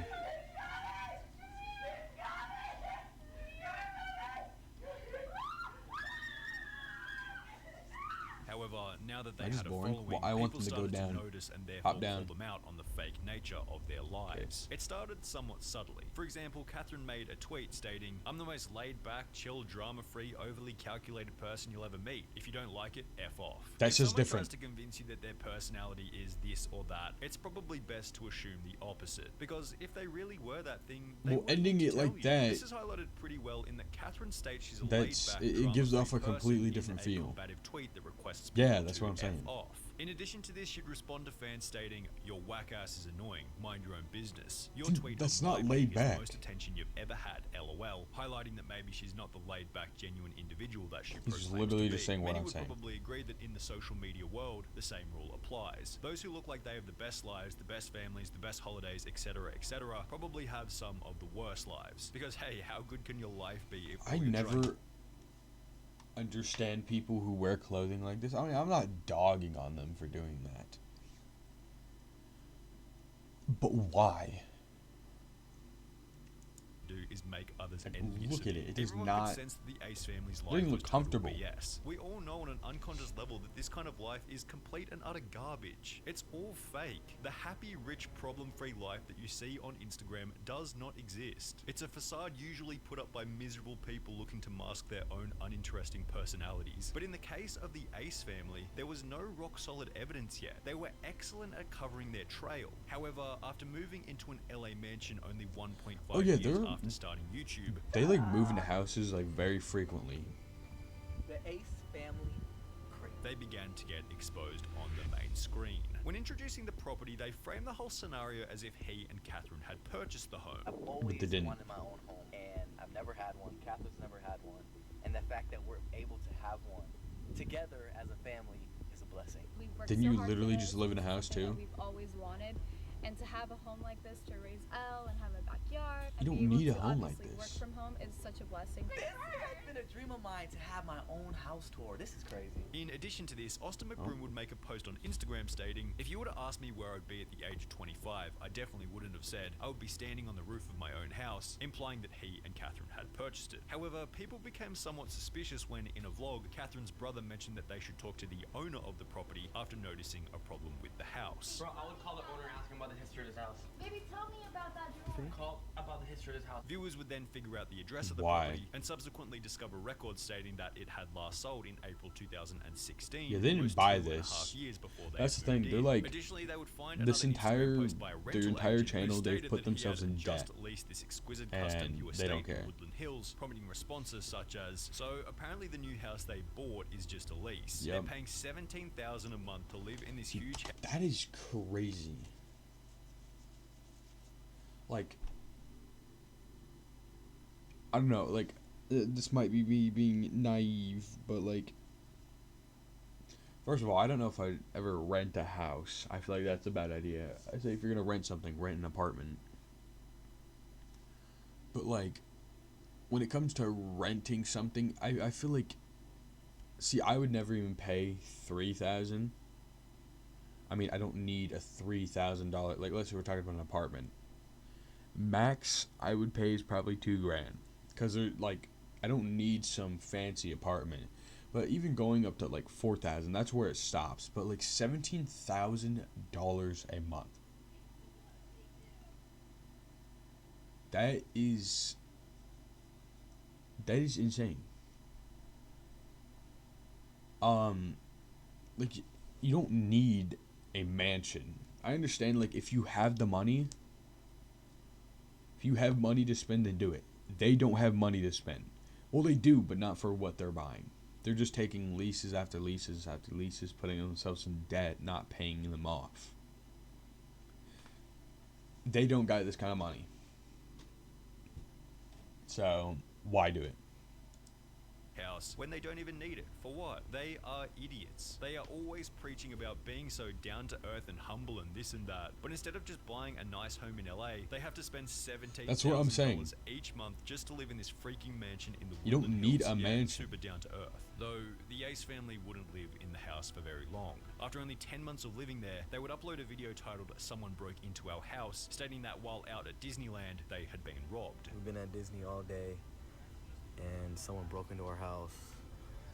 However, now that they That is had a boring. following, Well, I want people them to go started down. notice and therefore Hop down. call them out on the fake nature of their lives. It started somewhat subtly. For example, Catherine made a tweet stating, "I'm the most laid-back, chill, drama-free, overly calculated person you'll ever meet. If you don't like it, F off." That's if just someone different. tries to convince you that their personality is this or that, it's probably best to assume the opposite. Because if they really were that thing, they Well, wouldn't ending need it to tell like you. that- This is highlighted pretty well in that Catherine states she's a That's laid-back, it gives off a drama-free completely person different in feel. a combative tweet that requests Yeah, people that's to what I'm F saying. off. In addition to this, you'd respond to fans stating, "Your whack ass is annoying. Mind your own business." Your Dude, tweet that's of not "My laid being is back. the most attention you've ever had, LOL, highlighting that maybe she's not the laid back, genuine individual that she He's proclaims literally to just be. saying what Many I'm would saying. probably agree that in the social media world, the same rule applies. Those who look like they have the best lives, the best families, the best holidays, etc., etc., probably have some of the worst lives. Because hey, how good can your life be if I all you're trying never understand people who wear clothing like this. I mean, I'm not dogging on them for doing that. But why? do is make others envious look of at you. it. It does Everyone not. could sense that the Ace family's It life doesn't even was look total comfortable. BS. We all know on an unconscious level that this kind of life is complete and utter garbage. It's all fake. The happy, rich, problem-free life that you see on Instagram does not exist. It's a facade usually put up by miserable people looking to mask their own uninteresting personalities. But in the case of the Ace family, there was no rock-solid evidence yet. They were excellent at covering their trail. However, after moving into an LA mansion only 1.5 years after starting YouTube, They like move into houses like very frequently. The Ace family crazy. they began to get exposed on the main screen. When introducing the property, they framed the whole scenario as if he and Catherine had purchased the home. I've always wanted my own home, and I've never had one. Catherine's never had one, and the fact that we're able to have one together as a family is a blessing. Didn't you literally just live in a house too? We've always wanted, and to have a home like this to raise Elle and have a backyard. You don't and be able need a to home like obviously this. Work from home is such a blessing. This has been a dream of mine to have my own house tour. This is crazy. In addition to this, Austin McBroom would make a post on Instagram stating, "If you were to ask me where I'd be at the age of 25, I definitely wouldn't have said I would be standing on the roof of my own house," implying that he and Catherine had purchased it. However, people became somewhat suspicious when, in a vlog, Catherine's brother mentioned that they should talk to the owner of the property after noticing a problem with the house. Bro, I would call the owner and ask him about the history of this house. Baby, tell me about that jewelry. Call about the history of this house. Viewers would then figure out the address of the Why? property and subsequently discover records stating that it had last sold in April 2016. Yeah, they didn't almost buy 2.5 this. years before they That's the moved thing. They're in. like Additionally, they would find this another Instagram entire post by a their rental entire agent who channel. They've stated put that he themselves had in just debt, leased this exquisite custom and view they estate don't in care. Woodland Hills, prompting responses such as, "So apparently the new house they bought is just a lease. Yep. They're paying $17,000 a month to live in this huge house." That is crazy. Like, I don't know, like, this might be me being naive, but like, first of all, I don't know if I'd ever rent a house. I feel like that's a bad idea. I say if you're gonna rent something, rent an apartment. But like, when it comes to renting something, I feel like, see, I would never even pay $3,000. I mean, I don't need a $3,000, like, let's say we're talking about an apartment. Max I would pay is probably $2,000, because like, I don't need some fancy apartment. But even going up to like $4,000, that's where it stops. But like $17,000 a month, that is insane. Like, you don't need a mansion. I understand, like, if you have the money, if you have money to spend, then do it. They don't have money to spend. Well, they do, but not for what they're buying. They're just taking leases after leases after leases, putting themselves in debt, not paying them off. They don't got this kind of money. So, why do it? House when they don't even need it. For what? They are idiots. They are always preaching about being so down to earth and humble and this and that. But instead of just buying a nice home in LA, they have to spend $17,000 That's what I'm saying. each month just to live in this freaking mansion in the You don't Woodland need Hills. a Yeah, mansion. super down to earth. Though the Ace family wouldn't live in the house for very long. After only 10 months of living there, they would upload a video titled "Someone Broke Into Our House," stating that while out at Disneyland, they had been robbed. We've been at Disney all day, and someone broke into our house.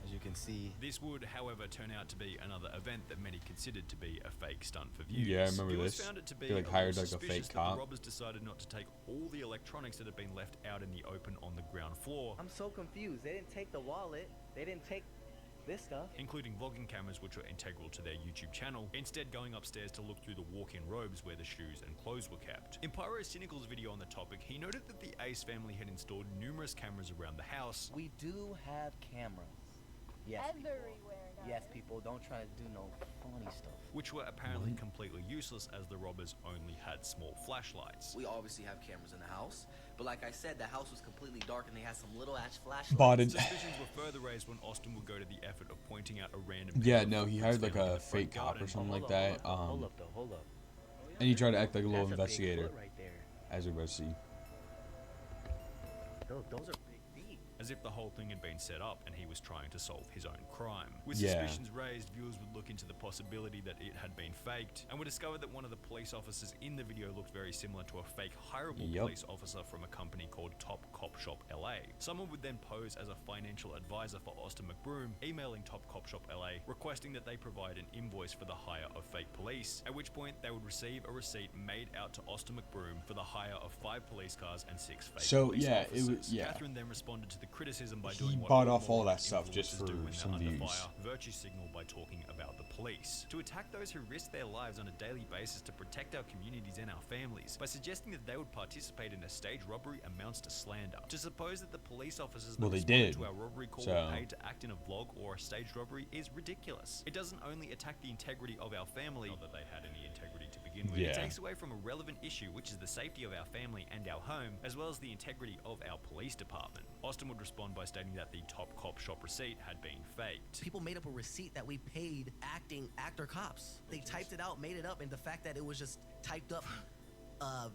As you can see, This would, however, turn out to be another event that many considered to be a fake stunt for views. Yeah, I remember Viewers this. found it to be They, like, a hired, little like, a fake suspicious that cop. the robbers decided not to take all the electronics that had been left out in the open on the ground floor, I'm so confused. They didn't take the wallet. They didn't take this stuff. including vlogging cameras which were integral to their YouTube channel, instead going upstairs to look through the walk-in robes where the shoes and clothes were kept. In Pyrocynical's video on the topic, he noted that the Ace family had installed numerous cameras around the house. We do have cameras. Yes, Everywhere now. Yes, people, don't try to do no funny stuff. Which were apparently completely useless as the robbers only had small flashlights. We obviously have cameras in the house, but like I said, the house was completely dark and they had some little ass flashlights. Botted. Suspicions were further raised when Austin would go to the effort of pointing out a random Yeah, pair of no, he footprints hired like found in a the front fake cop garden. or something Hold like up, that. Hold up, though. Hold up. And he tried to act like a little That's investigator, big foot right there. as everybody see. Those are big feet. as if the whole thing had been set up and he was trying to solve his own crime. With Yeah. suspicions raised, viewers would look into the possibility that it had been faked, and would discover that one of the police officers in the video looked very similar to a fake hireable police officer from a company called Top Cop Shop LA. Someone would then pose as a financial advisor for Austin McBroom, emailing Top Cop Shop LA, requesting that they provide an invoice for the hire of fake police, at which point they would receive a receipt made out to Austin McBroom for the hire of 5 police cars and 6 fake police officers. Catherine then responded to the criticism by doing what bought all off all moron that stuff just influencers for do when they're some under views. fire, virtue signal by talking about the police. To attack those who risk their lives on a daily basis to protect our communities and our families, by suggesting that they would participate in a staged robbery amounts to slander. To suppose that the police officers that Well, they responded did, to our robbery call so- were paid to act in a vlog or a staged robbery is ridiculous. It doesn't only attack the integrity of our family, not that they had any integrity to begin with, Yeah. it takes away from a relevant issue, which is the safety of our family and our home, as well as the integrity of our police department. Austin would respond by stating that the Top Cop Shop receipt had been faked. People made up a receipt that we paid actor cops. They typed it out, made it up, and the fact that it was just typed up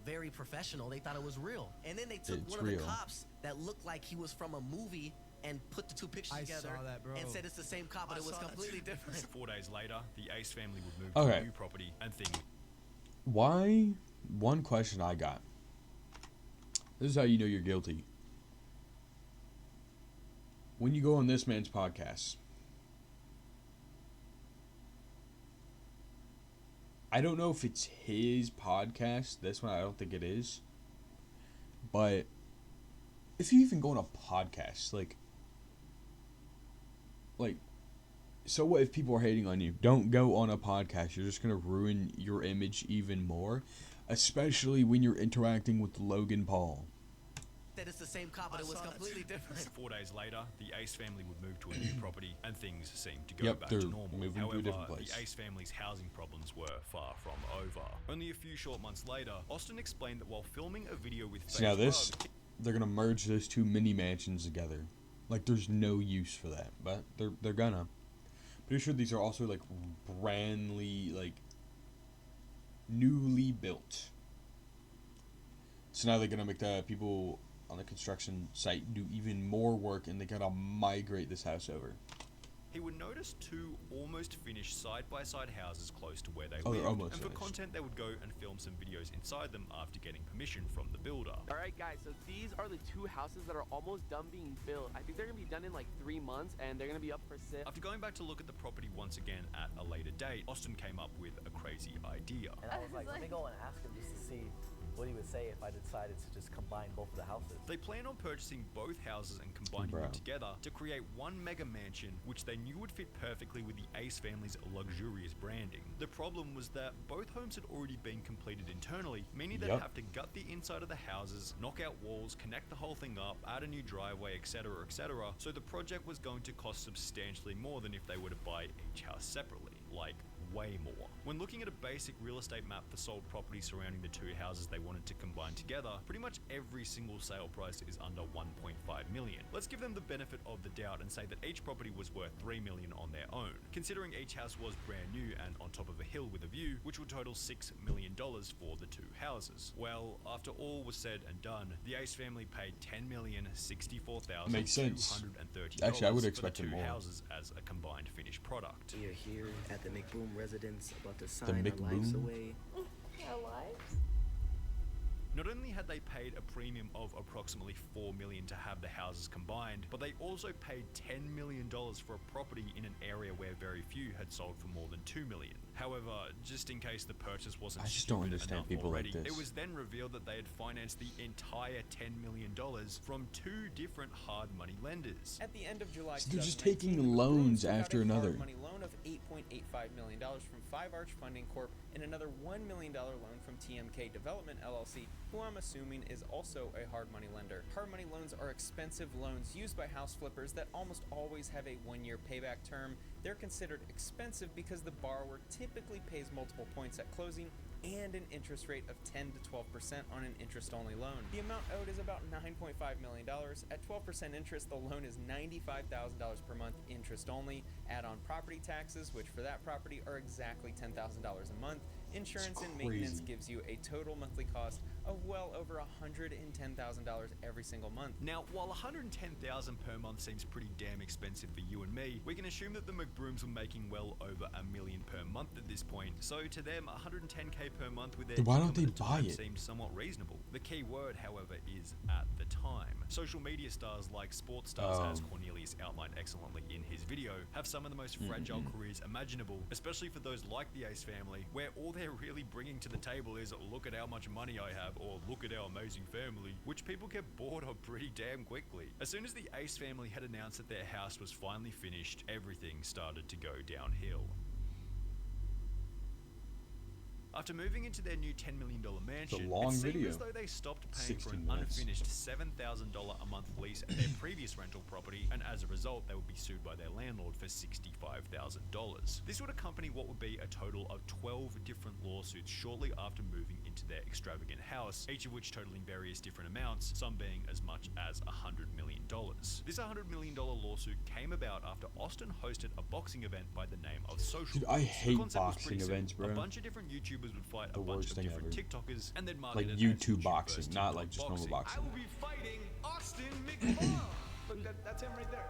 very professional, they thought it was real. And then they took one of the cops that looked like he was from a movie and put the 2 pictures together and said it's the same cop, but it was completely different. 4 days later, the Ace family would move Okay. to a new property and things. Why? One question I got. This is how you know you're guilty. When you go on this man's podcast, I don't know if it's his podcast. This one, I don't think it is. But if you even go on a podcast, like, so what if people are hating on you? Don't go on a podcast. You're just going to ruin your image even more, especially when you're interacting with Logan Paul. That it's the same cop, but it was completely different. 4 days later, the Ace family would move to a new property, and things seemed to go back to normal. Moving to a However, different place. the Ace family's housing problems were far from over. Only a few short months later, Austin explained that while filming a video with So now this, they're gonna merge those 2 mini mansions together. Like, there's no use for that, but they're gonna. Pretty sure these are also like brandly, like, newly built. So now they're gonna make the people on the construction site do even more work, and they gotta migrate this house over. he would notice 2 almost finished side-by-side houses close to where they Oh, they're lived, almost and for finished. content they would go and film some videos inside them after getting permission from the builder. Alright guys, so these are the 2 houses that are almost done being built. I think they're gonna be done in like 3 months and they're gonna be up for sale. After going back to look at the property once again at a later date, Austin came up with a crazy idea. And I was like, let me go and ask him just to see what he would say if I decided to just combine both of the houses. They plan on purchasing both houses and combining them together to create one mega mansion, which they knew would fit perfectly with the Ace family's luxurious branding. The problem was that both homes had already been completed internally, meaning they'd have to gut the inside of the houses, knock out walls, connect the whole thing up, add a new driveway, etc., etc. So the project was going to cost substantially more than if they were to buy each house separately, like way more. When looking at a basic real estate map for sold properties surrounding the 2 houses they wanted to combine together, pretty much every single sale price is under 1.5 million. Let's give them the benefit of the doubt and say that each property was worth 3 million on their own, considering each house was brand new and on top of a hill with a view, which would total $6 million for the 2 houses. Well, after all was said and done, the Ace family paid $10,064,230 Makes sense. Actually, I would expect for the 2 more. houses as a combined finished product. We are here at the McBroom residence, about to The sign our lives McBroom? away. Our lives? Not only had they paid a premium of approximately $4 million to have the houses combined, but they also paid $10 million for a property in an area where very few had sold for more than $2 million. However, just in case the purchase wasn't I just don't stupid understand enough people like already, this. it was then revealed that they had financed the entire $10 million from 2 different hard money lenders. At the end of July, So they're just 2019, taking the loans McBrooms took out after a hard another. money loan of $8.85 million from 5 Arch Funding Corp. and another $1 million loan from TMK Development LLC, who I'm assuming is also a hard money lender. Hard money loans are expensive loans used by house flippers that almost always have a 1-year payback term. They're considered expensive because the borrower typically pays multiple points at closing and an interest rate of 10 to 12% on an interest-only loan. The amount owed is about $9.5 million. At 12% interest, the loan is $95,000 per month interest only. Add on property taxes, which for that property are exactly $10,000 a month. Insurance and maintenance gives you a total monthly cost of well over $110,000 every single month. Now, while $110,000 per month seems pretty damn expensive for you and me, we can assume that the McBrooms were making well over $1 million per month at this point. So to them, $110K per month with their Then why don't they income at the buy time it? seems somewhat reasonable. The key word, however, is at the time. Social media stars like sports stars, as Cornelius outlined excellently in his video, have some of the most fragile careers imaginable, especially for those like the Ace family, where all they're really bringing to the table is look at how much money I have, or look at our amazing family, which people get bored of pretty damn quickly. As soon as the Ace family had announced that their house was finally finished, everything started to go downhill. After moving into their new $10 million mansion, long it seemed video. as though they stopped paying for an 60 minutes. unfinished $7,000 a month lease at their previous rental property, and as a result, they would be sued by their landlord for $65,000. This would accompany what would be a total of 12 different lawsuits shortly after moving into their extravagant house, each of which totaling various different amounts, some being as much as $100 million. This $100 million lawsuit came about after Austin hosted a boxing event by the name of Social. Dude, I The hate concept was boxing pretty simple. events, bro. A bunch of different YouTubers would fight The a bunch worst of thing different ever. TikTokers and then market Like it as YouTube YouTube boxing, versus not TikTok like just normal boxing. boxing. I will be fighting Austin McBroom. Look, that's him right there.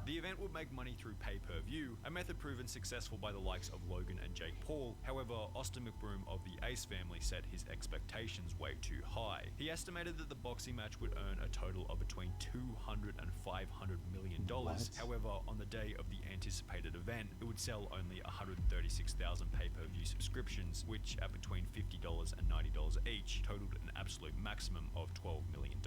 The event would make money through pay-per-view, a method proven successful by the likes of Logan and Jake Paul. However, Austin McBroom of the Ace family set his expectations way too high. He estimated that the boxing match would earn a total of between $200 and $500 million. What? However, on the day of the anticipated event, it would sell only 136,000 pay-per-view subscriptions, which at between $50 and $90 each, totaled an absolute maximum of $12 million.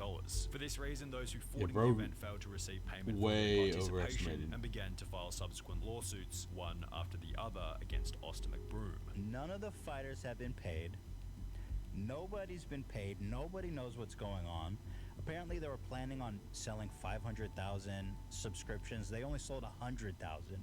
For this reason, those who fought in the event failed to receive payment for way their participation overestimated. and began to file subsequent lawsuits, one after the other, against Austin McBroom. None of the fighters have been paid. Nobody's been paid. Nobody knows what's going on. Apparently, they were planning on selling 500,000 subscriptions. They only sold 100,000.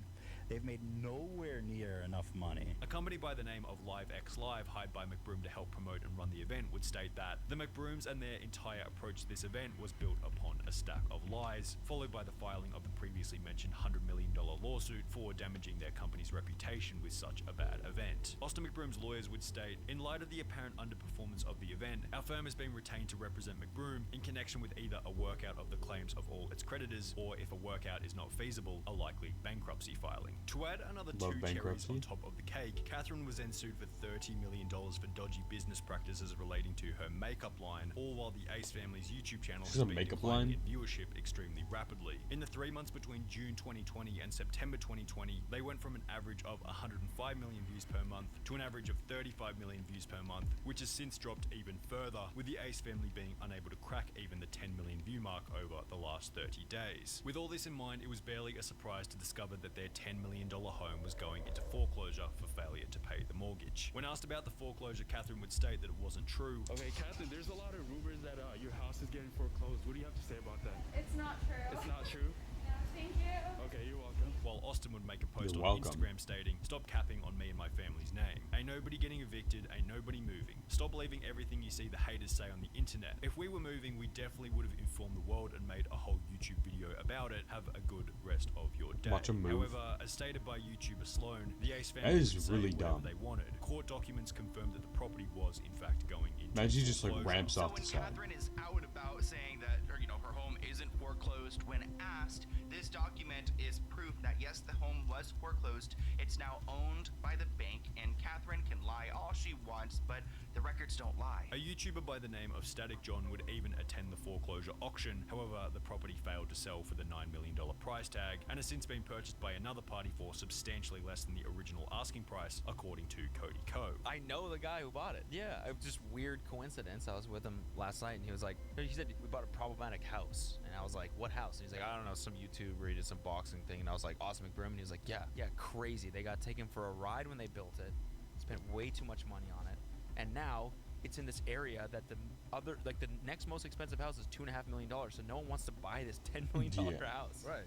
They've made nowhere near enough money. A company by the name of LiveX Live, hired by McBroom to help promote and run the event, would state that the McBrooms and their entire approach to this event was built upon a stack of lies, followed by the filing of the previously mentioned $100 million lawsuit for damaging their company's reputation with such a bad event. Austin McBroom's lawyers would state, in light of the apparent underperformance of the event, our firm has been retained to represent McBroom in connection with either a workout of the claims of all its creditors, or if a workout is not feasible, a likely bankruptcy filing. To add another two cherries on top of the cake, Catherine was then sued for $30 million for dodgy business practices relating to her makeup line, all while the Ace family's YouTube channel has been declining in viewership extremely rapidly. In the 3 months between June 2020 and September 2020, they went from an average of 105 million views per month to an average of 35 million views per month, which has since dropped even further, with the Ace family being unable to crack even the 10 million view mark over the last 30 days. With all this in mind, it was barely a surprise to discover that their $10 million home was going into foreclosure for failure to pay the mortgage. When asked about the foreclosure, Catherine would state that it wasn't true. Okay, Catherine, there's a lot of rumors that your house is getting foreclosed. What do you have to say about that? It's not true. It's not true? No, thank you. Okay, you're welcome. While Austin would make a post You're on welcome. Instagram stating, "Stop capping on me and my family's name. Ain't nobody getting evicted, ain't nobody moving. Stop believing everything you see the haters say on the internet. If we were moving, we definitely would have informed the world and made a whole YouTube video about it. Have a good rest of your day." Watch 'em move. However, as stated by YouTuber Sloan, the Ace That family is could say really whatever dumb. they wanted. Court documents confirmed that the property was in fact going into Imagine he just like foreclosure. ramps off the side. Catherine is out and about saying that her home isn't foreclosed. When asked, this document is proof that yes, the home was foreclosed. It's now owned by the bank, and Catherine can lie all she wants, but the records don't lie. A YouTuber by the name of Static John would even attend the foreclosure auction. However, the property failed to sell for the $9 million price tag and has since been purchased by another party for substantially less than the original asking price, according to Cody Ko. I know the guy who bought it. Yeah, it was just weird coincidence. I was with him last night, and he was like, he said we bought a problematic house, and I was like, what house? And he's like, I don't know, some YouTuber, he did some boxing thing, and I was like, Austin McBroom, and he was like, yeah, crazy. They got taken for a ride when they built it, spent way too much money on it, and now it's in this area that the next most expensive house is $2.5 million, so no one wants to buy this $10 million house. Right.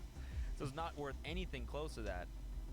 So it's not worth anything close to that.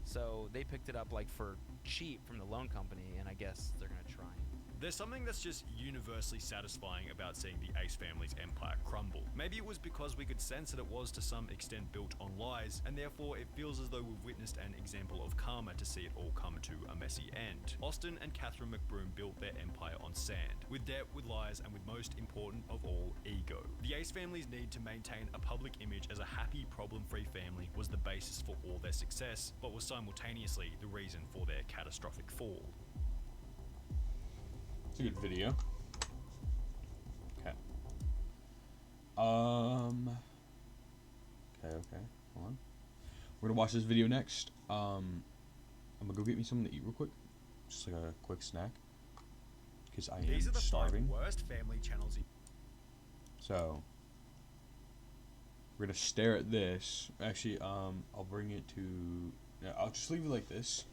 So they picked it up like for cheap from the loan company, and I guess they're gonna try and There's something that's just universally satisfying about seeing the Ace family's empire crumble. Maybe it was because we could sense that it was to some extent built on lies, and therefore it feels as though we've witnessed an example of karma to see it all come to a messy end. Austin and Catherine McBroom built their empire on sand, with debt, with lies, and with most important of all, ego. The Ace family's need to maintain a public image as a happy, problem-free family was the basis for all their success, but was simultaneously the reason for their catastrophic fall. It's a good video. Okay. Okay. Hold on. We're gonna watch this video next. I'm gonna go get me something to eat real quick. Just like a quick snack. Because I These am are the starving. 5 worst family channels. So we're gonna stare at this. Actually, I'll bring it to. Yeah, I'll just leave it like this.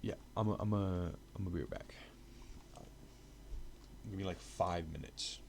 Yeah, I'm gonna be right back. Give me like 5 minutes.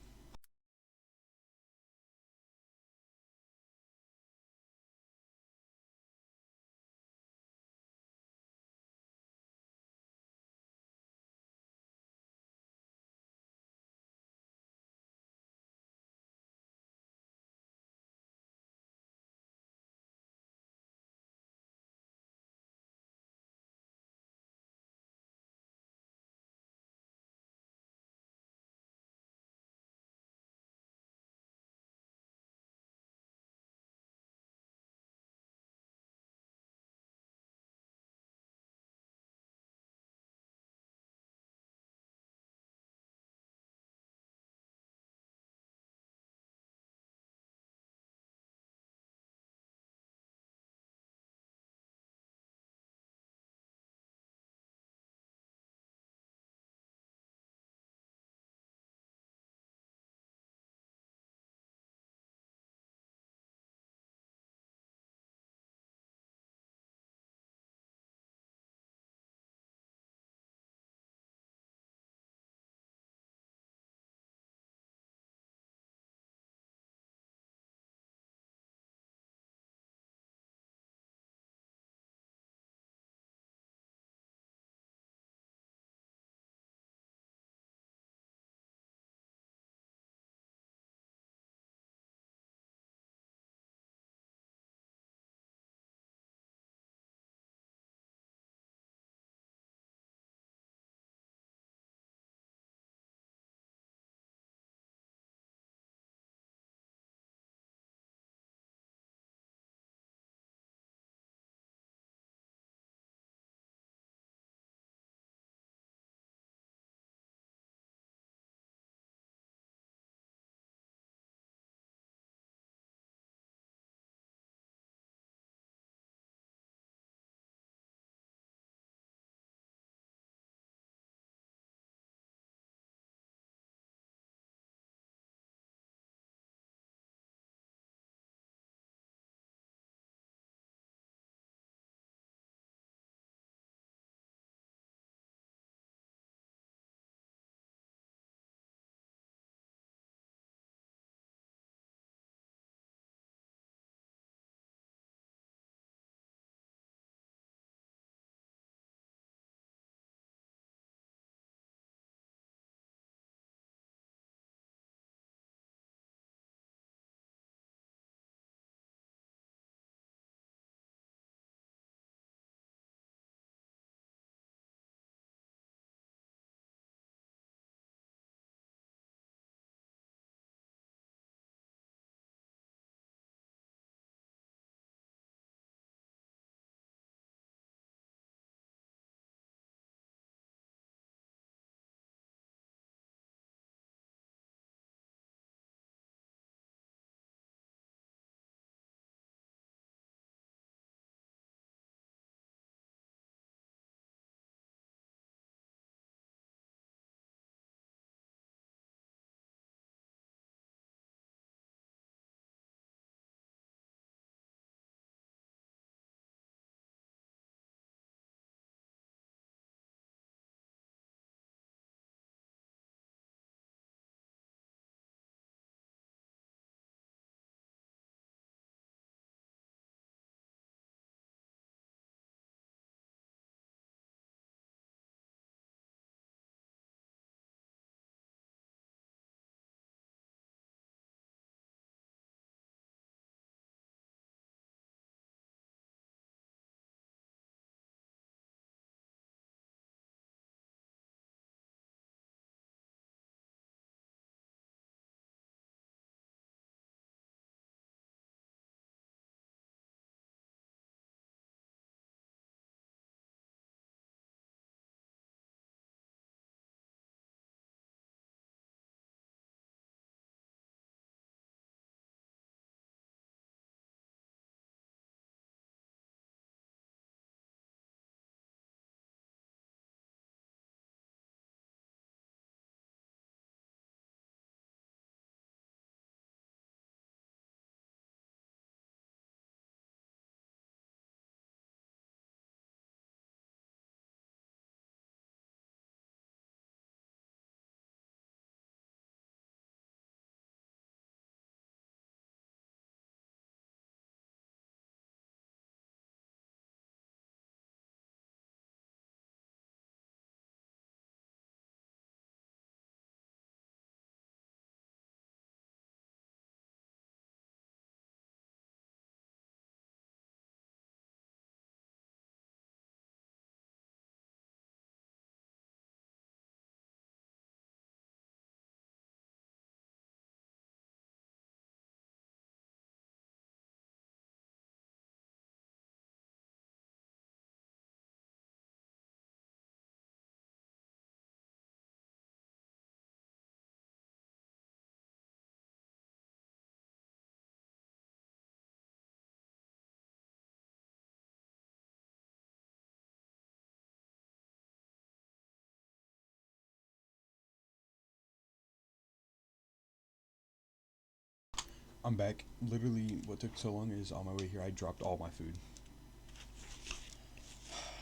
I'm back. Literally, what took so long is on my way here, I dropped all my food.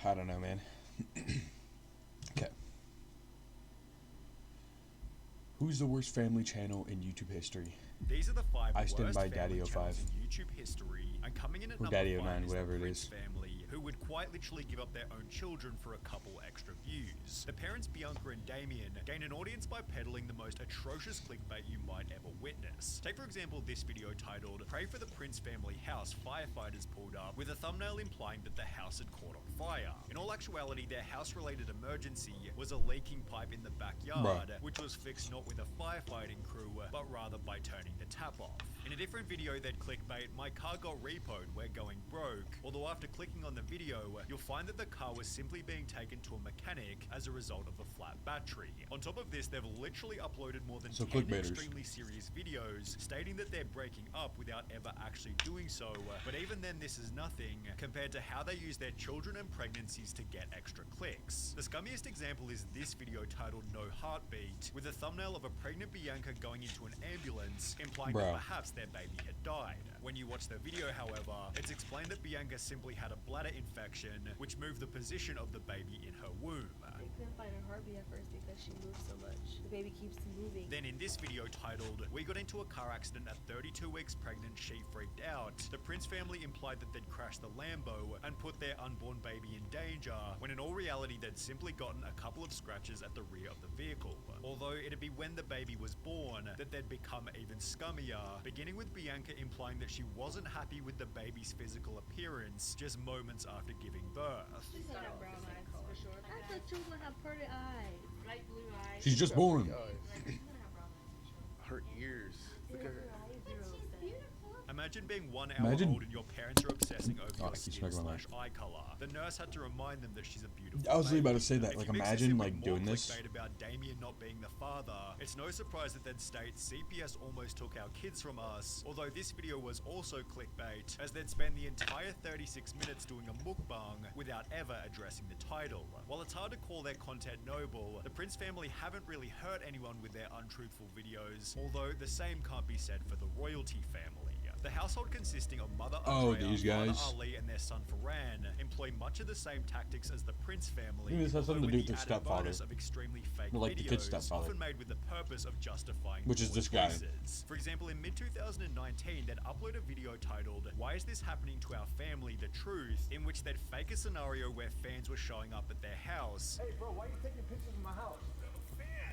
I don't know, man. Okay. Who's the worst family channel in YouTube history? These are the 5 I stand worst by family Daddy05. channels in YouTube history, and coming in at Or number 5 Daddy09, is whatever the it Prince is. family, who would quite literally give up their own children for a couple extra views. The parents Bianca and Damien gain an audience by peddling the most atrocious clickbait you might ever witness. Take for example this video titled "Pray for the Prince family house firefighters pulled up," with a thumbnail implying that the house had caught on fire. In all actuality, their house-related emergency was a leaking pipe in the backyard, which was fixed not with a firefighting crew, but rather by turning the tap off. In a different video they'd clickbait, "My car got repoed, we're going broke," although after clicking on the video, you'll find that the car was simply being taken to a mechanic as a result of a flat battery. On top of this, they've literally uploaded more than 10 extremely serious videos stating that they're breaking up without ever actually doing so, but even then this is nothing compared to how they use their children and pregnancies to get extra clicks. The scummiest example is this video titled "No Heartbeat," with a thumbnail of a pregnant Bianca going into an ambulance, implying that perhaps their baby had died. When you watch the video, however, it's explained that Bianca simply had a bladder infection, which moved the position of the baby in her womb. They couldn't find her heartbeat at first because she moved so much. The baby keeps moving. Then in this video titled "We got into a car accident at 32 weeks pregnant, she freaked out," the Prince family implied that they'd crashed the Lambo and put their unborn baby in danger, when in all reality they'd simply gotten a couple of scratches at the rear of the vehicle. Although it'd be when the baby was born that they'd become even scummier, beginning with Bianca implying that she wasn't happy with the baby's physical appearance just moments after giving birth. She's gonna have brown eyes for sure. I thought she was gonna have pretty eyes. Light blue eyes. She's just born. Her ears. Look at her. Imagine being 1 hour Imagine- old and your parents are obsessing over Oh, your I keep skin smacking my / eye color. The nurse had to remind them that she's a beautiful I was really about to baby. say that. If Like, you mix this imagine in with like more doing this. clickbait about Damien not being the father, it's no surprise that they'd state CPS almost took our kids from us, although this video was also clickbait, as they'd spend the entire 36 minutes doing a mukbang without ever addressing the title. While it's hard to call their content noble, the Prince family haven't really hurt anyone with their untruthful videos, although the same can't be said for the royalty family. The household consisting of Mother Andrea, these Father guys. Ali, and their son Ferran employ much of the same tactics as the Prince family, Maybe this has something to although do with with their the added stepfather. bonus of extremely fake Well, like the kid's videos, stepfather. often made with the purpose of justifying Which is poor this guy. choices. For example, in mid-2019, they'd upload a video titled "Why is this happening to our family? The truth," in which they'd fake a scenario where fans were showing up at their house. Hey, bro, why are you taking pictures of my house?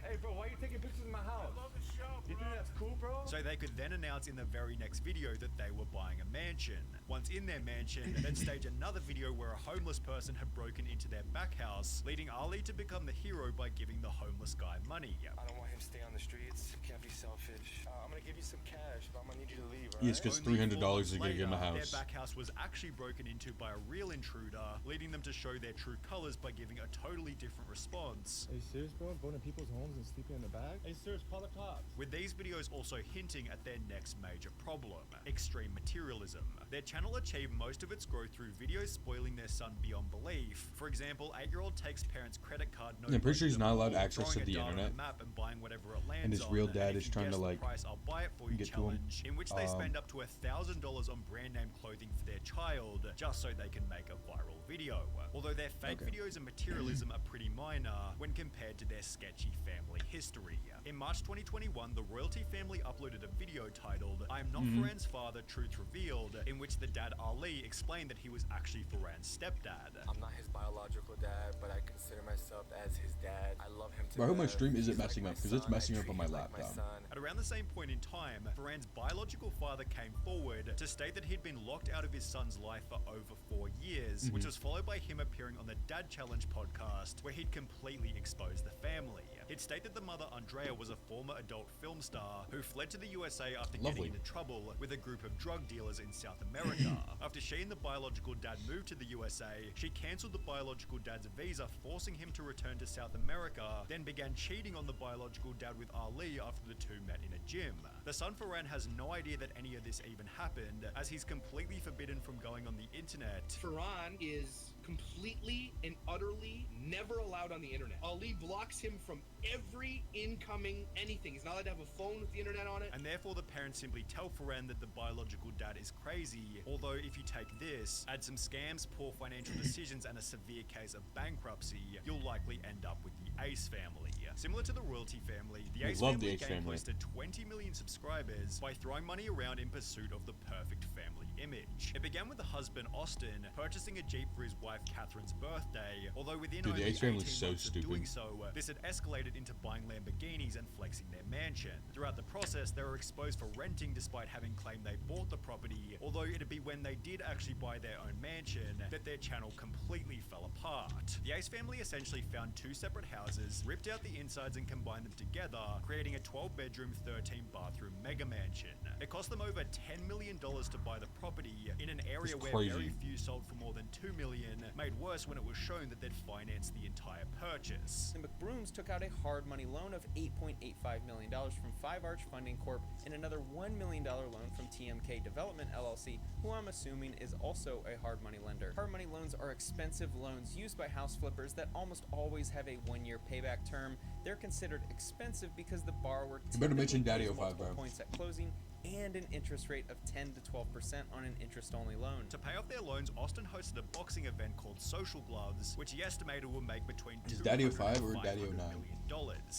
Hey, bro, why are you taking pictures of my house? I love the show, bro. You think that's cool, bro? So they could then announce in the very next video that they were buying a mansion. Once in their mansion, they'd stage another video where a homeless person had broken into their back house, leading Ali to become the hero by giving the homeless guy money. I don't want him to stay on the streets. Can't be selfish. I'm gonna give you some cash, but I'm gonna need you to leave, alright? Yes, because $300 is gonna give him a house. Their back house was actually broken into by a real intruder, leading them to show their true colors by giving a totally different response. Are you serious, bro? Going to people's homes and sleeping in the back? Hey, serious, call the cops. With these videos also hinting at their next major problem, extreme materialism. Their channel achieved most of its growth through videos spoiling their son beyond belief. For example, 8-year-old takes parents' credit card. I'm pretty sure he's not allowed access to throwing a the dart on a internet. map and buying whatever it lands And his on, real dad and if is you trying to guess the like price, I'll buy it for you get to him. challenge, in which they spend up to $1,000 on brand name clothing for their child just so they can make a viral video. Although their fake videos and materialism are pretty minor when compared to their sketchy family history. In March 2021, the royalty family uploaded a video titled "I am not Ferran's father, truth revealed," in which the dad Ali explained that he was actually Ferran's stepdad. I'm not his biological dad, but I consider myself as his dad. I love him to Bro, I hope my death. stream isn't He's like messing my up because it's son. I messing up treat on my him like laptop. son. At around the same point in time, Ferran's biological father came forward to state that he'd been locked out of his son's life for over 4 years, which was followed by him appearing on the Dad Challenge podcast, where he'd completely exposed the family. He'd state that the mother Andrea was a former adult film star who fled to the USA after getting into trouble with a group of drug dealers in South America. After she and the biological dad moved to the USA, she cancelled the biological dad's visa, forcing him to return to South America, then began cheating on the biological dad with Ali after the two met in a gym. The son Ferran has no idea that any of this even happened, as he's completely forbidden from going on the internet. Ferran is completely and utterly never allowed on the internet. Ali blocks him from every incoming anything. He's not allowed to have a phone with the internet on it. And therefore the parents simply tell Ferran that the biological dad is crazy, although if you take this, add some scams, poor financial decisions, and a severe case of bankruptcy, you'll likely end up with the Ace family. Similar to the Royalty family, the Ace family gained close to 20 million subscribers by throwing money around in pursuit of the perfect family image. It began with the husband Austin purchasing a Jeep for his wife Catherine's birthday, although within Dude, only the Ace 18 family's so months of stupid. doing so, this had escalated into buying Lamborghinis and flexing their mansion. Throughout the process, they were exposed for renting despite having claimed they bought the property, although it'd be when they did actually buy their own mansion that their channel completely fell apart. The Ace family essentially found two separate houses, ripped out the insides and combined them together, creating a 12-bedroom, 13-bathroom mega mansion. It cost them over $10 million to buy the property in an area where very few sold for more than $2 million, made worse when it was shown that they'd financed the entire purchase. The McBrooms took out a hard money loan of $8.85 million from Five Arch Funding Corp and another $1 million loan from TMK Development LLC, who I'm assuming is also a hard money lender. Hard money loans are expensive loans used by house flippers that almost always have a 1-year payback term. They're considered expensive because the borrower typically pays multiple points at closing and an interest rate of 10 to 12% on an interest-only loan. To pay off their loans, Austin hosted a boxing event called Social Gloves, which he estimated will make between Daddy 05 or Daddy 09?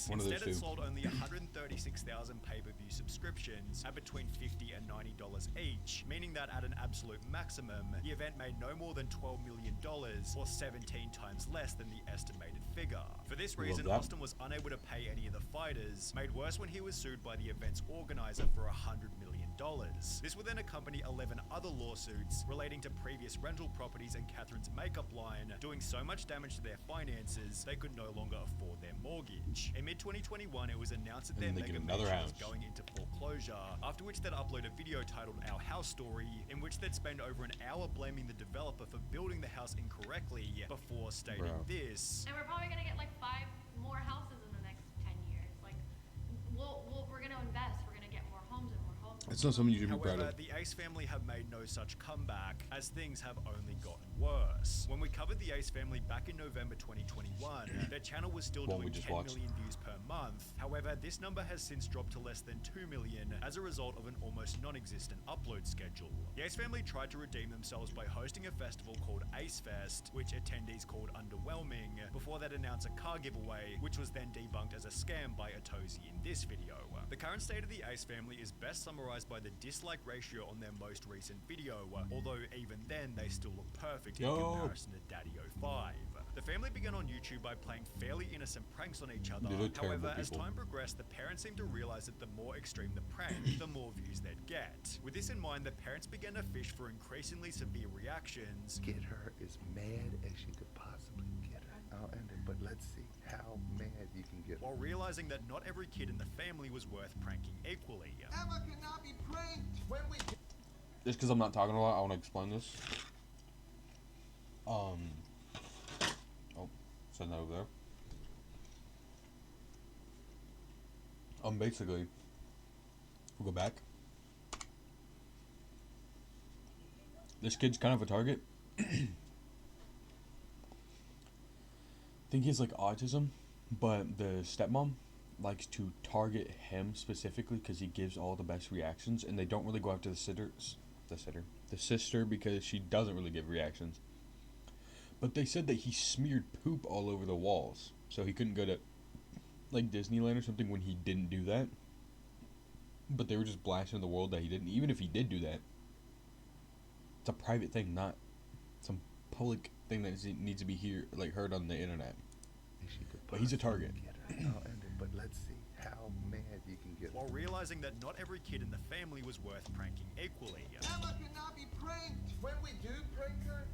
One Instead, it sold only 136,000 pay-per-view subscriptions at between $50 and $90 each, meaning that at an absolute maximum, the event made no more than $12 million, or 17 times less than the estimated figure. For this reason, Austin was unable to pay any of the fighters, made worse when he was sued by the event's organizer for $100 million. This would then accompany 11 other lawsuits relating to previous rental properties and Catherine's makeup line, doing so much damage to their finances they could no longer afford their mortgage. In mid-2021, it was announced that their mega mansion was going into foreclosure, after which they'd upload a video titled Our House Story, in which they'd spend over an hour blaming the developer for building the house incorrectly, before stating this. And we're probably gonna get like 5 more houses in the next 10 years. Like, we're gonna invest. We're gonna get more homes and more homes. It's not something you should be proud However, of. the Ace family have made no such comeback, as things have only gotten worse. When we covered the Ace family back in November 2021, their channel was still doing 10 million views per month. However, this number has since dropped to less than 2 million as a result of an almost non-existent upload schedule. The Ace family tried to redeem themselves by hosting a festival called Ace Fest, which attendees called underwhelming, before they'd announce a car giveaway, which was then debunked as a scam by Atozi in this video. The current state of the Ace family is best summarized by the dislike ratio on their most recent video, although even then they still look perfect in comparison to Daddy 05. The family began on YouTube by playing fairly innocent pranks on each other. However, as time progressed, the parents seemed to realize that the more extreme the prank, the more views they'd get. With this in mind, the parents began to fish for increasingly severe reactions. Get her as mad as she could possibly get her. I'll end it, but let's see how mad you can get her. While realizing that not every kid in the family was worth pranking equally. Emma cannot be pranked when we... Just because I'm not talking a lot, I want to explain this. Send that over there. Basically, we'll go back. This kid's kind of a target. I think he has like autism, but the stepmom likes to target him specifically because he gives all the best reactions, and they don't really go after the sister because she doesn't really give reactions. But they said that he smeared poop all over the walls, so he couldn't go to like Disneyland or something when he didn't do that. But they were just blasting the world that he didn't. Even if he did do that, it's a private thing, not some public thing that needs to be heard on the internet. But he's a target. I'll end it, but let's see how mad you can get her. While realizing that not every kid in the family was worth pranking equally. Emma cannot be pranked. When we do prank her,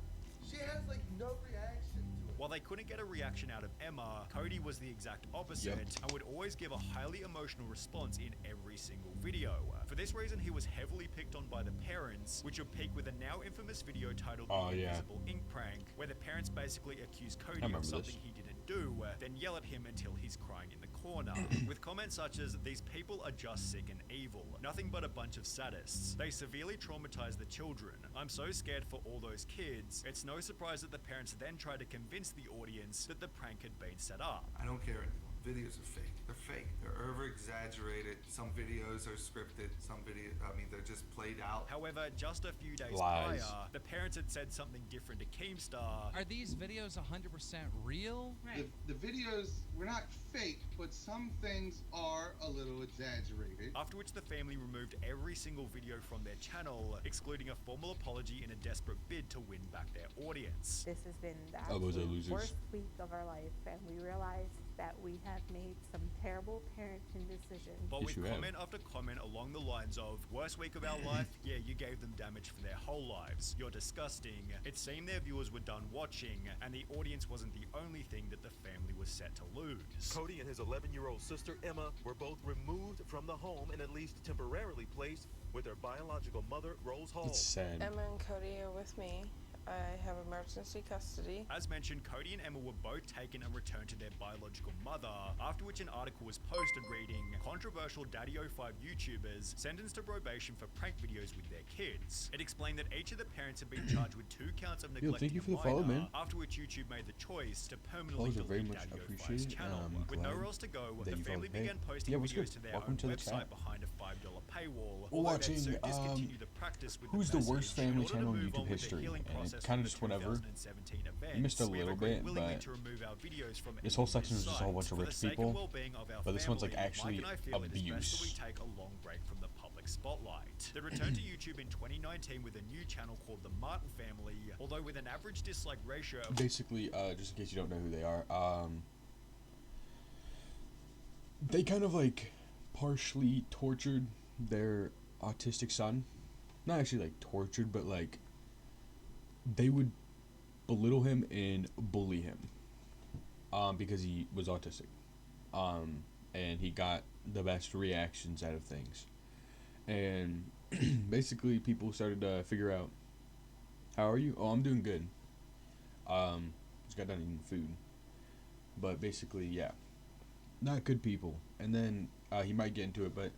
she has like no reaction to it. While they couldn't get a reaction out of Emma, Cody was the exact opposite and would always give a highly emotional response in every single video. For this reason, he was heavily picked on by the parents, which would peak with a now infamous video titled The Invisible Ink Prank, where the parents basically accused Cody of something he didn't do, then yell at him until he's crying in the corner, with comments such as, "These people are just sick and evil, nothing but a bunch of sadists. They severely traumatize the children. I'm so scared for all those kids." It's no surprise that the parents then try to convince the audience that the prank had been set up. I don't care anymore. Videos are fake. They're fake. They're over-exaggerated. Some videos are scripted. Some videos, they're just played out. However, just a few days Lies. prior, the parents had said something different to Keemstar. Are these videos 100% real? Right. The videos were not fake, but some things are a little exaggerated. After which the family removed every single video from their channel, excluding a formal apology in a desperate bid to win back their audience. This has been the those are absolute losers. worst week of our life, and we realized that we have made some terrible parenting decisions. But Yes, with you have. comment after comment along the lines of, "Worst week of our life? Yeah, you gave them damage for their whole lives. You're disgusting." It seemed their viewers were done watching, and the audience wasn't the only thing that the family was set to lose. Cody and his 11-year-old sister Emma were both removed from the home and at least temporarily placed with their biological mother, Rose Hall. It's sad. Emma and Cody are with me. I have emergency custody. As mentioned, Cody and Emma were both taken and returned to their biological mother, after which an article was posted reading, "Controversial Daddy05 YouTubers sentenced to probation for prank videos with their kids." It explained that each of the parents had been charged with 2 counts of Yo, neglecting thank you a for the follow, minor, man. after which YouTube made the choice to permanently Follows are very delete much Daddy05's appreciated. channel. I'm With glad nowhere else to go, that the you family followed. Hey. began posting Yeah, what's videos good? to their Welcome own to the website chat. behind a $5 paywall. We're although watching, they'd soon discontinue the practice with who's the worst message in family order to channel in move YouTube on with the history, healing and process it kind for of just the went over. 2017 events. Missed a We little have agreed bit, willingly but to remove our videos from this whole any section is just a whole bunch site. of For rich the sake and people, well-being of our but this one's like family, actually Mike and I feel it is best that we abuse. take a long break from the public spotlight. They returned to YouTube in 2019 with a new channel called the Martin Family, although with an average dislike ratio of Basically, just in case you don't know who they are, they kind of like partially tortured their autistic son. Not actually like tortured, but like they would belittle him and bully him because he was autistic, and he got the best reactions out of things, and basically people started to figure out, "How are you?" "Oh, I'm doing good. Just got done eating food." But basically, yeah, not good people. And then he might get into it, but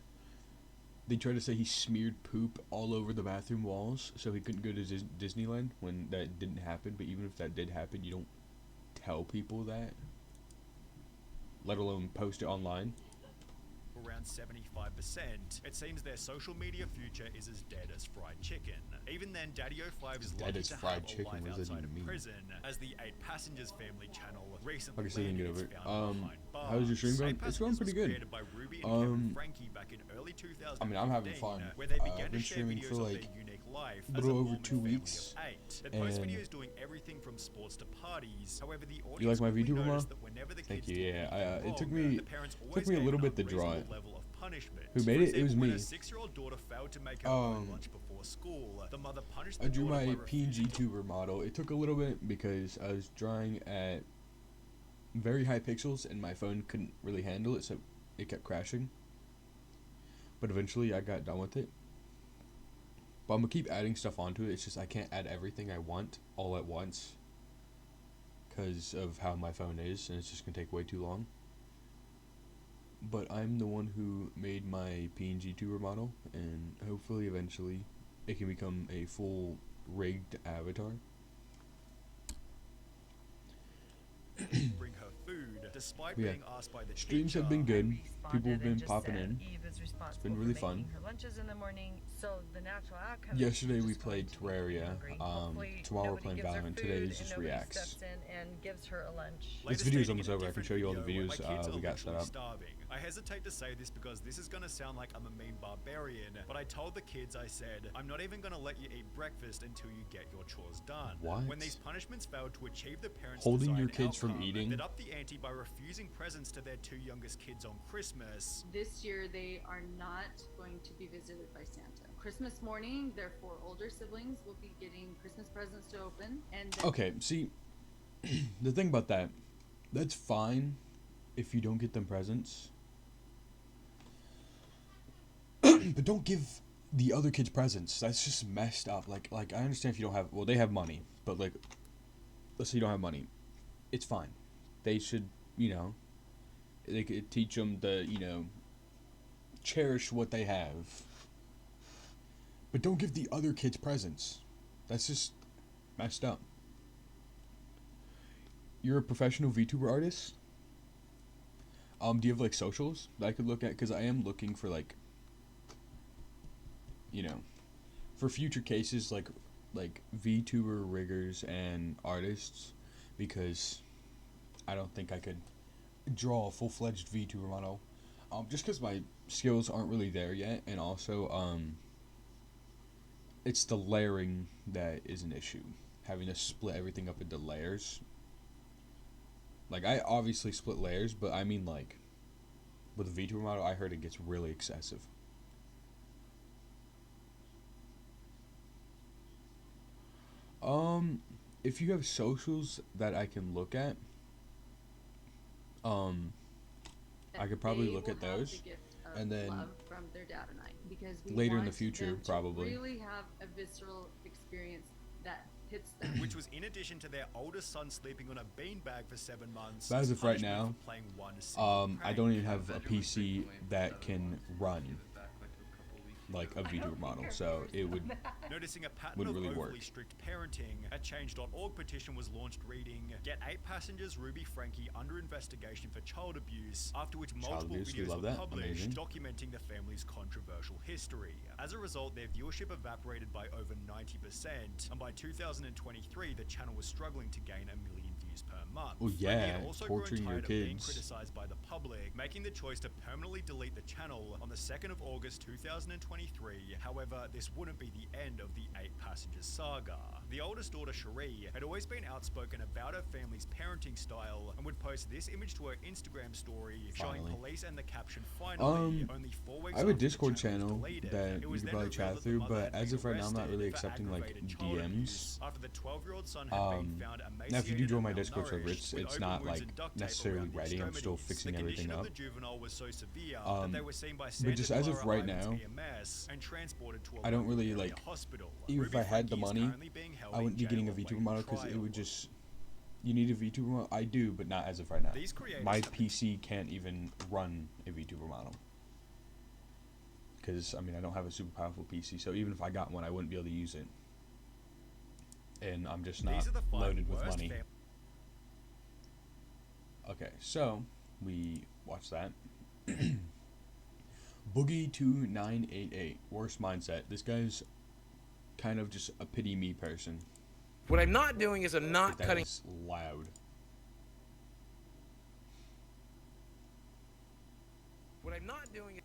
they tried to say he smeared poop all over the bathroom walls so he couldn't go to Disneyland when that didn't happen. But even if that did happen, you don't tell people that, let alone post it online. around 75%. It seems their social media future is as dead as fried chicken. Even then, Daddy05 is Dead lucky as to fried have a chicken, life what does that outside of even mean? prison, as the 8 Passengers Family channel recently Okay, so you can landed get its over it. founder behind bars. How's your stream 8 going? It's going Passengers pretty was good. created by Ruby and Kevin Frankie back in early 2015, I mean, I'm having fun. where they began I've to been share streaming videos for of like their unique life a as little a over Mormon 2 family of weeks. 8. They post And videos doing everything from sports to parties. However, the audience you like my quickly VTuber, noticed Mom? that whenever the Thank kids you. did Yeah, anything it took wrong, me the parents took always me a gave little an bit to draw it. unreasonable level of punishment. Who For made it? It example, was when me. a 6-year-old daughter failed to make her own lunch before school, the mother punished the I drew daughter my by PNG tuber model. It took a little bit because I was drawing at very high pixels and my phone couldn't really handle it, so it kept crashing. But eventually I got done with it. But I'm gonna keep adding stuff onto it. It's just I can't add everything I want all at once because of how my phone is, and it's just gonna take way too long. But I'm the one who made my PNG tuber model, and hopefully eventually it can become a full rigged avatar. bring her food, despite Yeah. being asked by the Streams teacher. have been good. People have and been just popping said in. Eve is It's responsible been for really making fun. her lunches in the morning, so the natural outcome Yesterday is we she's just going played to be Terraria. hungry. Hopefully Tomorrow we're nobody playing gives her Valorant. food Today is and just nobody reacts. steps in and gives her a lunch. This video's almost over. I can show you all the videos we got set up. Starving. I hesitate to say this because this is gonna sound like I'm a mean barbarian, but I told the kids, I said, I'm not even gonna let you eat breakfast until you get your chores done. What? When these punishments failed to achieve the parents' Holding your desired kids from outcome, eating? they'd up the ante by refusing presents to their 2 youngest kids on Christmas. This year, they are not going to be visited by Santa. Christmas morning, their 4 older siblings will be getting Christmas presents to open, and then Okay, see, the thing about that, that's fine if you don't get them presents. But don't give the other kids presents. That's just messed up. Like I understand if you don't have, well, they have money, but like, let's say you don't have money. It's fine. they should, you know, they could teach them to, you know, cherish what they have. But don't give the other kids presents. That's just messed up. You're a professional VTuber artist? Do you have like socials that I could look at? Because I am looking for like, you know, for future cases like VTuber riggers and artists, because I don't think I could draw a full-fledged VTuber model, just because my skills aren't really there yet, and also it's the layering that is an issue, having to split everything up into layers. Like, I obviously split layers, but I mean, like, with a VTuber model, I heard it gets really excessive. If you have socials that I can look at, I could probably look at those, and then love from their dad and I, because we later in the want future, them to probably. really have a visceral experience that hits them. Which was in addition to their oldest son sleeping on a beanbag for 7 months. But as of right now, punishment for playing one single I prank. don't even have a PC that can run like a VTuber model, so it would Noticing a pattern wouldn't of really overly work. strict parenting, a change.org petition was launched reading, "Get 8 passengers Ruby Frankie under investigation for child abuse," after which multiple abuse, we videos love were that. published Amazing. documenting the family's controversial history. As a result, their viewership evaporated by over 90%, and by 2023 the channel was struggling to gain 1 million views per month. Well, Frankie yeah, had also torturing grown your tired of being kids. criticized by the public, making the choice to permanently delete the channel on the 2nd of August 2023. However, this wouldn't be the end of the 8 passengers saga. The oldest daughter, Cherie, had always been outspoken about her family's parenting style and would post this image to her Instagram story showing Finally. police and the caption "Finally." Only 4 weeks I have a after the Discord channel was channel deleted. that It you was could then probably revealed chat that the through, mother but had as been of right now, I'm not arrested really for accepting like aggravated child DMs. abuse after the 12-year-old son had been found Now if you do emaciated join and my Discord server, malnourished, with it's open not wounds like and duct tape necessarily around the ready. I'm still extremities. fixing The everything condition up. of the juvenile was so severe that they were seen by But Santa just as of Clara right Islands now, EMS and transported to a I don't local really area like. hospital. Even if Ruby I had the Frankie is money, currently being held I wouldn't in be getting a jail VTuber awaiting model because it trial. would just. You need a VTuber model? I do, but not as of right now. These creators My have been- PC can't even run a VTuber model. Because, I mean, I don't have a super powerful PC, so even if I got one, I wouldn't be able to use it. And I'm just not These are the 5 loaded with worst money. Okay, so we watched that. Boogie2988, worst mindset. This guy's kind of just a pity me person. What I'm not doing is I'm not That cutting. is loud. What I'm not doing is.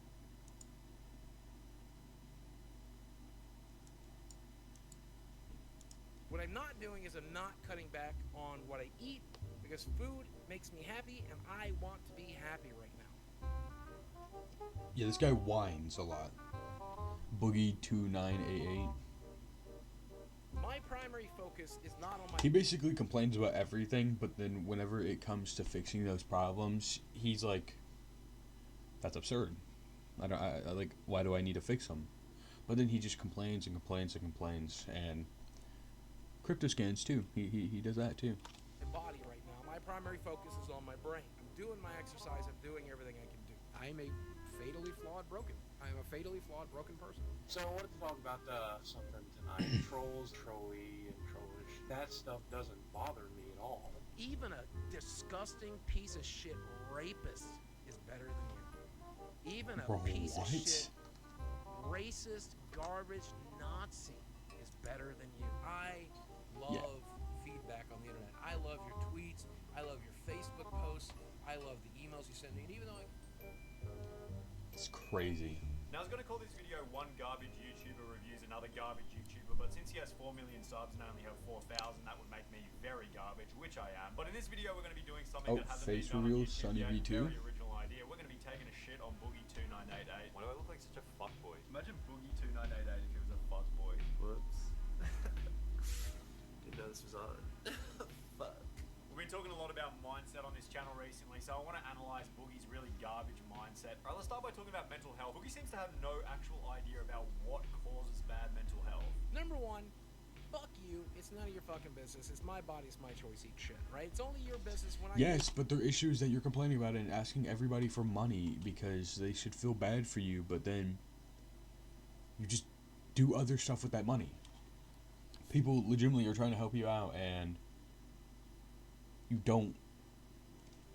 What I'm not doing is I'm not cutting back on what I eat because food makes me happy and I want to be happy right now. Yeah, this guy whines a lot. Boogie2988. My primary focus is not on my. He basically complains about everything, but then whenever it comes to fixing those problems, he's like, "That's absurd. I like. Why do I need to fix them?" But then he just complains and complains and complains, and crypto scans too. He does that too. My body right now. My primary focus is on my brain. I'm doing my exercise. I'm doing everything I can do. I'm a fatally flawed broken. I'm a fatally flawed broken person. So I wanted to talk about something tonight. Trolls, trolly, and trollish. That stuff doesn't bother me at all. Even a disgusting piece of shit rapist is better than you. Even a Bro, piece of what? shit racist, garbage, Nazi is better than you. I love feedback on the internet. I love your tweets. I love your Facebook posts. I love the emails you send me. And even though It's crazy. Now, I was going to call this video one garbage YouTuber reviews another garbage YouTuber, but since he has 4 million subs and I only have 4,000, that would make me very garbage, which I am. But in this video, we're going to be doing something that hasn't face been done on reveal, YouTube Sunny yet. V2. Very original idea. We're going to be taking a shit on Boogie2988. Why do I look like such a fuckboy? Imagine Boogie2988 if he was a fuckboy. Whoops. Didn't know this was on. Fuck. We've been talking a lot about mindset on this channel recently, so I want to analyze Boogie's really garbage mindset. Alright, let's start by talking about mental health. Boogie seems to have no actual idea about what causes bad mental health. number one, fuck you. It's none of your fucking business. It's my body, it's my choice. Eat shit, right? It's only your business when I. Yes, but there are issues that you're complaining about and asking everybody for money because they should feel bad for you, but then you just do other stuff with that money. People legitimately are trying to help you out, and you don't.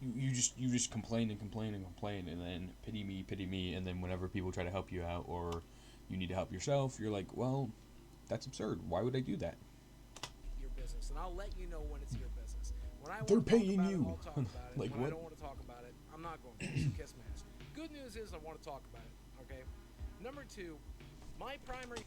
You just complain and complain and complain, and then pity me, and then whenever people try to help you out or you need to help yourself, you're like, well, that's absurd. Why would I do that? Your business, and I'll let you know when it's your business. When I They're want to talk paying about you. it, I'll talk about it. Like, when what? I don't want to talk about it, I'm not going to. Kiss my ass. Good news is I want to talk about it. Okay. Number 2, my primary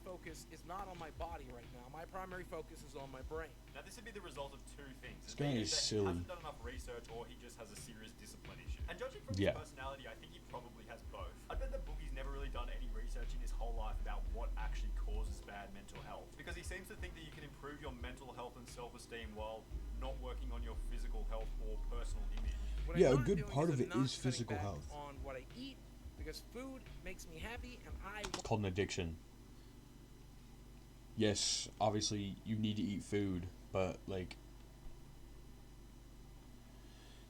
focus is not on my body right now. My primary focus is on my brain. Now this would be the result of 2 things. This guy is He silly. hasn't done enough research, or he just has a serious discipline issue. And judging from Yeah. his personality, I think he probably has both. I bet that Boogie's never really done any research in his whole life about what actually causes bad mental health. Because he seems to think that you can improve your mental health and self-esteem while not working on your physical health or personal image. What Yeah, I'm a not good doing part of I'm it not is cutting physical back health. on what I eat, because food makes me happy, and I. It's called an addiction. Yes, obviously you need to eat food, but like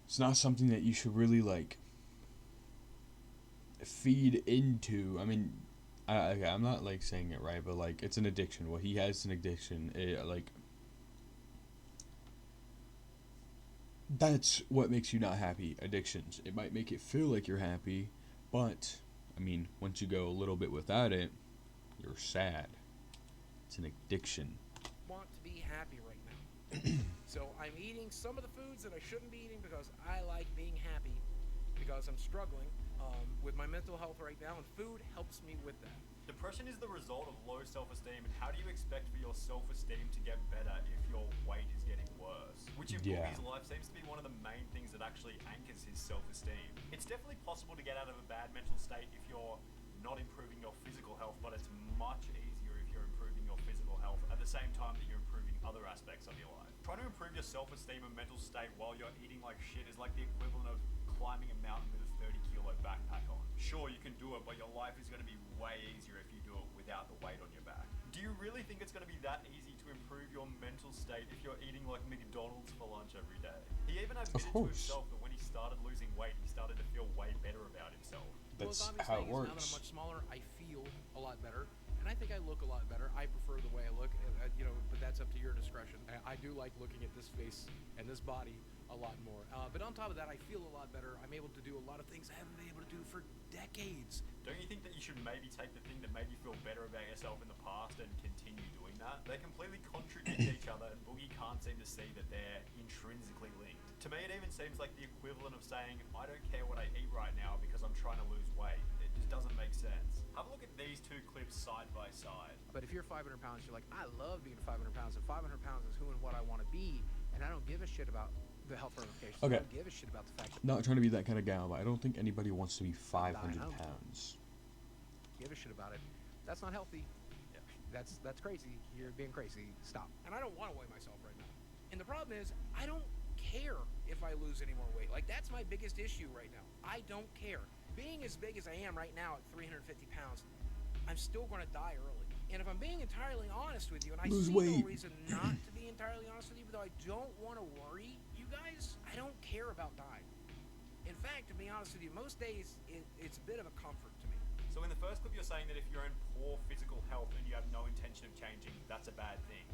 it's not something that you should really like feed into. I mean, I'm not like saying it right, but like it's an addiction. Well, he has an addiction. That's what makes you not happy. Addictions. It might make it feel like you're happy, but I mean, once you go a little bit without it, you're sad. It's an addiction. Want to be happy right now. So I'm eating some of the foods that I shouldn't be eating because I like being happy, because I'm struggling with my mental health right now, and food helps me with that. Depression is the result of low self-esteem, and how do you expect for your self-esteem to get better if your weight is getting worse? Which in Yeah. Boogie's life seems to be one of the main things that actually anchors his self-esteem. It's definitely possible to get out of a bad mental state if you're not improving your physical health, but it's much easier if you're improving your physical health at the same time that you're improving other aspects of your life. Trying to improve your self-esteem and mental state while you're eating like shit is like the equivalent of climbing a mountain with a 30-kilo backpack on. Sure, you can do it, but your life is going to be way easier if you do it without the weight on your back. Do you really think it's going to be that easy to improve your mental state if you're eating like McDonald's for lunch every day? He even admitted to himself that when he started losing weight, he started to feel way better about himself. That's well, how it now that I'm works. much smaller, I feel a lot better, and I think I look a lot better. I prefer the way I look, but that's up to your discretion. I do like looking at this face and this body a lot more. But on top of that, I feel a lot better. I'm able to do a lot of things I haven't been able to do for decades. Don't you think that you should maybe take the thing that made you feel better about yourself in the past and continue doing that? They completely contradict each other, and Boogie can't seem to see that they're intrinsically linked. To me, it even seems like the equivalent of saying, I don't care what I eat right now because I'm trying to lose weight. It just doesn't make sense. Have a look at these 2 clips side by side. But if you're 500 pounds, you're like, I love being 500 pounds, and 500 pounds is who and what I want to be, and I don't give a shit about the health ramifications. Okay. I don't give a shit about the fact that Not trying to be that kind of gal, but I don't think anybody wants to be 500 pounds. give a shit about it. That's not healthy. Yeah. That's crazy. You're being crazy. Stop. And I don't want to weigh myself right now. And the problem is, I don't care if I lose any more weight. Like, that's my biggest issue right now. I don't care. Being as big as I am right now at 350 pounds, I'm still going to die early. And if I'm being entirely honest with you, and I see no reason not to be entirely honest with you, but I don't want to worry you guys, I don't care about dying. In fact, to be honest with you, most days it's a bit of a comfort to me. So in the first clip, you're saying that if you're in poor physical health and you have no intention of changing, that's a bad thing.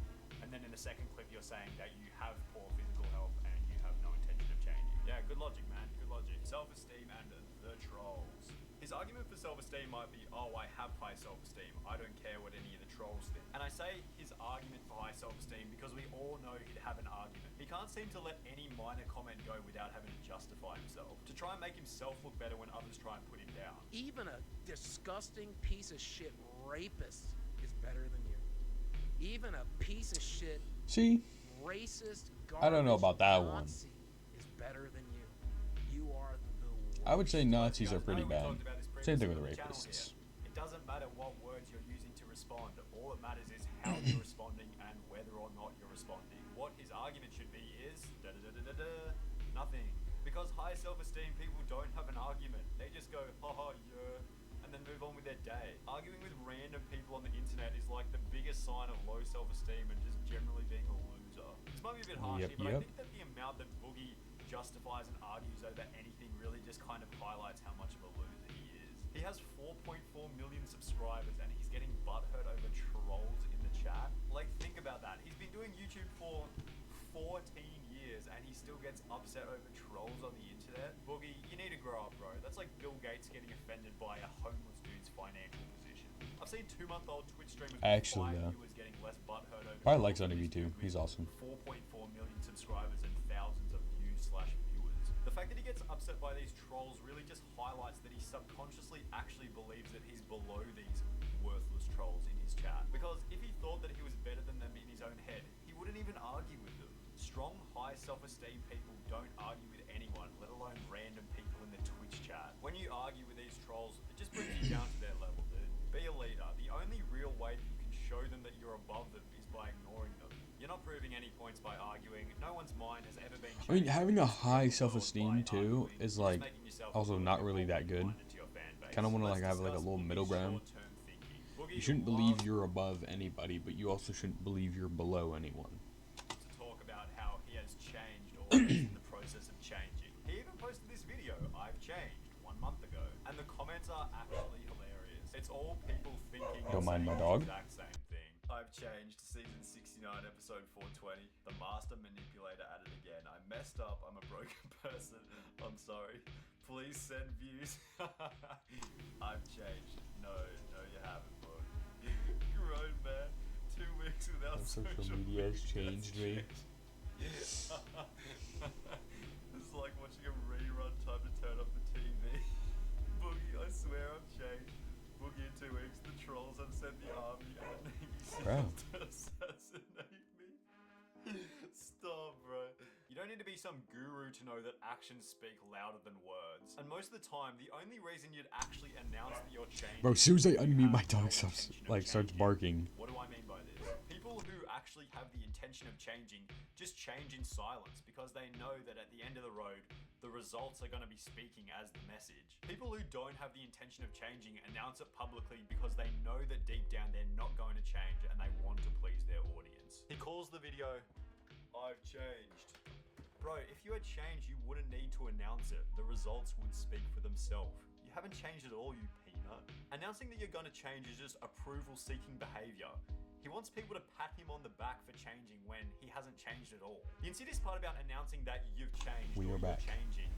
And then in the second clip, you're saying that you have poor physical health and you have no intention of changing. Yeah, good logic, man. Good logic. Self-esteem and the trolls. His argument for self-esteem might be, oh, I have high self-esteem. I don't care what any of the trolls think. And I say his argument for high self-esteem because we all know he'd have an argument. He can't seem to let any minor comment go without having to justify himself. To try and make himself look better when others try and put him down. Even a disgusting piece of shit rapist is better than you. Even a piece of shit racist I don't know about that Nazi is better than you. You are the worst. I would say Nazis are pretty bad. Same thing with rapists. It doesn't matter what words you're using to respond. All that matters is how you're responding and whether or not you're responding. What his argument should be is nothing. Because high self-esteem people don't have an argument. They just go, haha, yeah. and then move on with their day. Arguing with random people on the internet is like the biggest sign of low self-esteem and just generally being a loser. This might be a bit harsh here, but I think that the amount that Boogie justifies and argues over anything really just kind of highlights how much of a loser he is. He has 4.4 million subscribers and he's getting butthurt over trolls in the chat. Like, think about that. He's been doing YouTube for 14 years and he still gets upset over trolls on the internet. Boogie, you need to grow up, bro. That's like Bill Gates getting offended by a homeless dude's financial position. I've seen 2-month-old Twitch streamers with 5 viewers getting less butthurt over Probably likes on YouTube. He's awesome. 4.4 million subscribers and thousands of views/viewers. The fact that he gets upset by these trolls really just highlights that he subconsciously actually believes that he's below these worthless trolls in his chat. Because if he thought that he was better than them in his own head, he wouldn't even argue with them. Strong, high self-esteem people don't argue with anyone, let alone random people in the Twitch chat. When you argue with these trolls, it just brings you down to their level, dude. Be a leader. The only real way that you can show them that you're above them is by ignoring them. You're not proving any points by arguing. No one's mind has ever been changed. I mean, having a high self-esteem too is like also not really that good. Kind of want to like have like a little middle ground. You shouldn't believe you're above anybody, but you also shouldn't believe you're below anyone. To talk about how he has changed or is in the process of changing. He even posted this video, "I've changed," 1 month ago, and the comments are actually hilarious. It's all people thinking Don't mind my the dog. exact same thing. I've changed, season 69, episode 420. The master manipulator at it again. I messed up. I'm a broken person. I'm sorry. Please send views. I've changed. No, you haven't, bro. Grown man. 2 weeks without Social media has changed me. It's like watching a rerun. Time to turn off the TV. Boogie, I swear I've changed. Boogie in 2 weeks. The trolls have sent the army and the Navy SEALs to assassinate me. Stop, bro. You don't need to be some guru to know that actions speak louder than words. And most of the time, the only reason you'd actually announce that you're changing... Bro, as soon as I unmute my dog starts barking. What do I mean by this? People who actually have the intention of changing just change in silence because they know that at the end of the road, the results are going to be speaking as the message. People who don't have the intention of changing announce it publicly because they know that deep down they're not going to change and they want to please their audience. He calls the video, "I've changed." Bro, if you had changed, you wouldn't need to announce it. The results would speak for themselves. You haven't changed at all, you peanut. Announcing that you're going to change is just approval-seeking behavior. He wants people to pat him on the back for changing when he hasn't changed at all. The insidious part about announcing that you've changed or you're changing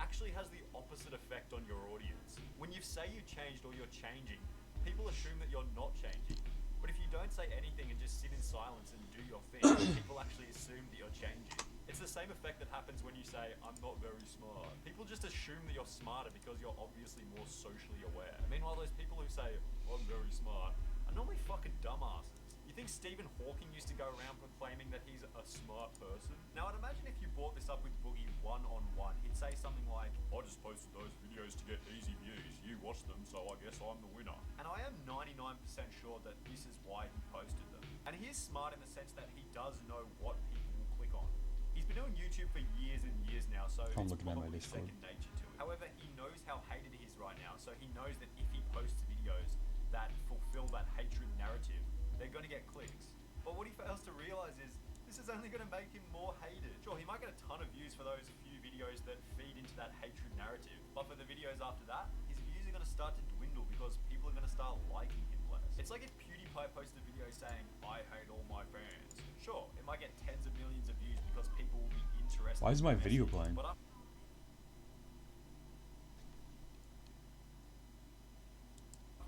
actually has the opposite effect on your audience. When you say you've changed or you're changing, people assume that you're not changing. But if you don't say anything and just sit in silence and do your thing, people actually assume that you're changing. It's the same effect that happens when you say, "I'm not very smart." People just assume that you're smarter because you're obviously more socially aware. Meanwhile, those people who say, "I'm very smart," are normally fucking dumbasses. You think Stephen Hawking used to go around proclaiming that he's a smart person? Now, I'd imagine if you brought this up with Boogie one-on-one, he'd say something like, "I just posted those videos to get easy views. You watched them, so I guess I'm the winner." And I am 99% sure that this is why he posted them. And he is smart in the sense that he does know what people will click on. He's been doing YouTube for years and years now, so I'm it's looking at my probably Discord. second nature to him. However, he knows how hated he is right now, so he knows that if he posts videos that fulfill that hatred narrative, they're going to get clicks. But what he fails to realize is this is only going to make him more hated. Sure, he might get a ton of views for those few videos that feed into that hatred narrative, but for the videos after that, his views are going to start to dwindle because people are going to start liking him less. It's like if PewDiePie posted a video saying, "I hate all my fans." Sure, it might get tens of millions of views because people will be interested. Why is my in the video message, playing? but after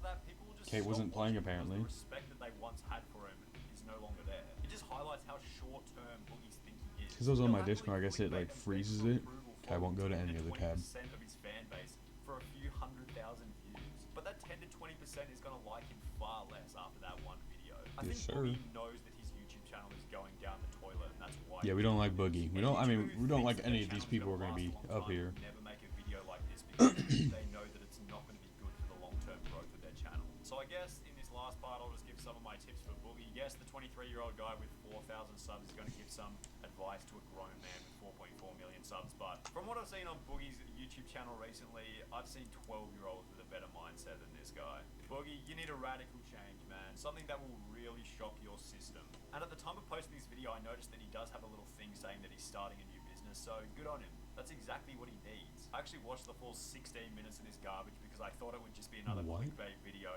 that, people will just Okay, it wasn't stop playing watching because apparently. the respect that they once had for him is no longer there. It just highlights how short-term Boogie's thinking is. Because it was on my Discord, I guess it like freezes it. Okay, I won't go to any other tab. 20% of his fan base for a few 100,000 views. But that 10 to 20% is going to like him far less after that one video. I Yes, think sir. Boogie knows that his YouTube channel is going down the toilet, and that's why. Yeah, we don't like Boogie. We don't. I mean, we don't like any of these people who are gonna be up here. Never make a video like this because they know that it's not going to be good for the long-term growth of their channel. So I guess in this last part, I'll just give some of my tips for Boogie. Yes, the 23-year-old guy with 4,000 subs is going to give some advice to a grown man with 4.4 million subs, but from what I've seen on Boogie's YouTube channel recently, I've seen 12-year-olds with a better mindset than this guy. Boogie, you need a radical change, man. Something that will really shock your system. And at the time of posting this video, I noticed that he does have a little thing saying that he's starting a new business, so good on him. That's exactly what he needs. I actually watched the full 16 minutes of this garbage because I thought it would just be another clickbait video,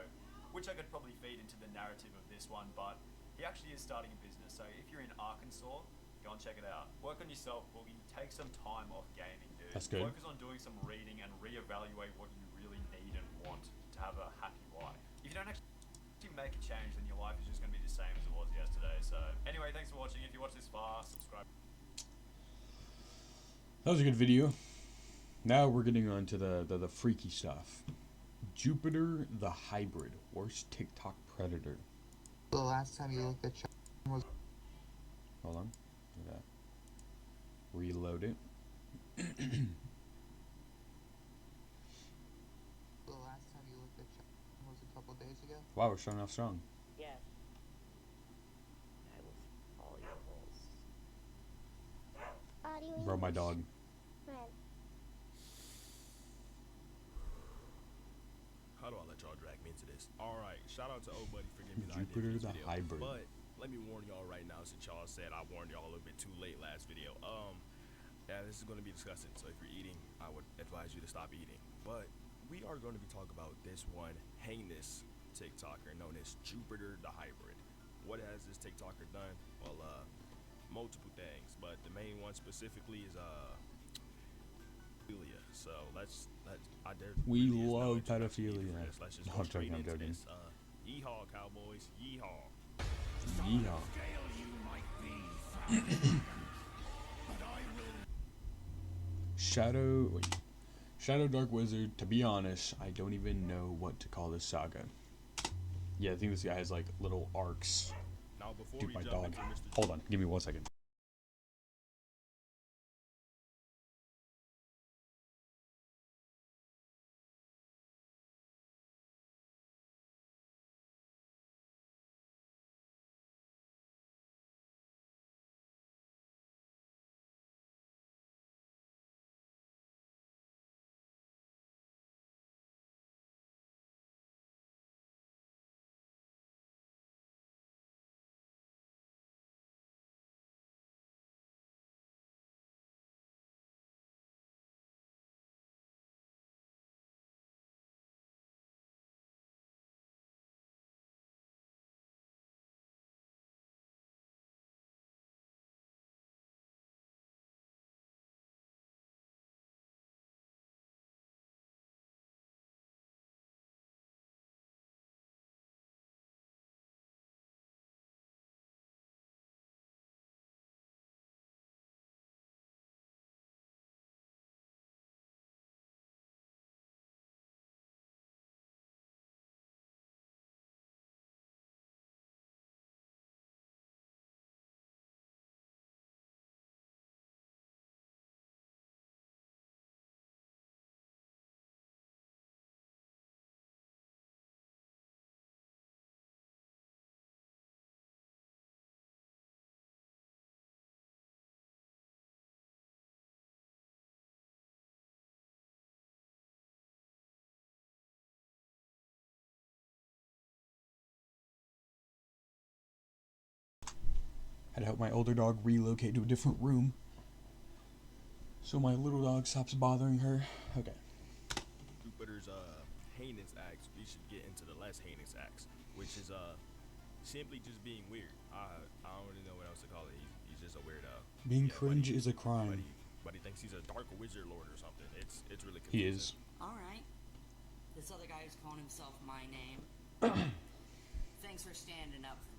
which I could probably feed into the narrative of this one, but he actually is starting a business, so if you're in Arkansas, go and check it out. Work on yourself, Boogie. Take some time off gaming, dude. That's good. Focus on doing some reading and reevaluate what you really need and want to have a happy life. If you don't actually make a change, then your life is just going to be the same as it was yesterday. So anyway, thanks for watching. If you watched this far, subscribe. That was a good video. Now we're getting on to the freaky stuff. Jupiter the Hybrid, worst TikTok predator. The last time you looked at was... Hold on. Look at that. Reload it. The last time you looked at was a couple days ago. Wow, we're starting off strong. Yes. I will fill all your holes. Bro, my dog. How do I let y'all drag me into this? Alright, shout out to old buddy for giving me the Jupiter idea for the this video. Hybrid. But let me warn y'all right now, since y'all said I warned y'all a little bit too late last video. Yeah, this is going to be disgusting. So if you're eating, I would advise you to stop eating. But we are going to be talking about this one heinous TikToker known as Jupiter the Hybrid. What has this TikToker done? Well, multiple things, but the main one specifically is pedophilia. So we love pedophilia. Let's just No, go I'm straight joking, I'm into joking. this. Yeehaw, Cowboys, yeehaw. Yeehaw. Shadow Dark Wizard, to be honest, I don't even know what to call this saga. Yeah, I think this guy has like little arcs. Now before Dude, we my jump dog. into Mr. Hold on, give me 1 second. Had to help my older dog relocate to a different room so my little dog stops bothering her. Okay. Jupiter's heinous acts, we should get into the less heinous acts, which is simply just being weird. I don't really know what else to call it. He's just a weirdo. Being cringe is a crime. But he thinks he's a dark wizard lord or something. It's really confusing. He is. Alright. This other guy who's calling himself my name. Thanks for standing up for me.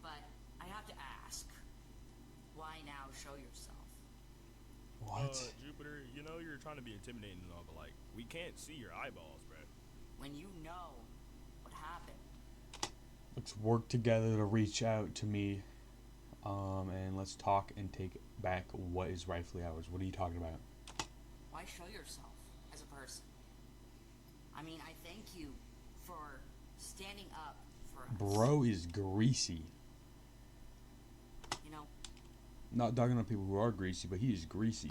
But I have to ask, why now show yourself? What? Jupiter, you know you're trying to be intimidating and all, but like, we can't see your eyeballs, bro. When you know what happened. Let's work together to reach out to me. And let's talk and take back what is rightfully ours. What are you talking about? Why show yourself as a person? I mean, I thank you for standing up for us. Bro is greasy. You know, Not dogging on people who are greasy, but he is greasy.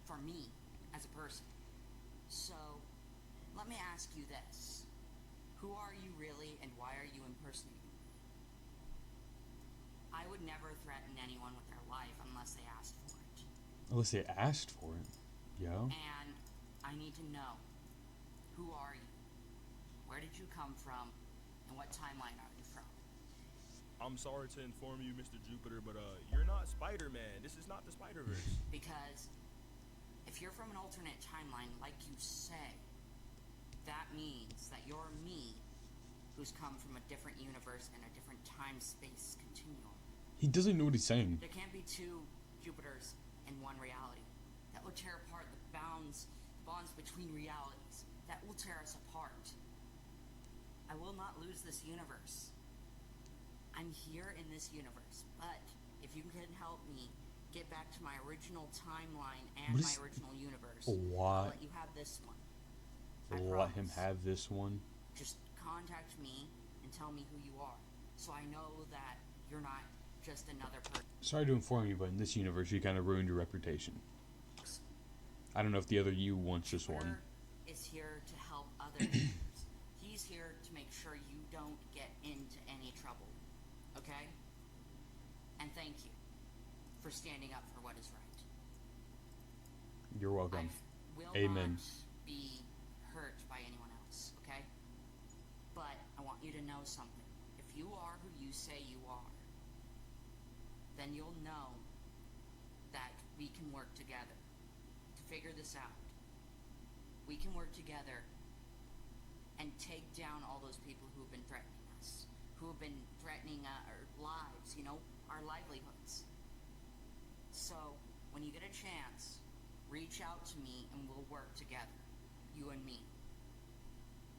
for me as a person. So, let me ask you this. Who are you really, and why are you impersonating me? I would never threaten anyone with their life unless they asked for it. Unless they asked for it. Yo. And I need to know, who are you? Where did you come from? And what timeline are you from? I'm sorry to inform you, Mr. Jupiter, but you're not Spider-Man. This is not the Spider-Verse. Because if you're from an alternate timeline, like you say, that means that you're me, who's come from a different universe and a different time-space continuum. He doesn't know what he's saying. There can't be two Jupiters in one reality. That would tear apart the bonds between realities. That will tear us apart. I will not lose this universe. I'm here in this universe, but if you can help me get back to my original timeline and my original universe, I'll let you have this one. Let him have this one. Just contact me and tell me who you are, so I know that you're not just another person. Sorry to inform you, but in this universe, you kind of ruined your reputation. I don't know if the other you wants this one. Is here to help other humans. He's here to make sure you don't get into any trouble. Okay? And thank you for standing up for what is right. You're welcome. I will Amen. not be hurt by anyone else, okay? But I want you to know something. If you are who you say you are, then you'll know that we can work together to figure this out. We can work together and take down all those people who have been threatening us, who have been threatening our lives, you know, our livelihoods. So, when you get a chance, reach out to me and we'll work together, you and me.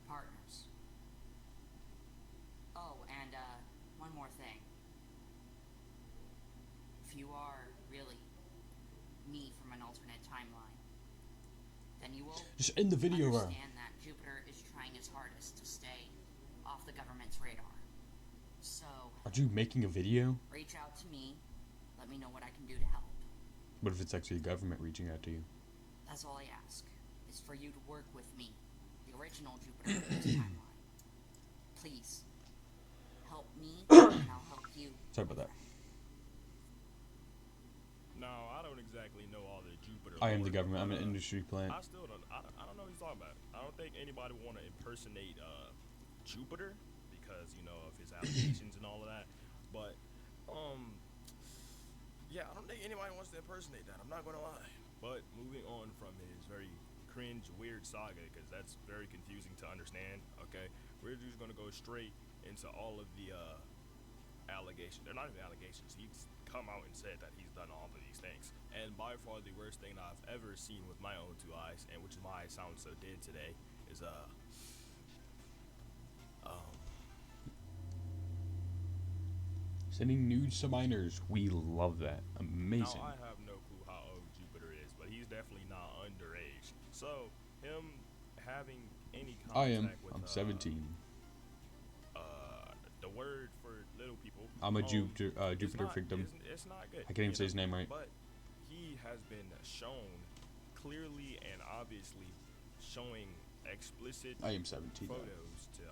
Partners. Oh, and one more thing. If you are really me from an alternate timeline, then you will just end the video, understand that Jupiter is trying his hardest to stay off the government's radar. So, Are you making a video? reach out to me. Let me know what I can do to help. What if it's actually the government reaching out to you? That's all I ask, is for you to work with me, the original Jupiter of this timeline. Please, help me, and I'll help you. Sorry about that. No, I don't exactly know all the Jupiter. I am the lore, government. I'm but, an industry plant. I still don't. I don't know what he's talking about. I don't think anybody would want to impersonate Jupiter because you know of his allegations and all of that. But yeah, I don't think anybody wants to impersonate that. I'm not gonna lie. But moving on from his very cringe, weird saga, because that's very confusing to understand. Okay, we're just gonna go straight into all of the allegations. They're not even allegations. He's come out and said that he's done all of these things. And by far the worst thing I've ever seen with my own two eyes, and which is why I sound so dead today, is sending nudes to minors. We love that. Amazing. Now I have no clue how old Jupiter is, but he's definitely not underage. So him having any contact I am. with I'm 17. The word for little people. I'm a Jupiter not, victim. It's not good. I can't even say his name right. But he has been shown clearly and obviously showing explicit I am 17. photos to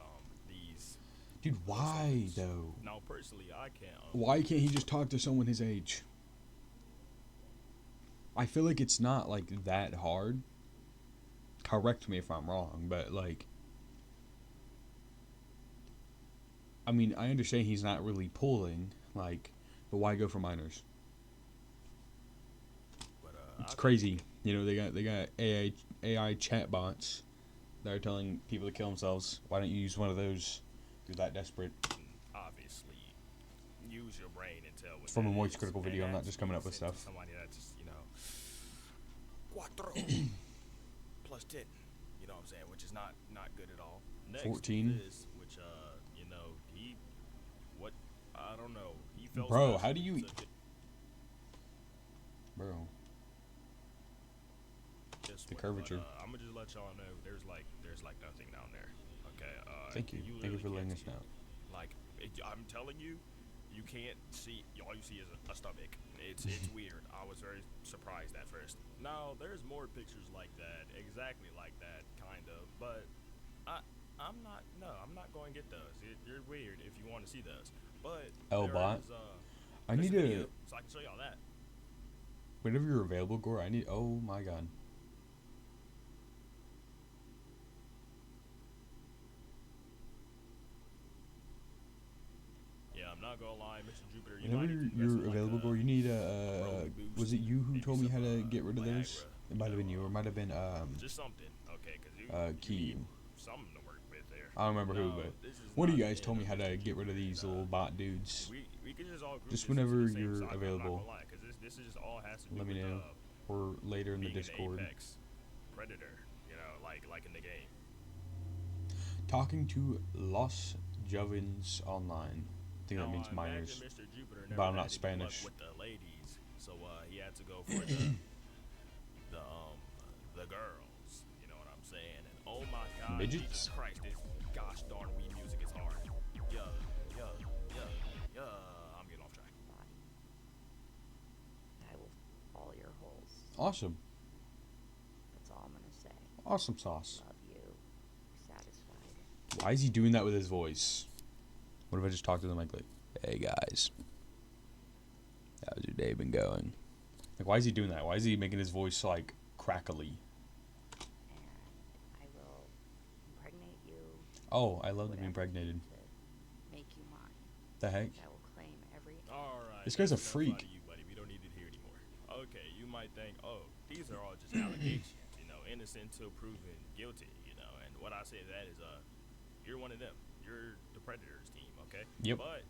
these. Dude, why though? Now personally, I can't. Why can't he just talk to someone his age? I feel like it's not like that hard. Correct me if I'm wrong, but like, I mean, I understand he's not really pulling, like, but why go for minors? But, it's crazy. You know, they got AI chatbots that are telling people to kill themselves. Why don't you use one of those? You're that desperate. Obviously, use your brain and tell. It's from a Moist Critical video. I'm not just coming up with stuff. Somebody that's just, you know, cuatro plus 10. You know what I'm saying? Which is not good at all. Next 14. Is which you know, I don't know. He felt. Bro, how do you? Bro. Just The way, curvature. But, I'm gonna just let y'all know there's like nothing down there. Okay. Thank you. Thank you for letting us know. Like I'm telling you, you can't see. All you see is a stomach. It's weird. I was very surprised at first. Now there's more pictures like that, exactly like that, kind of. But I'm not. No, I'm not going to get those. You're weird if you want to see those. But Bot. I there's need a video, to. so I can show y'all that. Whenever you're available, Gore, I need. Oh my god. Yeah, I'm not gonna lie, Mr. Jupiter. You Whenever you're available, Gore, you need was it you who told me how to get rid of those? It might have been you, or it might have been just something, okay? Cause Key. Something to work with there. I don't remember who, but one of you guys told me how to get rid of these little bot dudes. We can just all group Just this into whenever the same you're side, I'm not available. gonna lie, 'cause this is just all has to do Let me with, know, or later in the being an Discord. Apex Predator, you know, like in the game. Talking to Los Jovens online. I think that means minors. Mr. Jupiter But I'm never not had any luck Spanish. with the ladies, so he had to go for the girls. You know what I'm saying? And oh my God, Midgets? Jesus Christ, this gosh darn Wii music is hard. Yeah. I'm getting off track. I will follow your holes. Awesome. That's all I'm gonna say. Awesome sauce. Love you. Satisfied. Why is he doing that with his voice? What if I just talk to them like, hey guys, how's your day been going? Like, why is he doing that? Why is he making his voice like crackly? And I will impregnate you. Oh, I love to be impregnated. To make you mine. The heck? I will claim every. All right. This guy's a that's enough freak. out of you, buddy. We don't need it here anymore. Okay, you might think, oh, these are all just allegations. You know, innocent till proven guilty. You know, and what I say to that is, you're one of them. You're the Predators team, okay? Yep. But,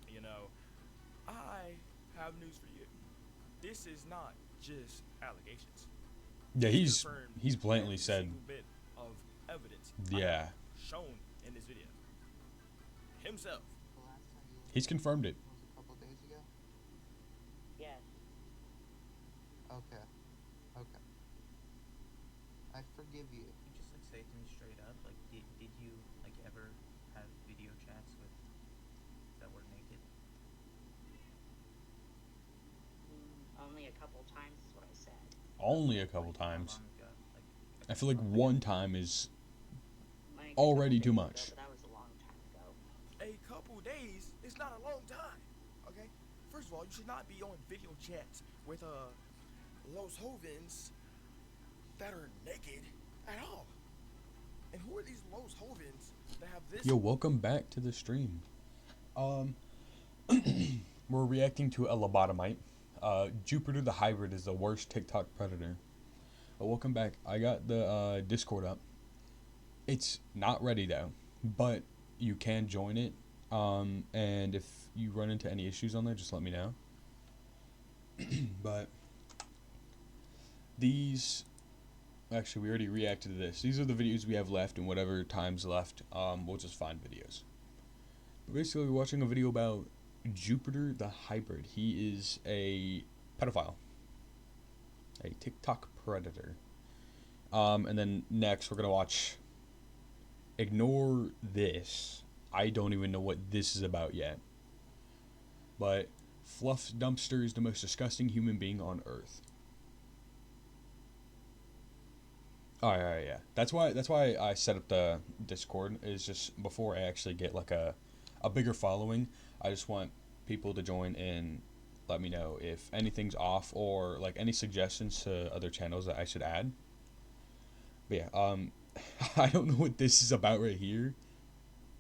you know, I have news for you. This is not just allegations. Yeah, he's Confirmed blatantly every said. single bit of evidence Yeah. shown in this video. Himself. The last time you He's confirmed it. was a couple days ago? Yes. Okay. I forgive you. You just like say it to me straight up. Like, did you like ever have video chats with that were naked? Only a couple times is what I said. Only a couple times. Long ago? Like, I feel like one time is Like, already a too couple days much. ago, but that was a long time ago. A couple days is not a long time, okay? First of all, you should not be on video chats with Los Hovens that are naked at all. And who are these Los Hovens that have this? Yo, welcome back to the stream. We're reacting to a lobotomite. Jupiter the Hybrid is the worst TikTok predator. Welcome back. I got the Discord up. It's not ready though, but you can join it. And if you run into any issues on there, just let me know. But these, actually, we already reacted to this. These are the videos we have left, and whatever time's left, we'll just find videos. But basically, we're watching a video about Jupiter the Hybrid. He is a pedophile, a TikTok predator. And then next, we're gonna watch. Ignore this. I don't even know what this is about yet. But Fluff Dumpster is the most disgusting human being on Earth. Alright, yeah. That's why I set up the Discord, is just before I actually get like a bigger following. I just want people to join and let me know if anything's off, or like any suggestions to other channels that I should add. But yeah, I don't know what this is about right here.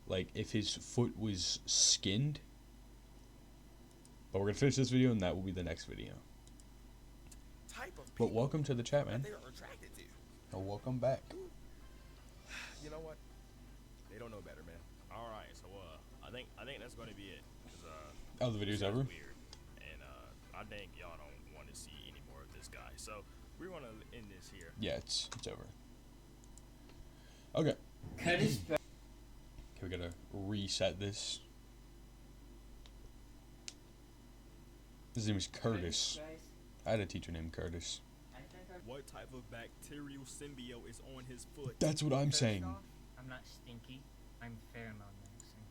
Like, if his foot was skinned. But we're gonna finish this video, and that will be the next video. Type of But welcome to the chat, man. they are attracted to. Oh, welcome back. You know what? They don't know better, man. All right, so I think that's gonna be it. 'Cause, Oh, the video's this guy's over? Weird, and I think y'all don't want to see any more of this guy. So we're gonna end this here. Yeah, it's over. Okay. Cut his Okay, we gotta reset this. His name is Curtis. I had a teacher named Curtis. I think I What type of bacterial symbiote is on his foot? That's what I'm First saying. off, I'm not stinky. I'm pheromone maxing.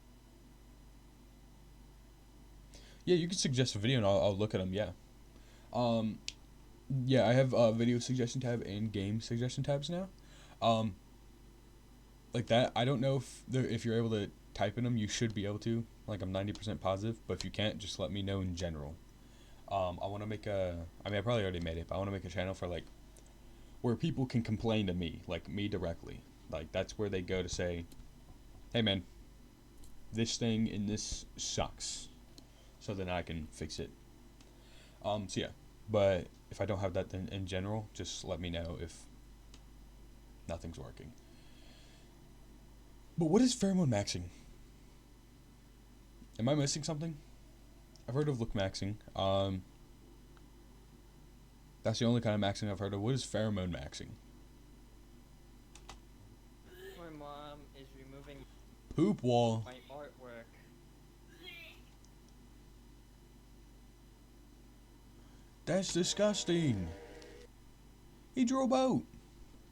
Yeah, you can suggest a video and I'll look at them. Yeah. Yeah, I have a video suggestion tab and game suggestion tabs now. Like that, I don't know if you're able to type in them. You should be able to. Like, I'm 90% positive, but if you can't, just let me know in general. I want to make I probably already made it, but I want to make a channel for, like, where people can complain to me, like, me directly. Like, that's where they go to say, hey, man, this thing in this sucks. So then I can fix it. So yeah, but if I don't have that then in general, just let me know if nothing's working. But what is pheromone maxing? Am I missing something? I've heard of look maxing. That's the only kind of maxing I've heard of. What is pheromone maxing? My mom is removing Poop wall. my artwork. That's disgusting. He drew a boat.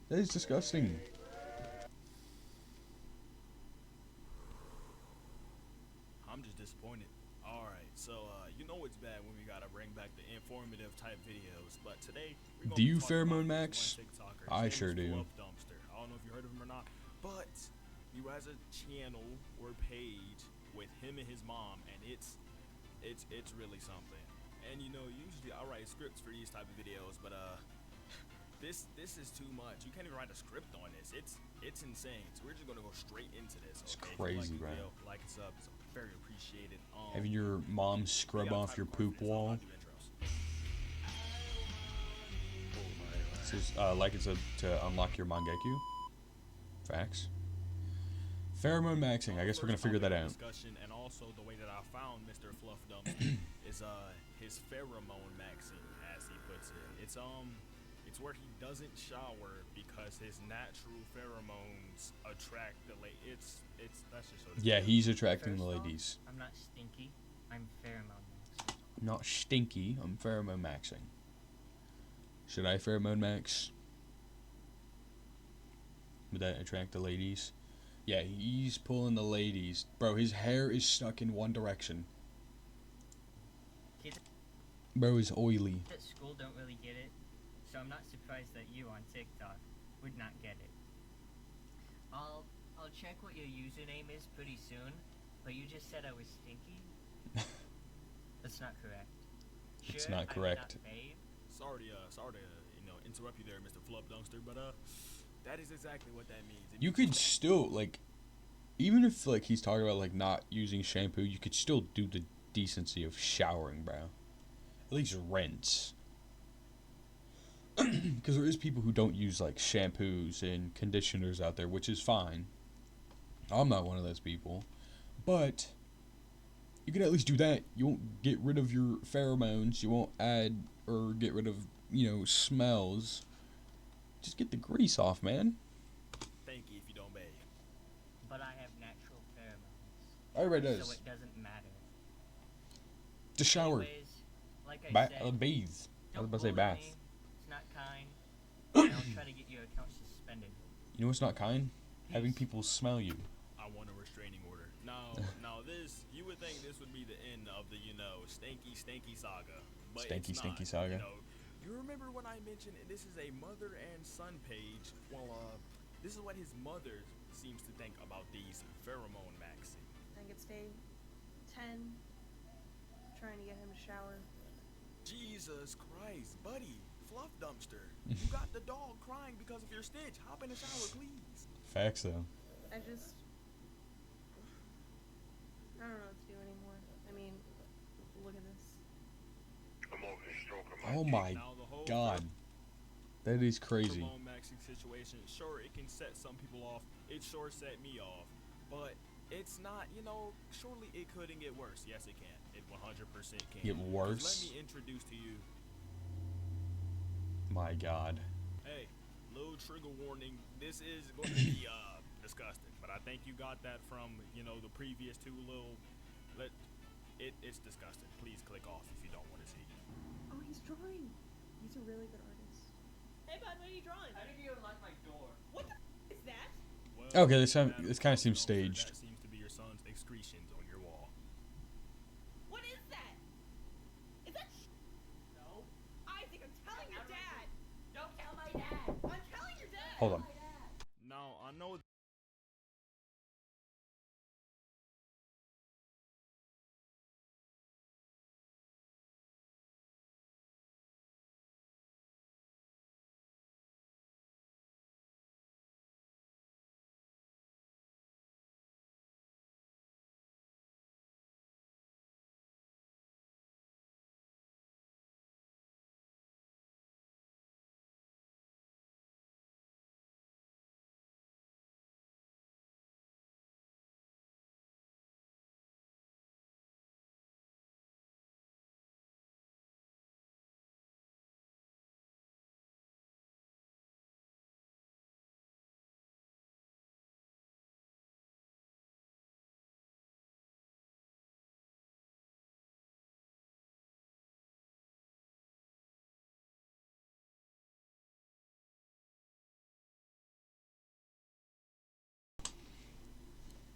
That is disgusting. I'm just disappointed. Alright, so you know it's bad when we gotta bring back the informative type videos, but today we're Do you talking pheromone about max? this one TikToker. His I name sure is do. Fluff Dumpster. I don't know if you heard of him or not, but he has a channel or page with him and his mom, and it's really something. And you know, usually I write scripts for these type of videos, but this is too much. You can't even write a script on this. It's insane. So we're just gonna go straight into this. It's okay? crazy, if you like the bro. video, like and sub, it's very appreciated. Having your mom scrub off your poop wall. This is like it's to unlock your Mangekyu. Facts. Pheromone maxing. I guess we're gonna figure that out. Discussion, and also the way that I found Mr. Fluff Dumpster is his pheromone maxing, as he puts it. It's where he doesn't shower because his natural pheromones attract the it's that's just so. Yeah, he's attracting the First off, ladies. I'm not stinky. I'm pheromone maxing. Not stinky. I'm pheromone maxing. Should I pheromone max? Would that attract the ladies? Yeah, he's pulling the ladies. Bro, his hair is stuck in one direction. Kids Bro is oily. at school don't really get it, so I'm not surprised that you on TikTok would not get it. I'll check what your username is pretty soon, but you just said I was stinky. That's not correct. It's Sure, not I'm correct. babe. Sorry to interrupt you there, Mr. Fluff Dumpster, but that is exactly what that means. You could still, like, even if, like, he's talking about, like, not using shampoo, you could still do the decency of showering, bro. At least rinse. Because there is people who don't use, like, shampoos and conditioners out there, which is fine. I'm not one of those people. But you can at least do that. You won't get rid of your pheromones. You won't add or get rid of, smells. Just get the grease off, man. Thank you if you don't bathe. But I have natural pheromones. Everybody does. So it doesn't matter. Just shower. Anyways, like I said, Bathe. I was don't about to say bully bath. me. It's not kind. And I'll try to get your account suspended. You know what's not kind? Having people smell you. I want a restraining order. Now this, you would think this would be the end of the, stanky saga. But Stanky, it's stanky not, saga. You remember when I mentioned this is a mother and son page? Well, this is what his mother seems to think about these pheromone maxing. I think it's day 10. Trying to get him to shower. Jesus Christ, buddy. Fluff Dumpster. You got the dog crying because of your stitch. Hop in the shower, please. Facts, though. I don't know what to do anymore. I mean, look at this. I'm over here stroking Oh my god. That is crazy. Pheromone maxing situation. Sure, it can set some people off. It sure set me off. But it's not, surely it couldn't get worse. Yes, it can. It 100% can. Get worse? Let me introduce to you. My god. Hey, little trigger warning. This is going to be disgusting. But I think you got that from, the previous two little. It's disgusting. Please click off if you don't want to see. Oh, he's drawing. He's a really good artist. Hey, bud, what are you drawing? How did you unlock my door? What the is that? Well, Okay, this that kind of seems also, sir, staged. That seems to be your son's excretions on your wall. What is that? Is that No. Isaac, I'm telling your dad! Don't tell my dad! I'm telling your dad! Hold on. Now, I know.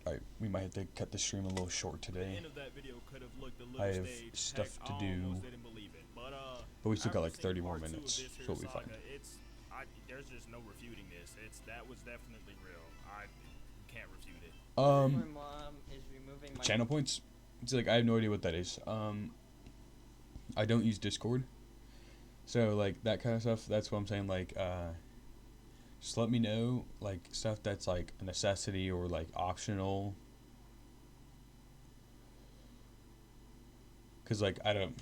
Alright, we might have to cut the stream a little short The today. end of that video could have looked a little I have staged. stuff Heck, to I do. almost didn't believe it. But we still got like after seeing 30 more part 2 of minutes, this so here we'll be fine. saga, there's just no refuting this. That was definitely real. I can't refute it. My mom is removing my Channel points? It's like, I have no idea what that is. I don't use Discord. So, like, that kind of stuff, that's what I'm saying, like, just let me know, like, stuff that's, like, a necessity or, like, optional. Because, like, I don't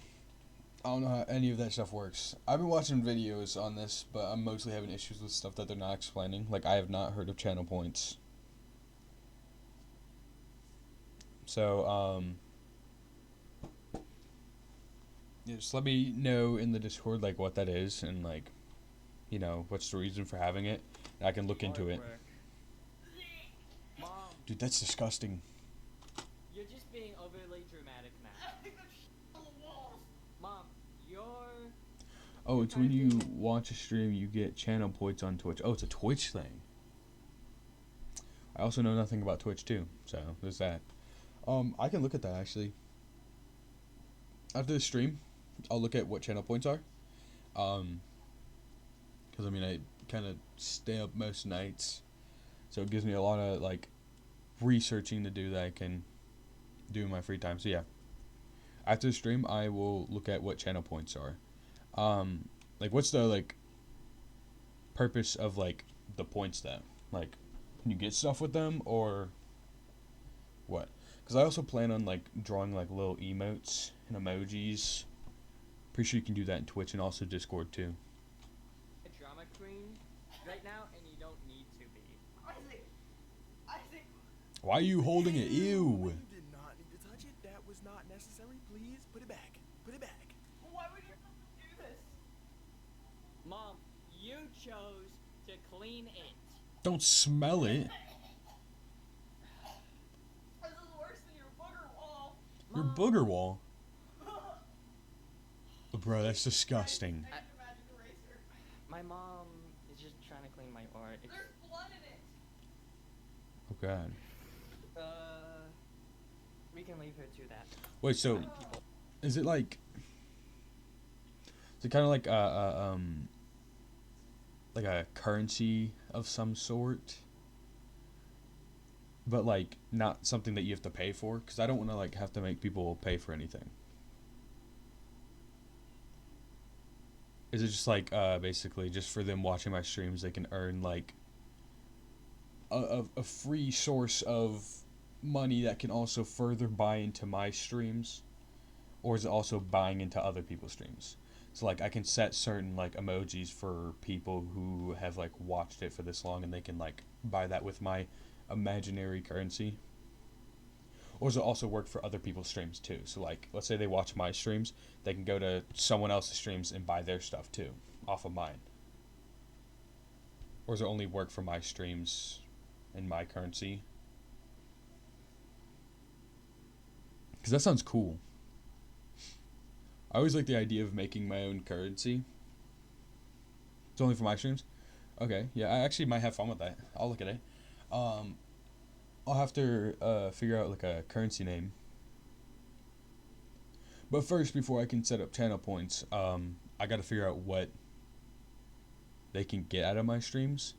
know how any of that stuff works. I've been watching videos on this, but I'm mostly having issues with stuff that they're not explaining. Like, I have not heard of channel points. So, yeah, just let me know in the Discord, like, what that is, and, like, you know, what's the reason for having it. And I can look into it. Mom, Dude, that's disgusting. you're just being overly dramatic now. Mom, you're... Oh, it's when you watch a stream, you get channel points on Twitch. Oh, it's a Twitch thing. I also know nothing about Twitch, too, so there's that. I can look at that, actually. After the stream, I'll look at what channel points are. Because, I mean, I kind of stay up most nights, so it gives me a lot of, like, researching to do that I can do in my free time. So, yeah. After the stream, I will look at what channel points are. Like, what's the, like, purpose of, like, the points then? Like, can you get stuff with them, or what? Because I also plan on, like, drawing, like, little emotes and emojis. Pretty sure you can do that in Twitch and also Discord, too. a drama queen right now, and you don't need to be. Isaac! Isaac! Why are you holding it? Ew! You did not need to touch it. That was not necessary. Please put it back. Put it back. Why would you do this? Mom, you chose to clean it. Don't smell it. This is worse than your booger wall. Your booger wall. Oh, bro, that's disgusting. I need a magic eraser. My mom is just trying to clean my art. There's blood in it. Oh, God. We can leave her to that. Wait, so, is it like... Is it kind of like a currency of some sort? But, like, not something that you have to pay for? Because I don't want to, like, have to make people pay for anything. Is it just, like, basically, just for them watching my streams, they can earn, like, a free source of money that can also further buy into my streams? Or is it also buying into other people's streams? So, like, I can set certain, like, emojis for people who have, like, watched it for this long, and they can, like, buy that with my imaginary currency. Or does it also work for other people's streams, too? So, like, let's say they watch my streams, they can go to someone else's streams and buy their stuff, too, off of mine. Or does it only work for my streams and my currency? Because that sounds cool. I always like the idea of making my own currency. It's only for my streams? Okay, yeah, I actually might have fun with that. I'll look at it. I'll have to figure out like a currency name. But first, before I can set up channel points, I gotta figure out what they can get out of my streams.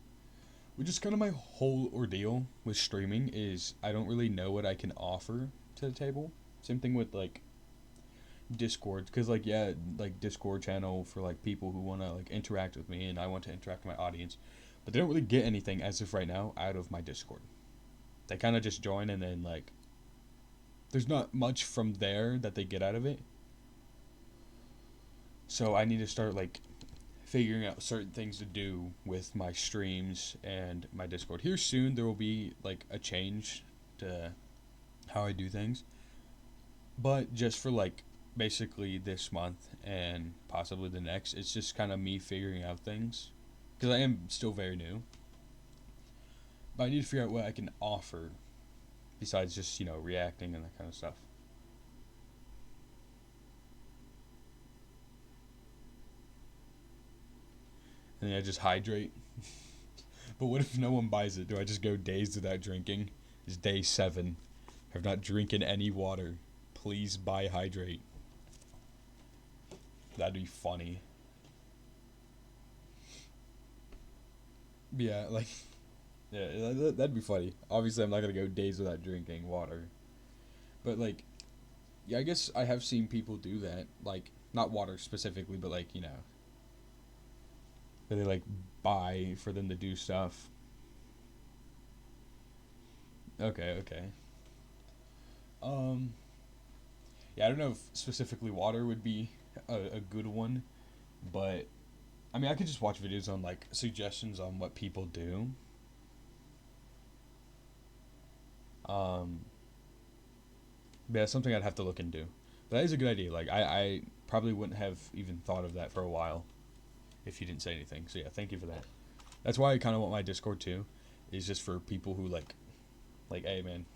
Which is kind of my whole ordeal with streaming, is I don't really know what I can offer to the table. Same thing with like Discord, because like, yeah, like Discord channel for like people who want to like interact with me, and I want to interact with my audience, but they don't really get anything as of right now out of my Discord. They kind of just join, and then like there's not much from there that they get out of it. So I need to start like figuring out certain things to do with my streams and my Discord. Here soon there will be like a change to how I do things, but just for like basically this month and possibly the next, it's just kind of me figuring out things, because I am still very new, but I need to figure out what I can offer besides just, you know, reacting and that kind of stuff. And then I just hydrate. But what if no one buys it? Do I just go days without drinking? It's day 7. I've not drinking any water. Please buy hydrate. That'd be funny. Yeah, like, yeah, that'd be funny. Obviously, I'm not gonna go days without drinking water. But like, yeah, I guess I have seen people do that. Like, not water specifically, but like, you know, that they like buy for them to do stuff. Okay. Yeah, I don't know if specifically water would be a good one, but I mean, I could just watch videos on like suggestions on what people do. Yeah, something I'd have to look into. But that is a good idea. Like, I probably wouldn't have even thought of that for a while if you didn't say anything. So yeah, thank you for that. That's why I kind of want my Discord too, is just for people who like, hey man,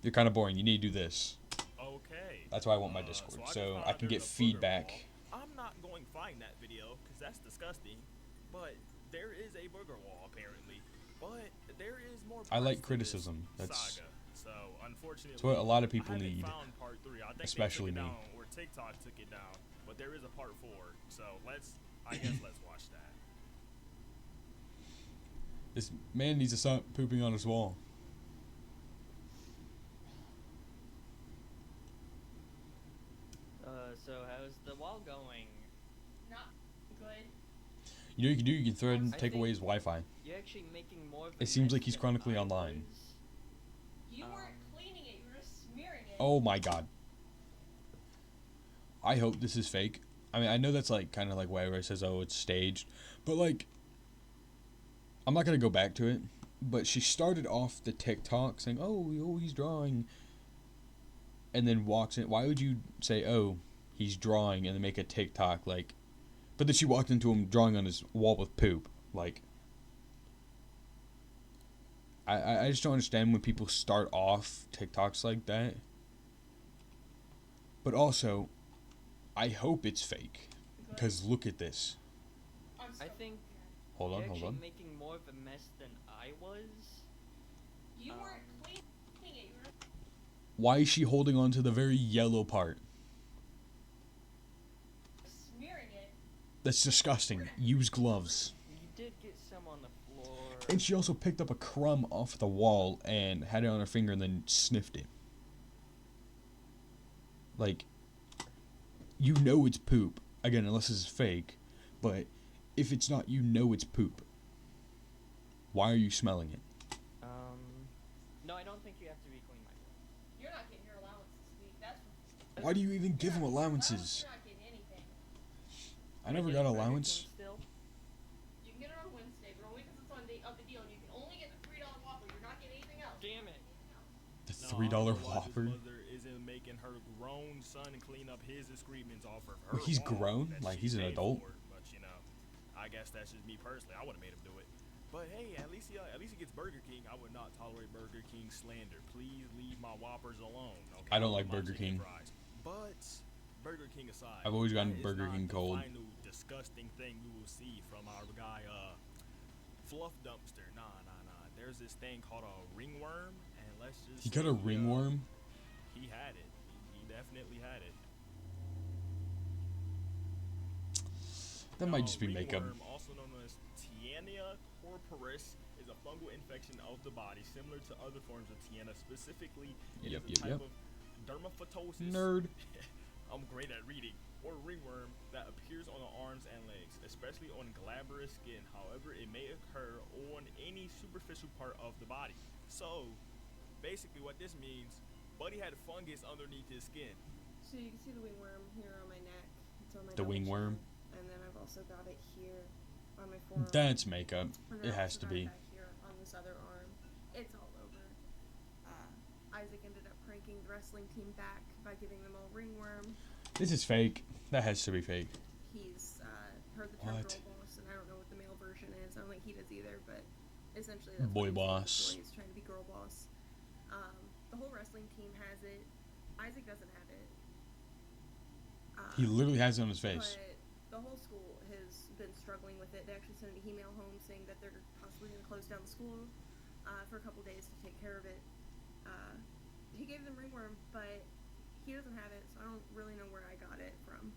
you're kind of boring. You need to do this. Okay. That's why I want my Discord, so I can get feedback. I'm not going to find that video because that's disgusting. But there is a booger wall apparently. But there is more. I like criticism. That's saga. So unfortunately, it's what a lot of people I haven't need, found part 3. I think especially they took me. it down, or TikTok took it down. But there is a part 4. So I guess let's watch that. This man needs to stop pooping on his wall. So how's the wall going? Not good. You know what you can do? You can thread and take away his Wi-Fi. You're actually making more of a It seems mess like he's than chronically I online. was. You weren't cleaning it, you were just smearing it. Oh my god. I hope this is fake. I mean, I know that's like kind of like where it says, oh, it's staged, but like, I'm not gonna go back to it. But she started off the TikTok saying, oh, he's drawing, and then walks in. Why would you say, oh, he's drawing, and then make a TikTok like? But then she walked into him drawing on his wall with poop. Like, I just don't understand when people start off TikToks like that. But also, I hope it's fake, because look at this. I think Hold you're on. actually making more of a mess than I was. You weren't cleaning it, you were Why is she holding on to the very yellow part? smearing it. That's disgusting. Use gloves. You did get some on the floor. And she also picked up a crumb off the wall and had it on her finger and then sniffed it. Like, you know it's poop. Again, unless it's fake. But if it's not, you know it's poop. Why are you smelling it? No, I don't think you have to reclaim my room. You're not getting your allowance this week. That's Why do you even give them allowances? You're not getting anything. I never got allowance. You can get it on Wednesday, but only because it's on the deal, and you can only get the $3 Whopper. You're not getting anything else. Damn it. The $3 Whopper? Isn't making her grown son clean up his excrements off of her. Wait, he's wall grown? that Like, she he's an paid adult? for, but you know, I guess that's just me personally. I would have made him do it. But hey, at least he gets Burger King. I would not tolerate Burger King slander. Please leave my Whoppers alone. Okay? I don't like My Burger chicken King. fries. But Burger King aside, I've always gotten that is Burger not King the cold. final disgusting thing we will see from our guy, Fluff Dumpster. Nah. There's this thing called a ringworm, and let's just He got a ringworm? He had it. He definitely had it. That might just be makeup. Ringworm, also known as Tiania corporis, is a fungal infection of the body similar to other forms of Tiania. Specifically, it is a type of dermaphytosis. Nerd. I'm great at reading. Or ringworm that appears on the arms and legs, especially on glabrous skin. However, it may occur on any superficial part of the body. So, basically what this means, Buddy had fungus underneath his skin. So you can see the wingworm here on my neck. It's on my The double wingworm? chin. And then I've also got it here on my forearm. That's makeup. And It then has to also got be. it back here on this other arm. It's all over. Isaac ended up pranking the wrestling team back by giving them all ringworm. This is fake. That has to be fake. He's heard the term What? girl boss, and I don't know what the male version is. I don't think he does either, but essentially that's Boy what boss. he's trying to be girl boss. The whole wrestling team has it. Isaac doesn't have it. He literally has it on his face. But the whole school has been struggling with it. They actually sent an email home saying that they're possibly going to close down the school for a couple days to take care of it. He gave them ringworm, but he doesn't have it, so I don't really know where I got it from.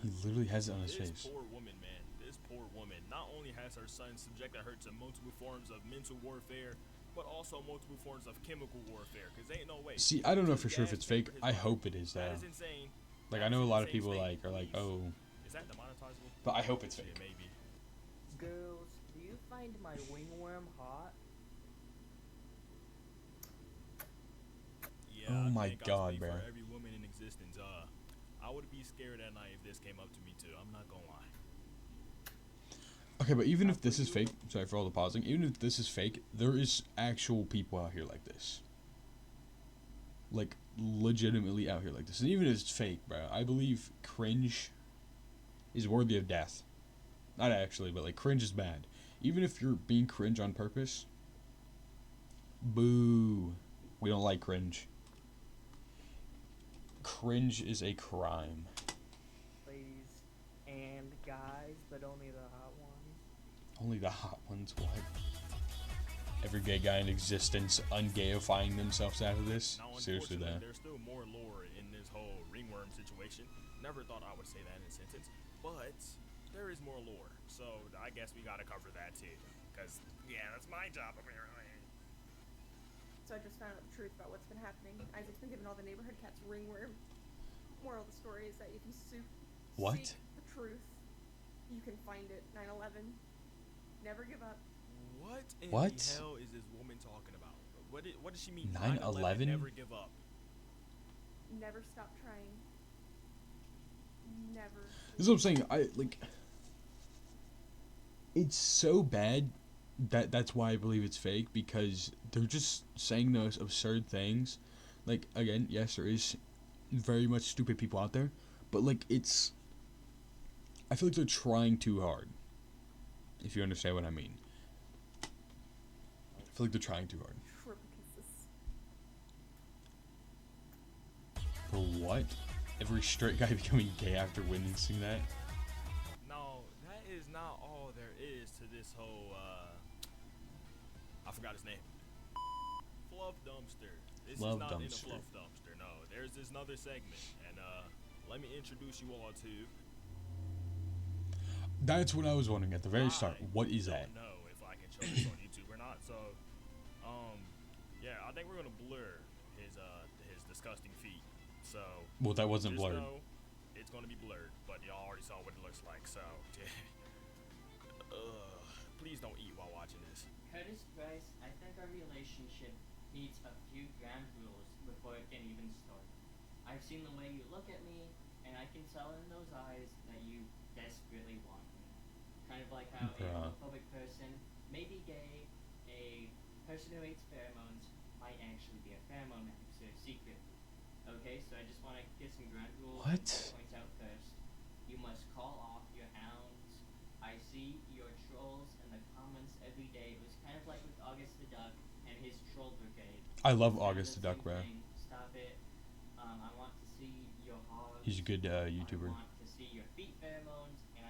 He literally has it on his This face. poor woman, man. This poor woman not only has her son subjected her to multiple forms of mental warfare, but also multiple forms of chemical warfare. Cause ain't no way. See, I don't know for sure if it's fake. I hope it is though. That is insane. Like I know a lot of people are like, oh, Is that demonetizable? but I hope it's fake. Yeah, maybe. Girls, do you find my wingworm hot? Yeah, Oh I my think I God, speak bro. For every woman in existence, I would be scared at night if this came up to me too. I'm not gonna lie. Okay, but even if this is fake, sorry for all the pausing. Even if this is fake, there is actual people out here like this. Like legitimately out here like this. And even if it's fake, bro, I believe cringe is worthy of death. Not actually, but like cringe is bad. Even if you're being cringe on purpose, boo. We don't like cringe. Cringe is a crime. Ladies and guys, but only the hot ones. Only the hot ones, what? Every gay guy in existence ungayifying themselves out of this? Now, Seriously, unfortunately, though. there's still more lore in this whole ringworm situation. Never thought I would say that in a sentence, but there is more lore. So I guess we gotta cover that too. Cause yeah, that's my job apparently. So I just found out the truth about what's been happening. Isaac's been giving all the neighborhood cats ringworm. Moral of the story is that if you seek the truth, you can find it. 9/11. Never give up. What in What? the hell is this woman talking about? What does she mean? 9/11? Never give up. Never stop trying. Never. This is what I'm saying. It's so bad that's why I believe it's fake, because they're just saying those absurd things. Like, again, yes, there is very much stupid people out there, but like I feel like they're trying too hard. If you understand what I mean. I feel like they're trying too hard. For what? Every straight guy becoming gay after witnessing that? No, that is not all there is to this whole I forgot his name. Fluff Dumpster. This Love is not in a Dumpster. Fluff Dumpster, no. There's this another segment, and let me introduce you all to That's what I was wondering at the very start. What is that? I don't know if I can show this on YouTube or not. So, yeah, I think we're gonna blur his disgusting feet. So, Well, that wasn't just blurred. know it's gonna be blurred, but y'all already saw what it looks like. So, please don't eat while watching this. Curtis Bryce, I think our relationship needs a few ground rules before it can even start. I've seen the way you look at me, and I can tell in those eyes that you desperately want me. Kind of like how a Bruh. homophobic person may be gay, a person who hates pheromones might actually be a pheromone mixer secretly. Okay, so I just want to get some ground rules. What? Point out first. You must call off your hounds. I see your trolls in the comments every day. It was kind of like with August the Duck and his troll brigade. I love It's kind of August the Duck, same bro. thing. Stop it. I want to see your hog He's a good YouTuber. I want to see your feet pheromones, and I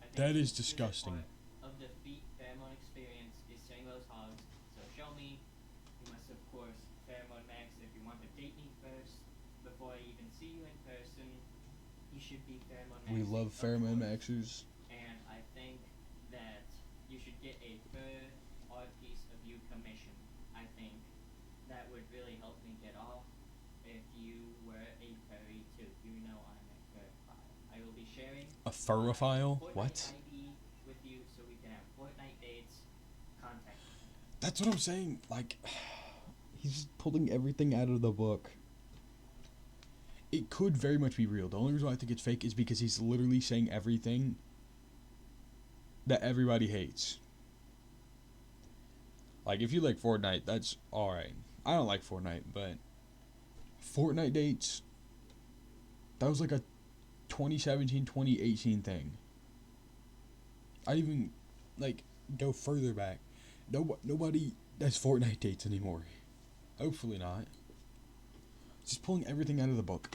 think That the is biggest disgusting. part of the feet pheromone experience is seeing those hogs. So show me. You must of course pheromone max if you want to date me first. Before I even see you in person, you should be pheromone maxing. We love of pheromone course. maxers. And I think that you should get a fur art piece of you commission. I think that would really help me get off if you were a furry too. You know I'm a furrophile. I will be sharing A furrophile? Fortnite What? ID with you so we can have Fortnite dates. Contact me. That's what I'm saying. Like, he's just pulling everything out of the book. It could very much be real. The only reason why I think it's fake is because he's literally saying everything that everybody hates. Like, if you like Fortnite, that's alright. I don't like Fortnite, but Fortnite dates, that was like a 2017, 2018 thing. I'd even, like, go further back. Nobody does Fortnite dates anymore. Hopefully not. Just pulling everything out of the book.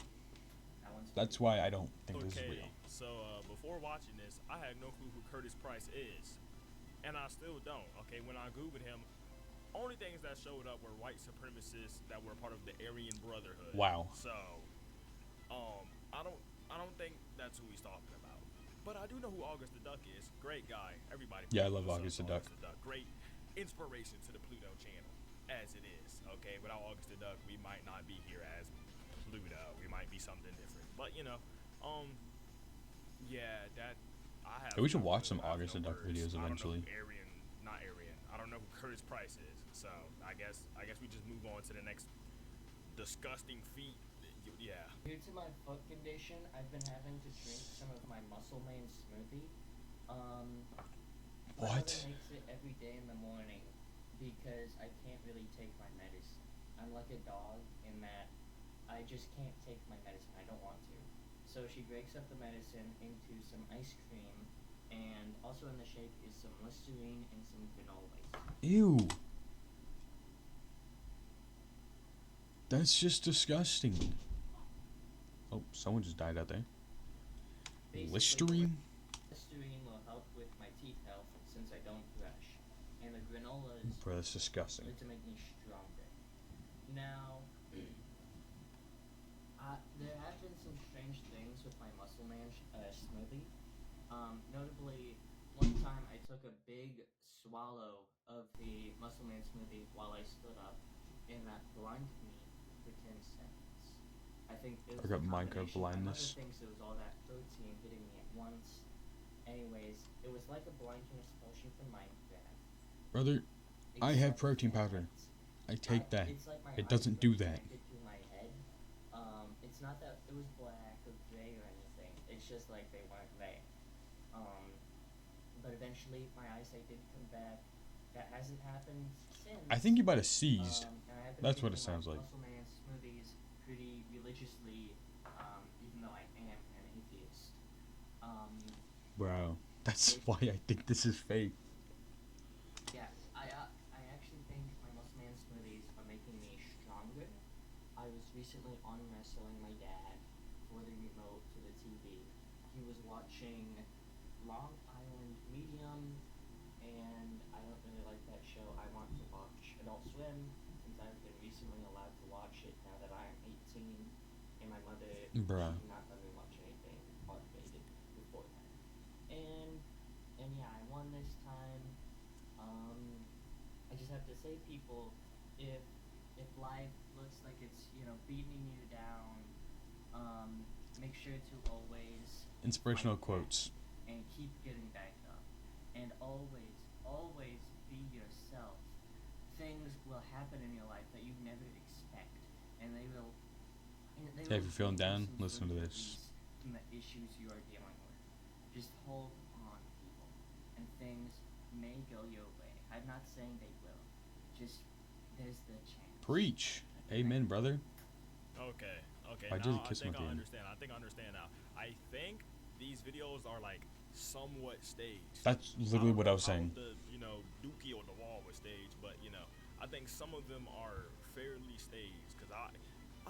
That's why I don't think this is real. So before watching this, I had no clue who Curtis Price is, and I still don't. Okay, when I googled him, only things that showed up were white supremacists that were part of the Aryan Brotherhood. Wow. So, I don't think that's who he's talking about. But I do know who August the Duck is. Great guy. Everybody. Yeah, I love knows August the Duck. Great inspiration to the Pluto channel, as it is. Okay, without August the Duck, we might not be here as Pluto. We might be something different. But you know, yeah, that I have. Hey, we should watch some I have August no the Duck words. videos I don't know eventually. who not Aryan. I don't know who Curtis Price is. So I guess we just move on to the next disgusting feat. Yeah. Due to my foot condition, I've been having to drink some of my Muscle Man smoothie. My What? mother makes it every day in the morning because I can't really take my medicine. I'm like a dog in that I just can't take my medicine. I don't want to. So she breaks up the medicine into some ice cream, and also in the shake is some Listerine and some granola. Ew. That's just disgusting. Oh, someone just died out there. Basically, Listerine? Listerine will help with my teeth health since I don't brush, and the granola is Bro, that's disgusting. to make me stronger. Now, there have been some strange things with my Muscle Man smoothie. Notably, one time I took a big swallow of the Muscle Man smoothie while I stood up, and that blinded me for 10 seconds. I think it was I got a Minecraft combination. blindness. My mother thinks it was all that protein hitting me at once. Anyways, it was like a blindness potion from Minecraft. Brother, I have protein powder. I take that. It's like my It eyes doesn't were do that. connected to my head. It's not that it was black or gray or anything. It's just like they weren't there. But eventually my eyesight did come back. That hasn't happened since. I think you might have seized. And I've been That's what it drinking my sounds like. Muscle Man smoothies pretty religiously, even though I am an atheist. Bro, that's why I think this is fake. Yeah, I actually think my Muscle Man smoothies are making me stronger. I was recently arm wrestling my dad for the remote to the TV. He was watching Long Island Medium, and I don't really like that show. I want to watch Adult Swim since I've been recently allowed to watch it now that I am 18, and my mother Bruh. did not let me watch anything R-rated before that. And yeah, I won this time. I just have to say, people, if life looks like it's beating you down, make sure to always Inspirational fight back quotes. and keep getting back up, and always be yourself. Things will happen in your life that you never expect, and they will. Hey, if you're feeling down, some listen to sort of this. release from the issues you are dealing with. Just hold on, people, and things may go your way. I'm not saying they will. Just there's the chance. Preach. Amen, brother. Okay. I Now did I kiss think my I hand. understand. I think I understand now. I think these videos are like somewhat staged. That's literally what I was saying. The Dookie on the wall was staged, but I think some of them are fairly staged because I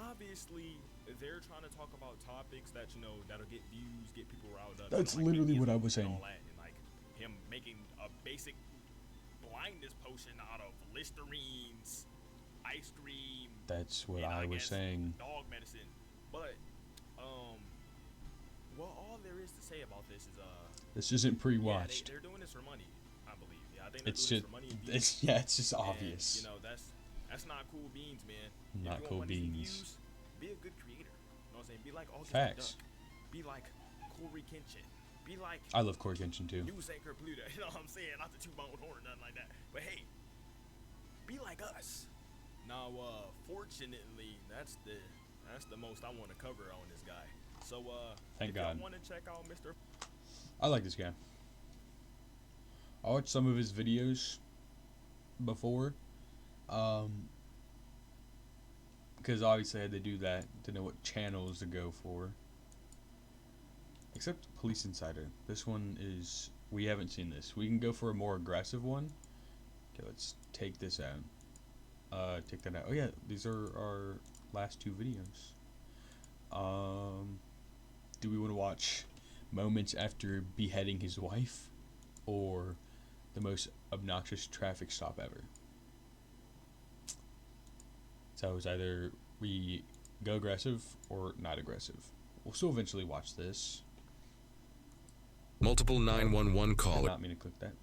obviously they're trying to talk about topics that, you know, that'll get views, get people riled up. That's like, literally make what I music was and saying. all that, and like him making a basic blindness potion out of Listerines, ice cream. That's what and I was guess saying. Dog medicine. But well, all there is to say about this is This isn't pre-watched. they're doing this for money, I believe. Yeah, I think they're It's doing just, this for money and views. it's just And, obvious. you know, that's not cool beans, man. Not if you cool want money and beans. views, be a good creator. You know what I'm saying? Be like August Facts. Duck. Be like Corey Kenshin. Be like I love Corey Kenshin too. News anchor Pluto. You know what I'm saying? Not the two bone horn or nothing like that. But hey, be like us. Now, fortunately, that's the most I want to cover on this guy. So, Thank if God. y'all want to check out Mr. I like this guy. I watched some of his videos before, because obviously I had to do that to know what channels to go for. Except Police Insider. This one is, we haven't seen this. We can go for a more aggressive one. Okay, let's take this out. Take that out. Oh yeah, these are our last two videos. Do we want to watch moments after beheading his wife, or the most obnoxious traffic stop ever? So it's either we go aggressive or not aggressive. We'll still eventually watch this. Multiple 911 Did caller. not mean to click that.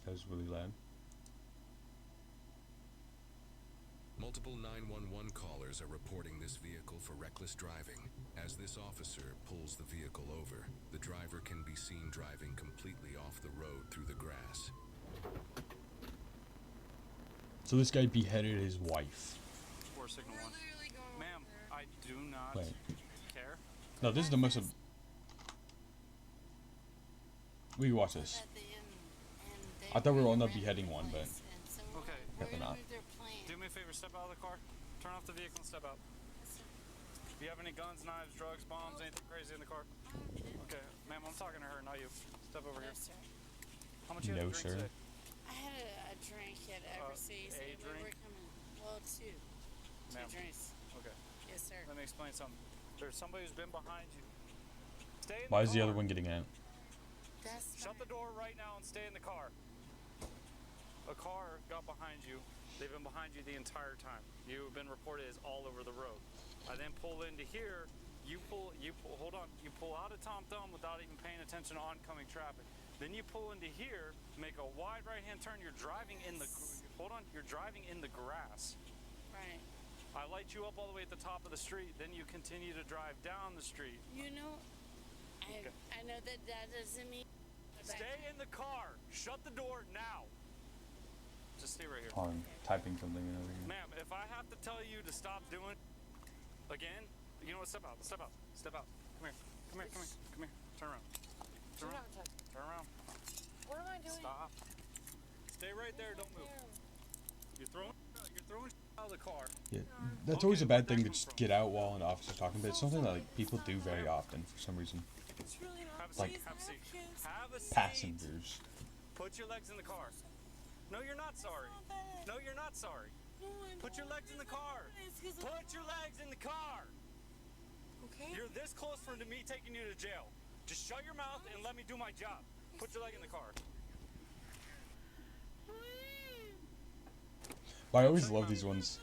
That was really loud. Multiple 911 callers are reporting this vehicle for reckless driving. As this officer pulls the vehicle over, the driver can be seen driving completely off the road through the grass. So this guy beheaded his wife. Or signal one. Ma'am, I do not Wait. care. No, this is the most. We can watch this. I thought we were on the beheading one, but Okay. apparently not. Do me a favor, step out of the car. Turn off the vehicle and step out. Do you have any guns, knives, drugs, bombs, anything crazy in the car? Okay, ma'am, I'm talking to her, not you. Step over here. How much you had No, to drink sir. today? I had a drink at Overseas. a and we drink? were coming. Well, two. Ma'am. Two drinks. Okay. Yes, sir. Let me explain something. There's somebody who's been behind you. Stay in Why the is the car. other one getting out? That's Shut the door right now and stay in the car. A car got behind you. They've been behind you the entire time. You've been reported as all over the road. I then pull into here. You pull, hold on. You pull out of Tom Thumb without even paying attention to oncoming traffic. Then you pull into here, make a wide right-hand turn. You're driving in the, hold on. You're driving in the grass. Right. I light you up all the way at the top of the street. Then you continue to drive down the street. You know, I know that doesn't mean. Stay in the car. Shut the door now. Just stay right here. I'm typing something in over here. Ma'am, if I have to tell you to stop doing again, you know what? Step out. Step out. Step out. Come here. Come here. Come here. Come here. Turn around. Turn around. Turn around. What am I doing? Stop. Stay right there. Don't move. You're throwing out of the car. Yeah, that's always a bad thing to just get out while an officer's talking, but it's something that like people do very often for some reason. It's really not. Have a Like seat. Have a seat. Have a seat. Passengers. Put your legs in the car. No, you're not sorry. No, you're not sorry. Put your legs in the car. Put your legs in the car. Okay. You're this close from to me taking you to jail. Just shut your mouth and let me do my job. Put your leg in the car. But I always love these ones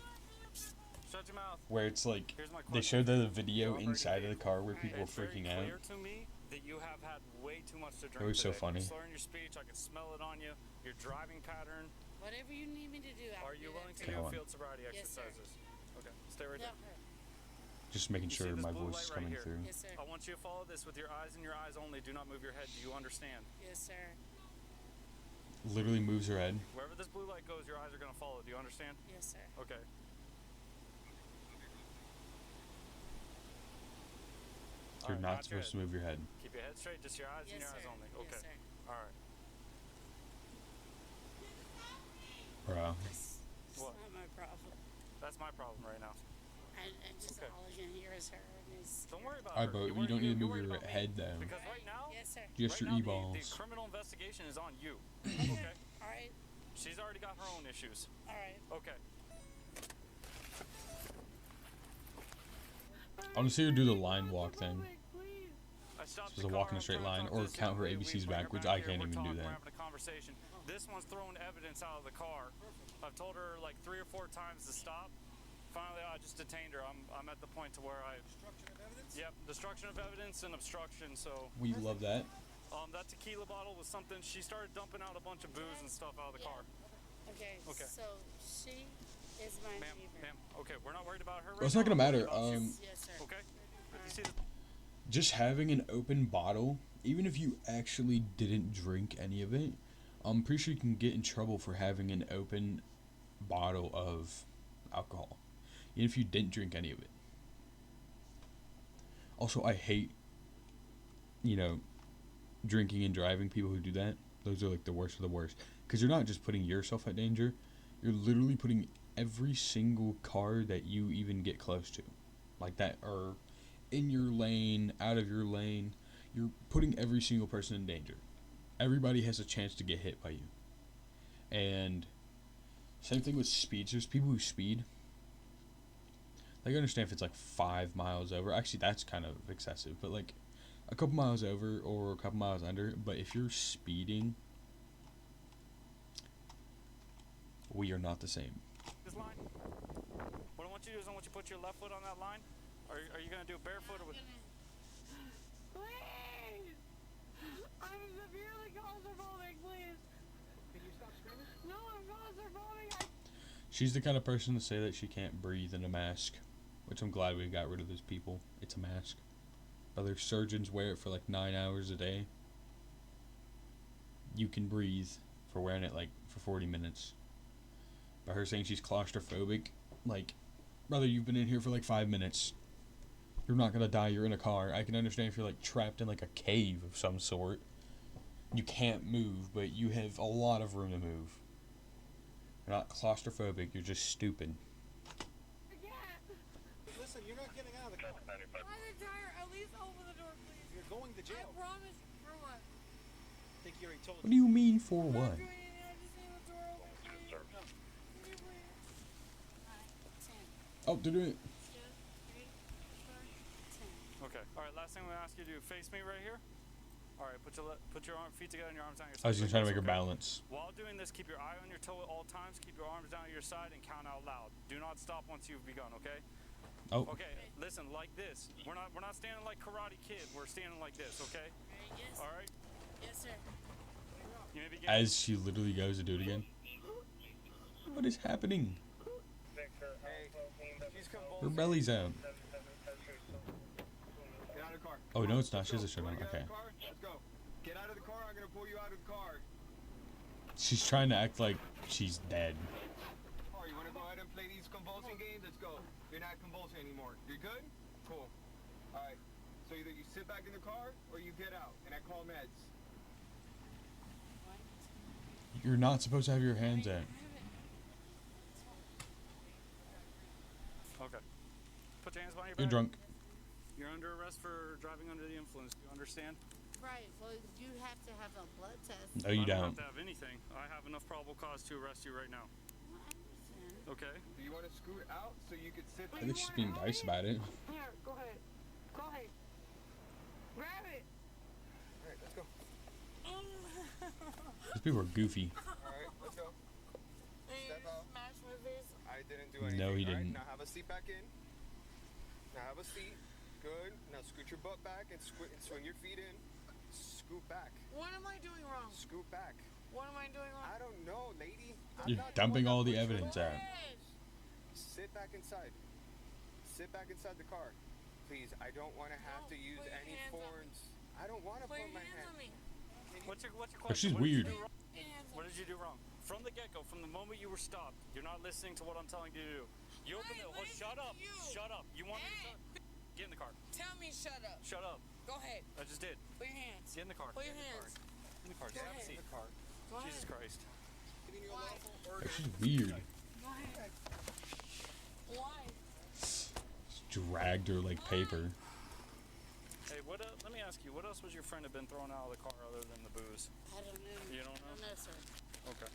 Shut your mouth. where it's like Here's my they question. show the video inside of the car where people are It's very freaking clear out. to me that you have had way too much to drink Always so today. funny. You're slurring your speech. I can smell it on you. Your driving pattern. Whatever you need me to do. Are you willing to Okay, do hold on. field sobriety Yes, sir. exercises? Okay, stay right there. Just making You sure see this my blue voice light is right coming here? through. Yes, sir. I want you to follow this with your eyes and your eyes only. Do not move your head. Do you understand? Yes, sir. Literally moves her head. Wherever this blue light goes, your eyes are going to follow. Do you understand? Yes, sir. Okay. You're Alright, not nod your supposed to head. move your head. Keep your head straight, just your eyes and Yes, your eyes sir. only. Yes, Okay. sir. All right. Bro. It's What? not my problem. That's my problem right now. I just all I can hear is her and it's. Don't worry about Alright, her. but you don't need to move your head though. Because right now, Yes, sir. Just your right now, e-balls. the criminal investigation is on you. Okay. All right. She's already got her own issues. All right. Okay. want to see her do the line walk thing. I stopped She's the a walk in car, a straight I'm trying line, to or talk to count her somebody, we ABCs bring her backwards. back I here, can't we're even do talking, we're that. having a conversation. This one's throwing evidence out of the car. I've told her like 3 or 4 times to stop. Finally, I just detained her. I'm at the point to where I... Destruction of evidence? Yep, destruction of evidence and obstruction, so... We love that. That tequila bottle was something... She started dumping out a bunch of booze and stuff out of the car. Okay. Okay. So she is my neighbor. Ma'am, okay, we're not worried about her right Well, it's not now. gonna matter. Yes, sir. Okay? If you see the... Just having an open bottle, even if you actually didn't drink any of it, I'm pretty sure you can get in trouble for having an open bottle of alcohol, even if you didn't drink any of it. Also, I hate, drinking and driving, people who do that. Those are like the worst of the worst. Because you're not just putting yourself at danger, you're literally putting every single car that you even get close to. Like that, or in your lane, out of your lane. You're putting every single person in danger. Everybody has a chance to get hit by you. And same thing with speeds. There's people who speed. Like, I understand if it's like 5 miles over. Actually, that's kind of excessive. But like a couple miles over or a couple miles under. But if you're speeding, we are not the same. This line? What I want you to do is I want you to put your left foot on that line. Are you going to do it barefoot or with... Please! I'm severely claustrophobic, please. Can you stop screaming? No, I'm claustrophobic. She's the kind of person to say that she can't breathe in a mask, which I'm glad we got rid of those people. It's a mask. Other surgeons wear it for like 9 hours a day. You can breathe for wearing it like for 40 minutes. But her saying she's claustrophobic, like, brother, you've been in here for like 5 minutes. You're not gonna die, you're in a car. I can understand if you're like trapped in like a cave of some sort. You can't move, but you have a lot of room to move. You're not claustrophobic, you're just stupid. Listen, you're not getting out of the car. I'm tired. At least open the door, please. You're going to jail. I promise. For what? I think you already told What do you mean for what? I just need the door open, please. Can you please? Oh, they're doing it. Okay. All right, last thing I'm going to ask you to do, face me right here. All right, put your feet together and your arms down your side. I was just trying to make her balance. While doing this, keep your eye on your toe at all times. Keep your arms down at your side and count out loud. Do not stop once you've begun, okay? Oh. Okay, listen, like this. We're not standing like Karate Kid. We're standing like this, okay? Yes. All right? Yes, sir. You may begin. As she literally goes to do it again. What is happening? Her belly's out. Get out of the car. Oh, no, it's not. She has a shirt on. Okay. Let's go. Get out of the car. I'm gonna pull you out of the car. She's trying to act like she's dead. All right, you wanna go ahead and play these convulsing games? Let's go. You're not convulsing anymore. You're good? Cool. All right. So either you sit back in the car or you get out, and I call meds. You're not supposed to have your hands out. Okay. Put your hands behind your back. You're drunk. You're under arrest for driving under the influence. Do you understand? Right. Well, you have to have a blood test. No, you I don't don't. have to have anything. I have enough probable cause to arrest you right now. Okay. Do you want to scoot out so you could sit? I think she's being nice about it. Here, go ahead. Go ahead. Grab it. All right, let's go. These people are goofy. All right, let's go. Step out. Smash my face. I didn't do anything. No, he all right? didn't. Now have a seat back in. Now have a seat. Good. Now scoot your butt back and swing your feet in. Scoot back. What am I doing wrong? Scoot back. What am I doing wrong? I don't know, lady. I'm You're not dumping one all that the puts you evidence away. out. Sit back inside. Sit back inside the car. Please, I don't want to have to use put your any hands on me. foreigns. I don't want to Put put your my hands on hand. me. What's your But question? she's What did you weird. do wrong? What did you do wrong? From the get-go, from the moment you were stopped, you're not listening to what I'm telling you to do. You open the... Oh, shut up. Shut up. You want me to... Get in the car. Tell me shut up. Shut up. Go ahead. I just did. Put your hands. Get in the car. Put your hands. In the car. Just have a seat. Go Jesus ahead. Christ. Why? She's weird. Go ahead. Why? She dragged her like paper. Hey, what? Let me ask you. What else would your friend have been thrown out of the car other than the booze? I don't know. You don't know? No, sir. Okay.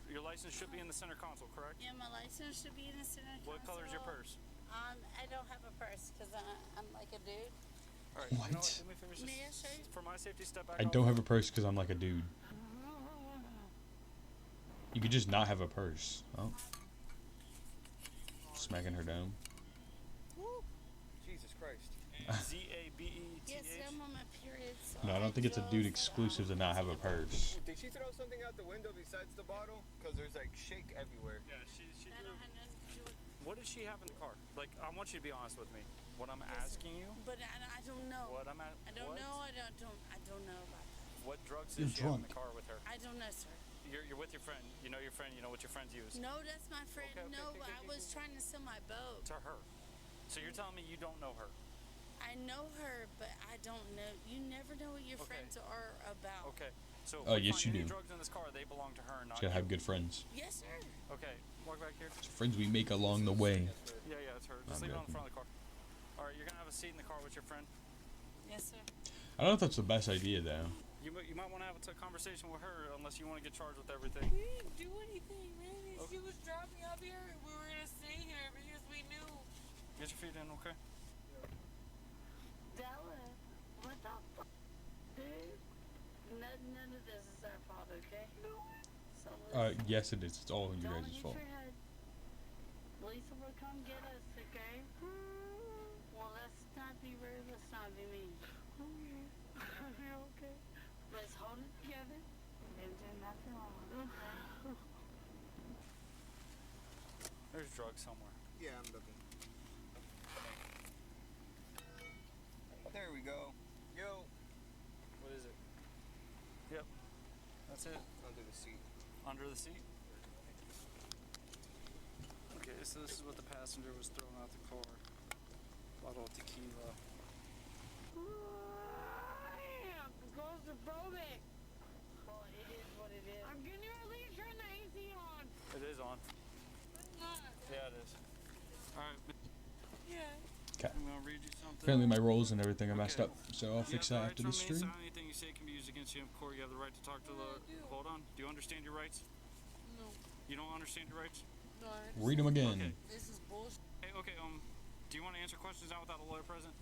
Your license should be in the center console, correct? Yeah, my license should be in the center What color is your console. purse? I don't have a purse because I'm like a dude. All right. What? You know what? Let me finish May I this. show you? For my safety, step back. I don't have a purse because I'm like a dude. You could just not have a purse. Oh. Smacking her down. Woo. Jesus Christ. ZABETH. Yes, I'm on my period. So No, I don't think it's a dude exclusive to not have a purse. Did she throw something out the window besides the bottle? Because there's like shake everywhere. Yeah, she I don't have nothing to do with. What does she have in the car? Like, I want you to be honest with me. What I'm asking you. But I don't know. What I'm at. I don't know. I don't know about that. What drugs You're does she have in drunk. the car with her? I don't know, sir. You're with your friend. You know your friend. You know what your friends use. No, that's my friend. Okay, I was trying to sell my boat. To her. So you're telling me you don't know her? I know her, but I don't know. You never know what your friends are about. Okay. So Oh, yes, you any do. drugs in this car, they belong to her, not Should you. have good friends. Yes, sir. Okay. Walk back here. It's friends we make along the way. Yeah, it's her. Just leave it on the front of the car. All right, you're gonna have a seat in the car with your friend. Yes, sir. I don't know if that's the best idea though. You might want to have a conversation with her, unless you want to get charged with everything. We didn't do anything, man. She was dropping up here, and we were gonna stay here because we knew. Get your feet in, okay? Della, what the fuck, dude? None of this is our fault, okay? No. So Yes it is. It's all your guys' fault. Lisa will come get us, okay? Well, let's not be rude. Let's not be mean. Okay. Let's hold it together and do nothing wrong. Okay? There's drugs somewhere. Yeah, I'm looking. There we go. Yo. What is it? Yep. That's it. Under the seat. Under the seat? Okay, so this is what the passenger was throwing out the car. Bottle of tequila. Claustrophobic. Well, it is what it is. Can you at least turn the AC on? It is on. It's not. Yeah, it is. Alright. Yeah. Okay. I'm gonna read you something. Apparently my rolls and everything are messed up, so I'll fix that after the stream. Anything you say can be used against you in court. You have the right to talk to the. Hold on. Do you understand your rights? No. You don't understand your rights? No. Read them again. Okay. This is bullshit. Hey, okay. Do you want to answer questions now without a lawyer present?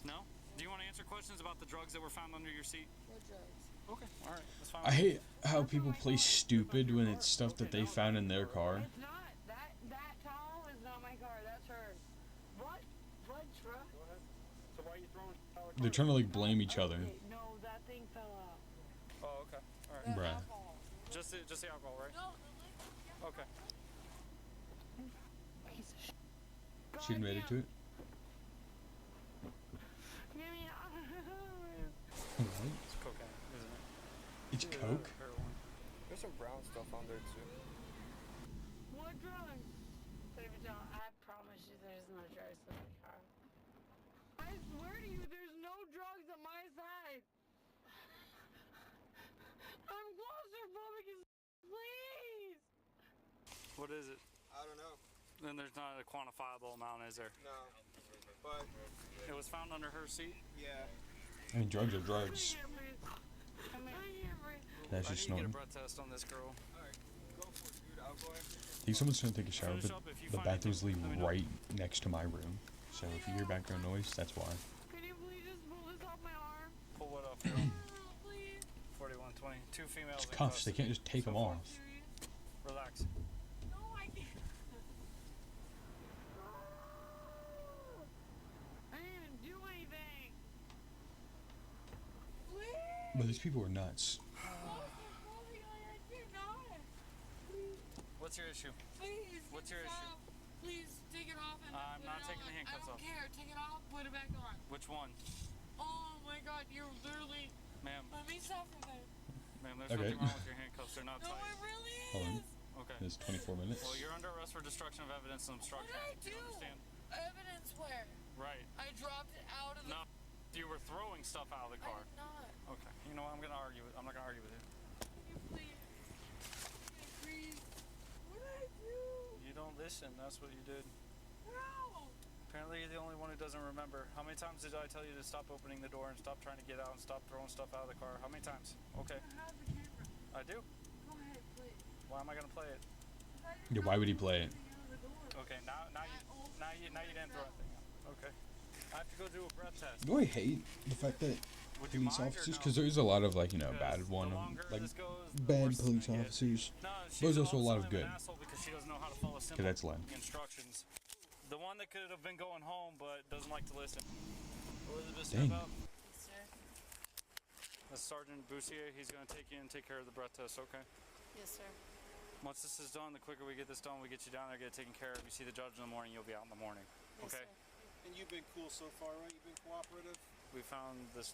No. Do you want to answer questions about the drugs that were found under your seat? What drugs? Okay. All right. That's fine. I hate how people play stupid when it's stuff that they found in their car. It's not. That towel is not my car. That's hers. What? What truck? Go ahead. So why are you throwing out They're trying to like blame each other. No, that thing fell out. Oh, okay. All right. Bruh. Just the alcohol, right? No. Okay. She admitted to it. It's cocaine, isn't it? It's coke? Heroin. There's some brown stuff on there too. What drugs? Baby John, I promise you there's no drugs in the car. I swear to you, there's no drugs on my side. I'm claustrophobic as please. What is it? I don't know. Then there's not a quantifiable amount, is there? No. But It was found under her seat? yeah. I mean, drugs are drugs. That's I just need to get a snorting. breath test on this girl. Alright, go for it, dude. I'll go after I think someone's trying to take a shower, Finish but up. If you the find bathroom's anything, leaving let me know. right next to my room. So if you hear background noise, that's why. Can you please just pull this off my arm? Pull what off, girl? Please. 4120. Two females. It's in cuffs, they custody. can't just take them off. Relax. No, I can't. I didn't even do anything. Please. But these people are nuts. What's your issue? Please. What's get your this issue? off. Please take it off and I'm put not it taking on. the handcuffs I don't off. care. Take it off. Put it back on. Which one? Oh my God! You're literally. Ma'am. Let me stop from there. Ma'am, there's Okay. nothing wrong with your handcuffs. They're not No, tight. it really is. Hold on. Okay. It's 24 minutes. Well, you're under arrest for destruction of evidence and What obstruction. did I Do do? you understand? Evidence where? Right. I dropped it out of the. No. You were throwing stuff out of the I car. did not. Okay. You know what? I'm not gonna argue with you. Can you please? Please. What did I do? You don't listen. That's what you did. No. Apparently, you're the only one who doesn't remember. How many times did I tell you to stop opening the door and stop trying to get out and stop throwing stuff out of the car? How many times? Okay. I have the camera. I do. Go ahead, please. Why am I gonna play it? Yeah, why would he play it? Okay, now you didn't throw anything out. Okay. I have to go do a breath test. Do I hate the fact that police officers, because there's a lot of like, you know, bad one, like bad police officers, No, but there's also a lot of good. because she doesn't know how to follow simple That's lame. instructions. The one that could have been going home but doesn't like to listen. Elizabeth, Dang. step up. That's Sergeant Boussier. He's going to take you and take care of the breath test, okay? Yes, sir. Once this is done, the quicker we get this done, we get you down there, get it taken care of. You see the judge in the morning, you'll be out in the morning. Yes, Okay? sir. And you've been cool so far, right? You've been cooperative? We found the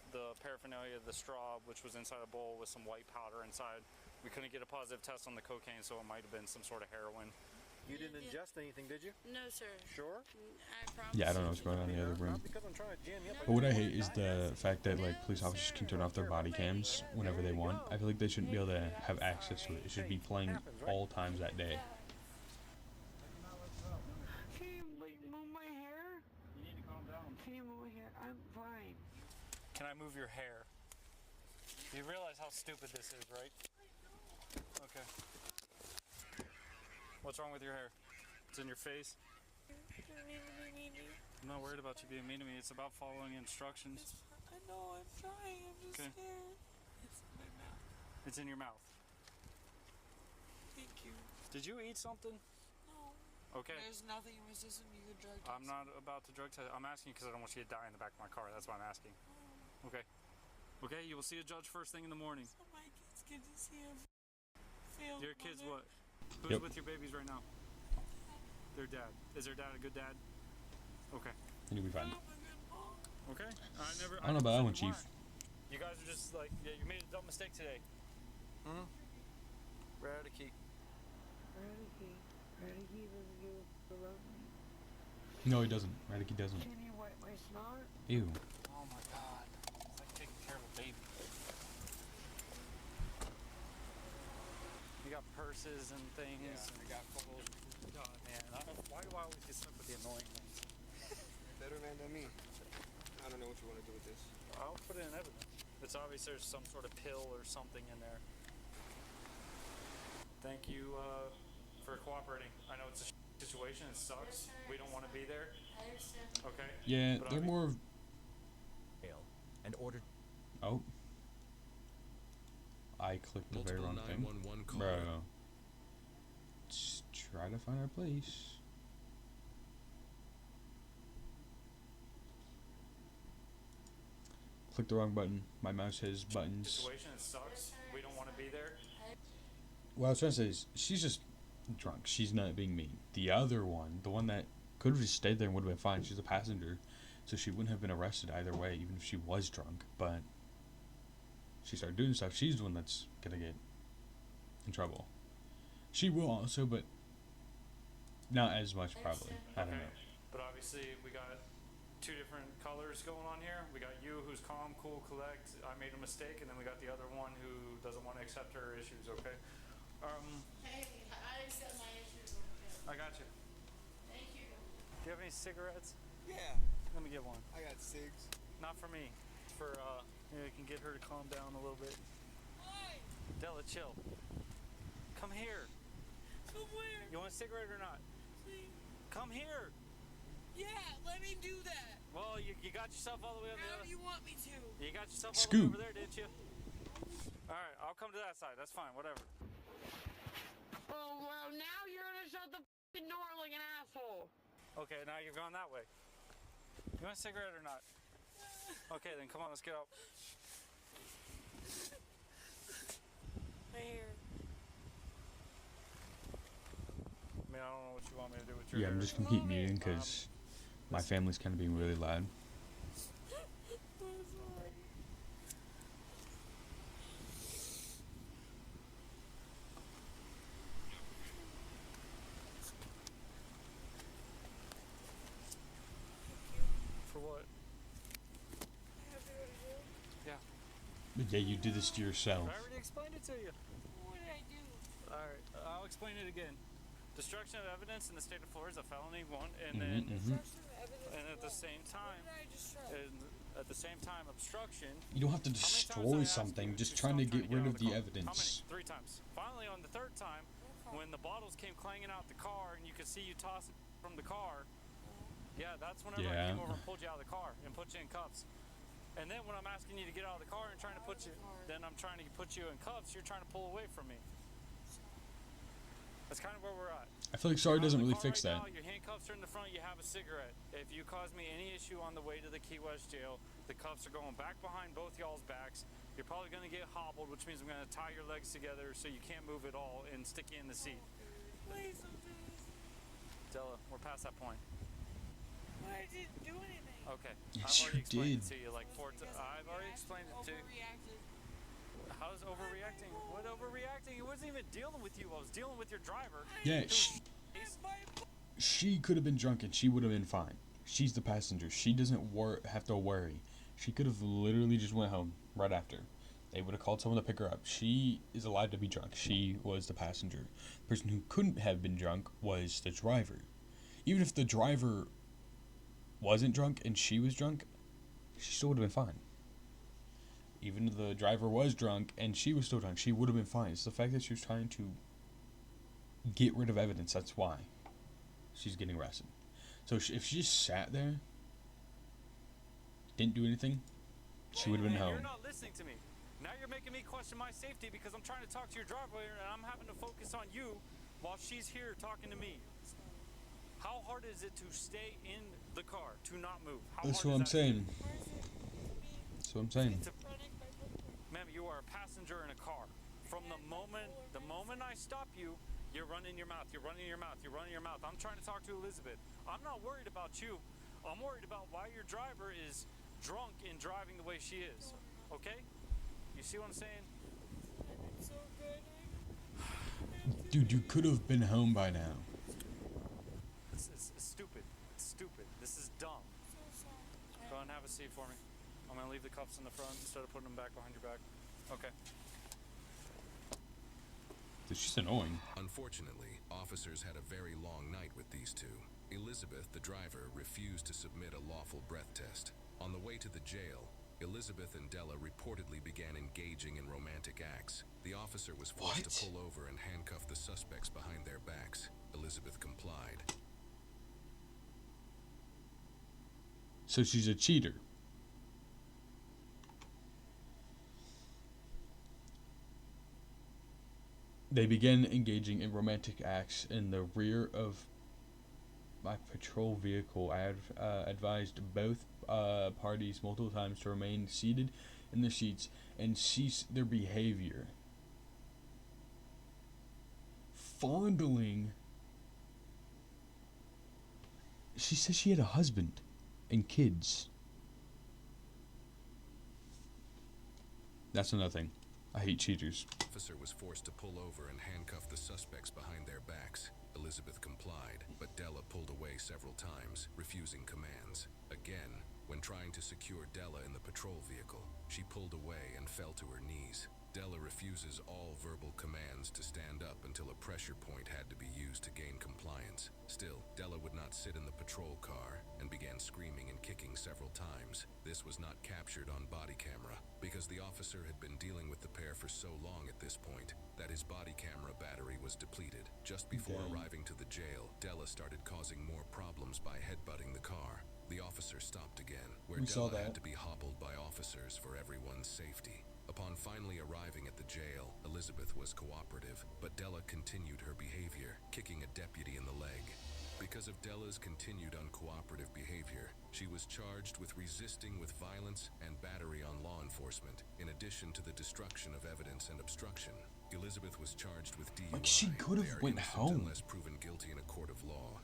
paraphernalia, the straw, which was inside a bowl with some white powder inside. We couldn't get a positive test on the cocaine, so it might have been some sort of heroin. You didn't ingest anything, did you? No, sir. Sure? I promise. Yeah, I don't know what's going on in the other room. Not because I'm trying to jam you up. But what I hate is the fact that like police officers can turn off their body cams whenever they want. I feel like they shouldn't be able to have access to it. It should be playing all times that day. Can you move my hair? You need to calm down. Can you move my hair? I'm fine. Can I move your hair? You realize how stupid this is, right? Okay. What's wrong with your hair? It's in your face? I'm not worried about you being mean to me. It's about following instructions. I know, I'm trying. I'm just Okay. scared. It's in my mouth. It's in your mouth. Thank you. Did you eat something? No. Okay. There's nothing in my system you could drug test. I'm not about to drug test. I'm asking because I don't want you to die in the back of my car. That's why I'm asking. Okay. Okay, you will see a judge first thing in the morning. So my kids get to see a failed Your kids mother. what? Who's with your babies right now? Their dad. Is their dad a good dad? Okay. You'll be fine. Okay. I don't know about that one, Chief. You guys are just like, yeah, you made a dumb mistake today. Radicky. Radicky doesn't give a love me. No, he doesn't. Radicky doesn't. Can you wipe my snot? Ew. Oh my god. It's like taking care of a baby. You got purses and things. Yeah, I got photos. God, man. Why do I always get stuck with the annoying things? Better man than me. I don't know what you want to do with this. I'll put it in evidence. It's obvious there's some sort of pill or something in there. Thank you for cooperating. I know it's a situation. It sucks. We don't want to be there. I understand. Okay? Yeah, But they're more of. And ordered. Oh. I clicked the very wrong thing. 911 call. Bro. Just try to find our place. Click the wrong button. My mouse has buttons. Situation. It sucks. We don't want to be there. What I was trying to say is, she's just drunk. She's not being mean. The other one, the one that could have just stayed there and would have been fine, she's a passenger, so she wouldn't have been arrested either way, even if she was drunk. But she started doing stuff. She's the one that's gonna get in trouble. She will also, but not as much probably. I don't know. But obviously, we got two different colors going on here. We got you, who's calm, cool, collect. I made a mistake, and then we got the other one who doesn't want to accept her issues. Okay. Hey, I accept my issues. I got you. Thank you. Do you have any cigarettes? Yeah. Let me get one. I got cigs. Not for me. It's for maybe I can get her to calm down a little bit. Why? Della, chill. Come here. From where? You want a cigarette or not? Please. Come here. Yeah, let me do that. Well, you got yourself all the way on the How other. do you want me to? You got yourself all the way Scoop. over there, didn't you? All right, I'll come to that side. That's fine. Whatever. Oh, well, now you're gonna shut the f***ing door like an asshole. Okay, now you've gone that way. You want a cigarette or not? Okay, then come on, let's get up. My hair. I mean, I don't know what you want me to do with your Yeah, I'm hair. just gonna keep muting because my family's kind of being really loud. I'm sorry. For what? I have to go to jail. Yeah. But yeah, you did this to yourself. I already explained it to you. What did I do? Alright, I'll explain it again. Destruction of evidence in the state of Florida is a felony one, and Mhm, then mhm. Destruction of evidence. and at the what? same time, What did I destroy? and at the same time, obstruction. You don't have to How many times destroy I asked something, you just to trying to stop get rid out of the car? evidence. How many? 3 times. Finally, on the 3rd time, when the bottles came clanging out the car, and you could see you toss it. from the car. Yeah, that's whenever I came over and pulled you out of the car and put you in cuffs. And then when I'm asking you to get out of the car and trying to put you, then I'm trying to put you in cuffs, you're trying to pull away from me. That's kind of where we're at. I feel like sorry doesn't really fix that. Now, your handcuffs are in the front, you have a cigarette. If you cause me any issue on the way to the Key West jail, the cuffs are going back behind both y'all's backs. You're probably going to get hobbled, which means I'm going to tie your legs together so you can't move at all and stick you in the seat. Please don't do this. Della, we're past that point. But I didn't do anything. Okay. Yes, I've already you explained did. it to you like 4 times. I've already explained it to you. Overreacted. How's overreacting? What overreacting? It wasn't even dealing with you. I was dealing with your driver. Yeah, she could have been drunk and she would have been fine. She's the passenger. She doesn't have to worry. She could have literally just went home right after. They would have called someone to pick her up. She is allowed to be drunk. She was the passenger. The person who couldn't have been drunk was the driver. Even if the driver wasn't drunk and she was drunk, she still would have been fine. Even if the driver was drunk and she was still drunk, she would have been fine. It's the fact that she was trying to get rid of evidence. That's why she's getting arrested. So if she just sat there, didn't do anything, she would have been home. You're not listening to me. Now you're making me question my safety because I'm trying to talk to your driver and I'm having to focus on you while she's here talking to me. How hard is it to stay in the car, to not move? That's what I'm saying. That's what I'm saying. Ma'am, you are a passenger in a car. From the moment I stop you, you're running your mouth, you're running your mouth, you're running your mouth. I'm trying to talk to Elizabeth. I'm not worried about you. I'm worried about why your driver is drunk and driving the way she is. Okay? You see what I'm saying? Dude, you could have been home by now. It's stupid. It's stupid. This is dumb. Go ahead and have a seat for me. I'm going to leave the cuffs in the front instead of putting them back behind your back. Okay. She's annoying. Unfortunately, officers had a very long night with these two. Elizabeth, the driver, refused to submit a lawful breath test. On the way to the jail, Elizabeth and Della reportedly began engaging in romantic acts. The officer was forced to pull over and handcuff the suspects behind their backs. Elizabeth complied. So she's a cheater. They began engaging in romantic acts in the rear of my patrol vehicle. I advised both parties multiple times to remain seated in their seats and cease their behavior. Fondling. She says she had a husband and kids. That's another thing. I hate cheaters. The officer was forced to pull over and handcuff the suspects behind their backs. Elizabeth complied, but Della pulled away several times, refusing commands. Again, when trying to secure Della in the patrol vehicle, she pulled away and fell to her knees. Della refuses all verbal commands to stand up until a pressure point had to be used to gain compliance. Still, Della would not sit in the patrol car and began screaming and kicking several times. This was not captured on body camera because the officer had been dealing with the pair for so long at this point that his body camera battery was depleted. Just before arriving to the jail, Della started causing more problems by headbutting the car. The officer stopped again, where Della had to be hobbled by officers for everyone's safety. Upon finally arriving at the jail, Elizabeth was cooperative, but Della continued her behavior, kicking a deputy in the leg. Because of Della's continued uncooperative behavior, she was charged with resisting with violence and battery on law enforcement, in addition to the destruction of evidence and obstruction. Elizabeth was charged with DUI. Like, she could have went home. Unless proven guilty in a court of law.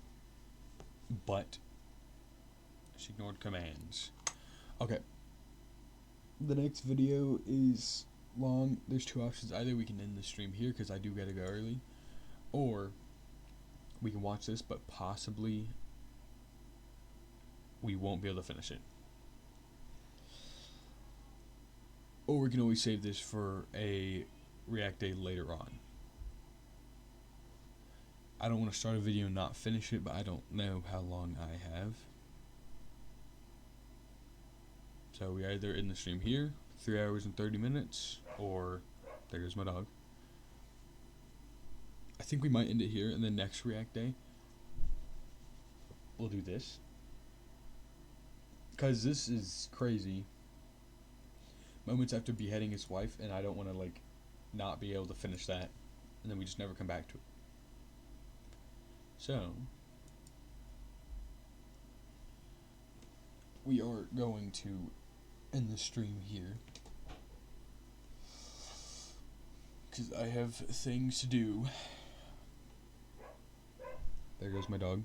But she ignored commands. Okay. The next video is long. There's two options. Either we can end the stream here because I do gotta go early, or we can watch this, but possibly we won't be able to finish it. Or we can always save this for a react day later on. I don't want to start a video and not finish it, but I don't know how long I have. So we either end the stream here, 3 hours and 30 minutes, or there goes my dog. I think we might end it here, and then next react day, we'll do this. Because this is crazy. Moments after beheading his wife, and I don't want to, like, not be able to finish that. And then we just never come back to it. So, we are going to end the stream here. Because I have things to do. There goes my dog.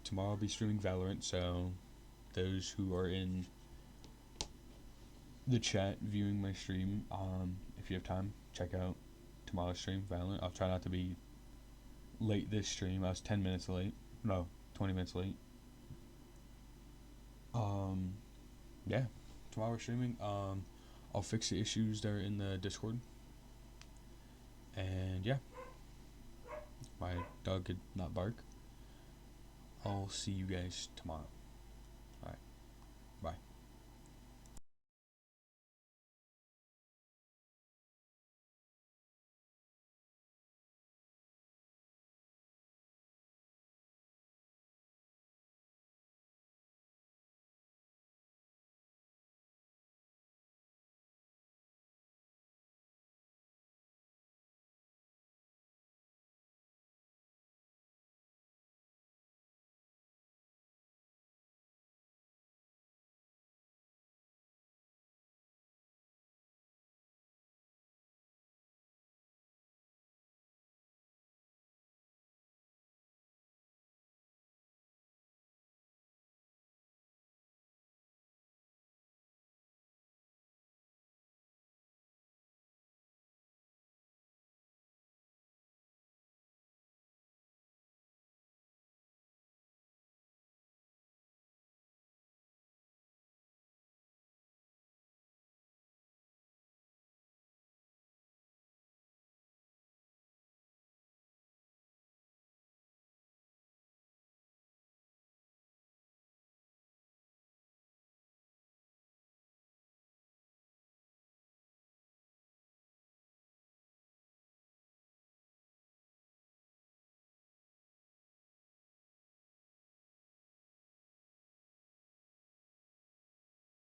Tomorrow I'll be streaming Valorant, so those who are in the chat viewing my stream, if you have time, check out tomorrow's stream, Valorant. I'll try not to be late this stream. I was 10 minutes late. No, 20 minutes late. Yeah, tomorrow we're streaming. I'll fix the issues that are in the Discord. And yeah, my dog could not bark. I'll see you guys tomorrow. Alright, bye.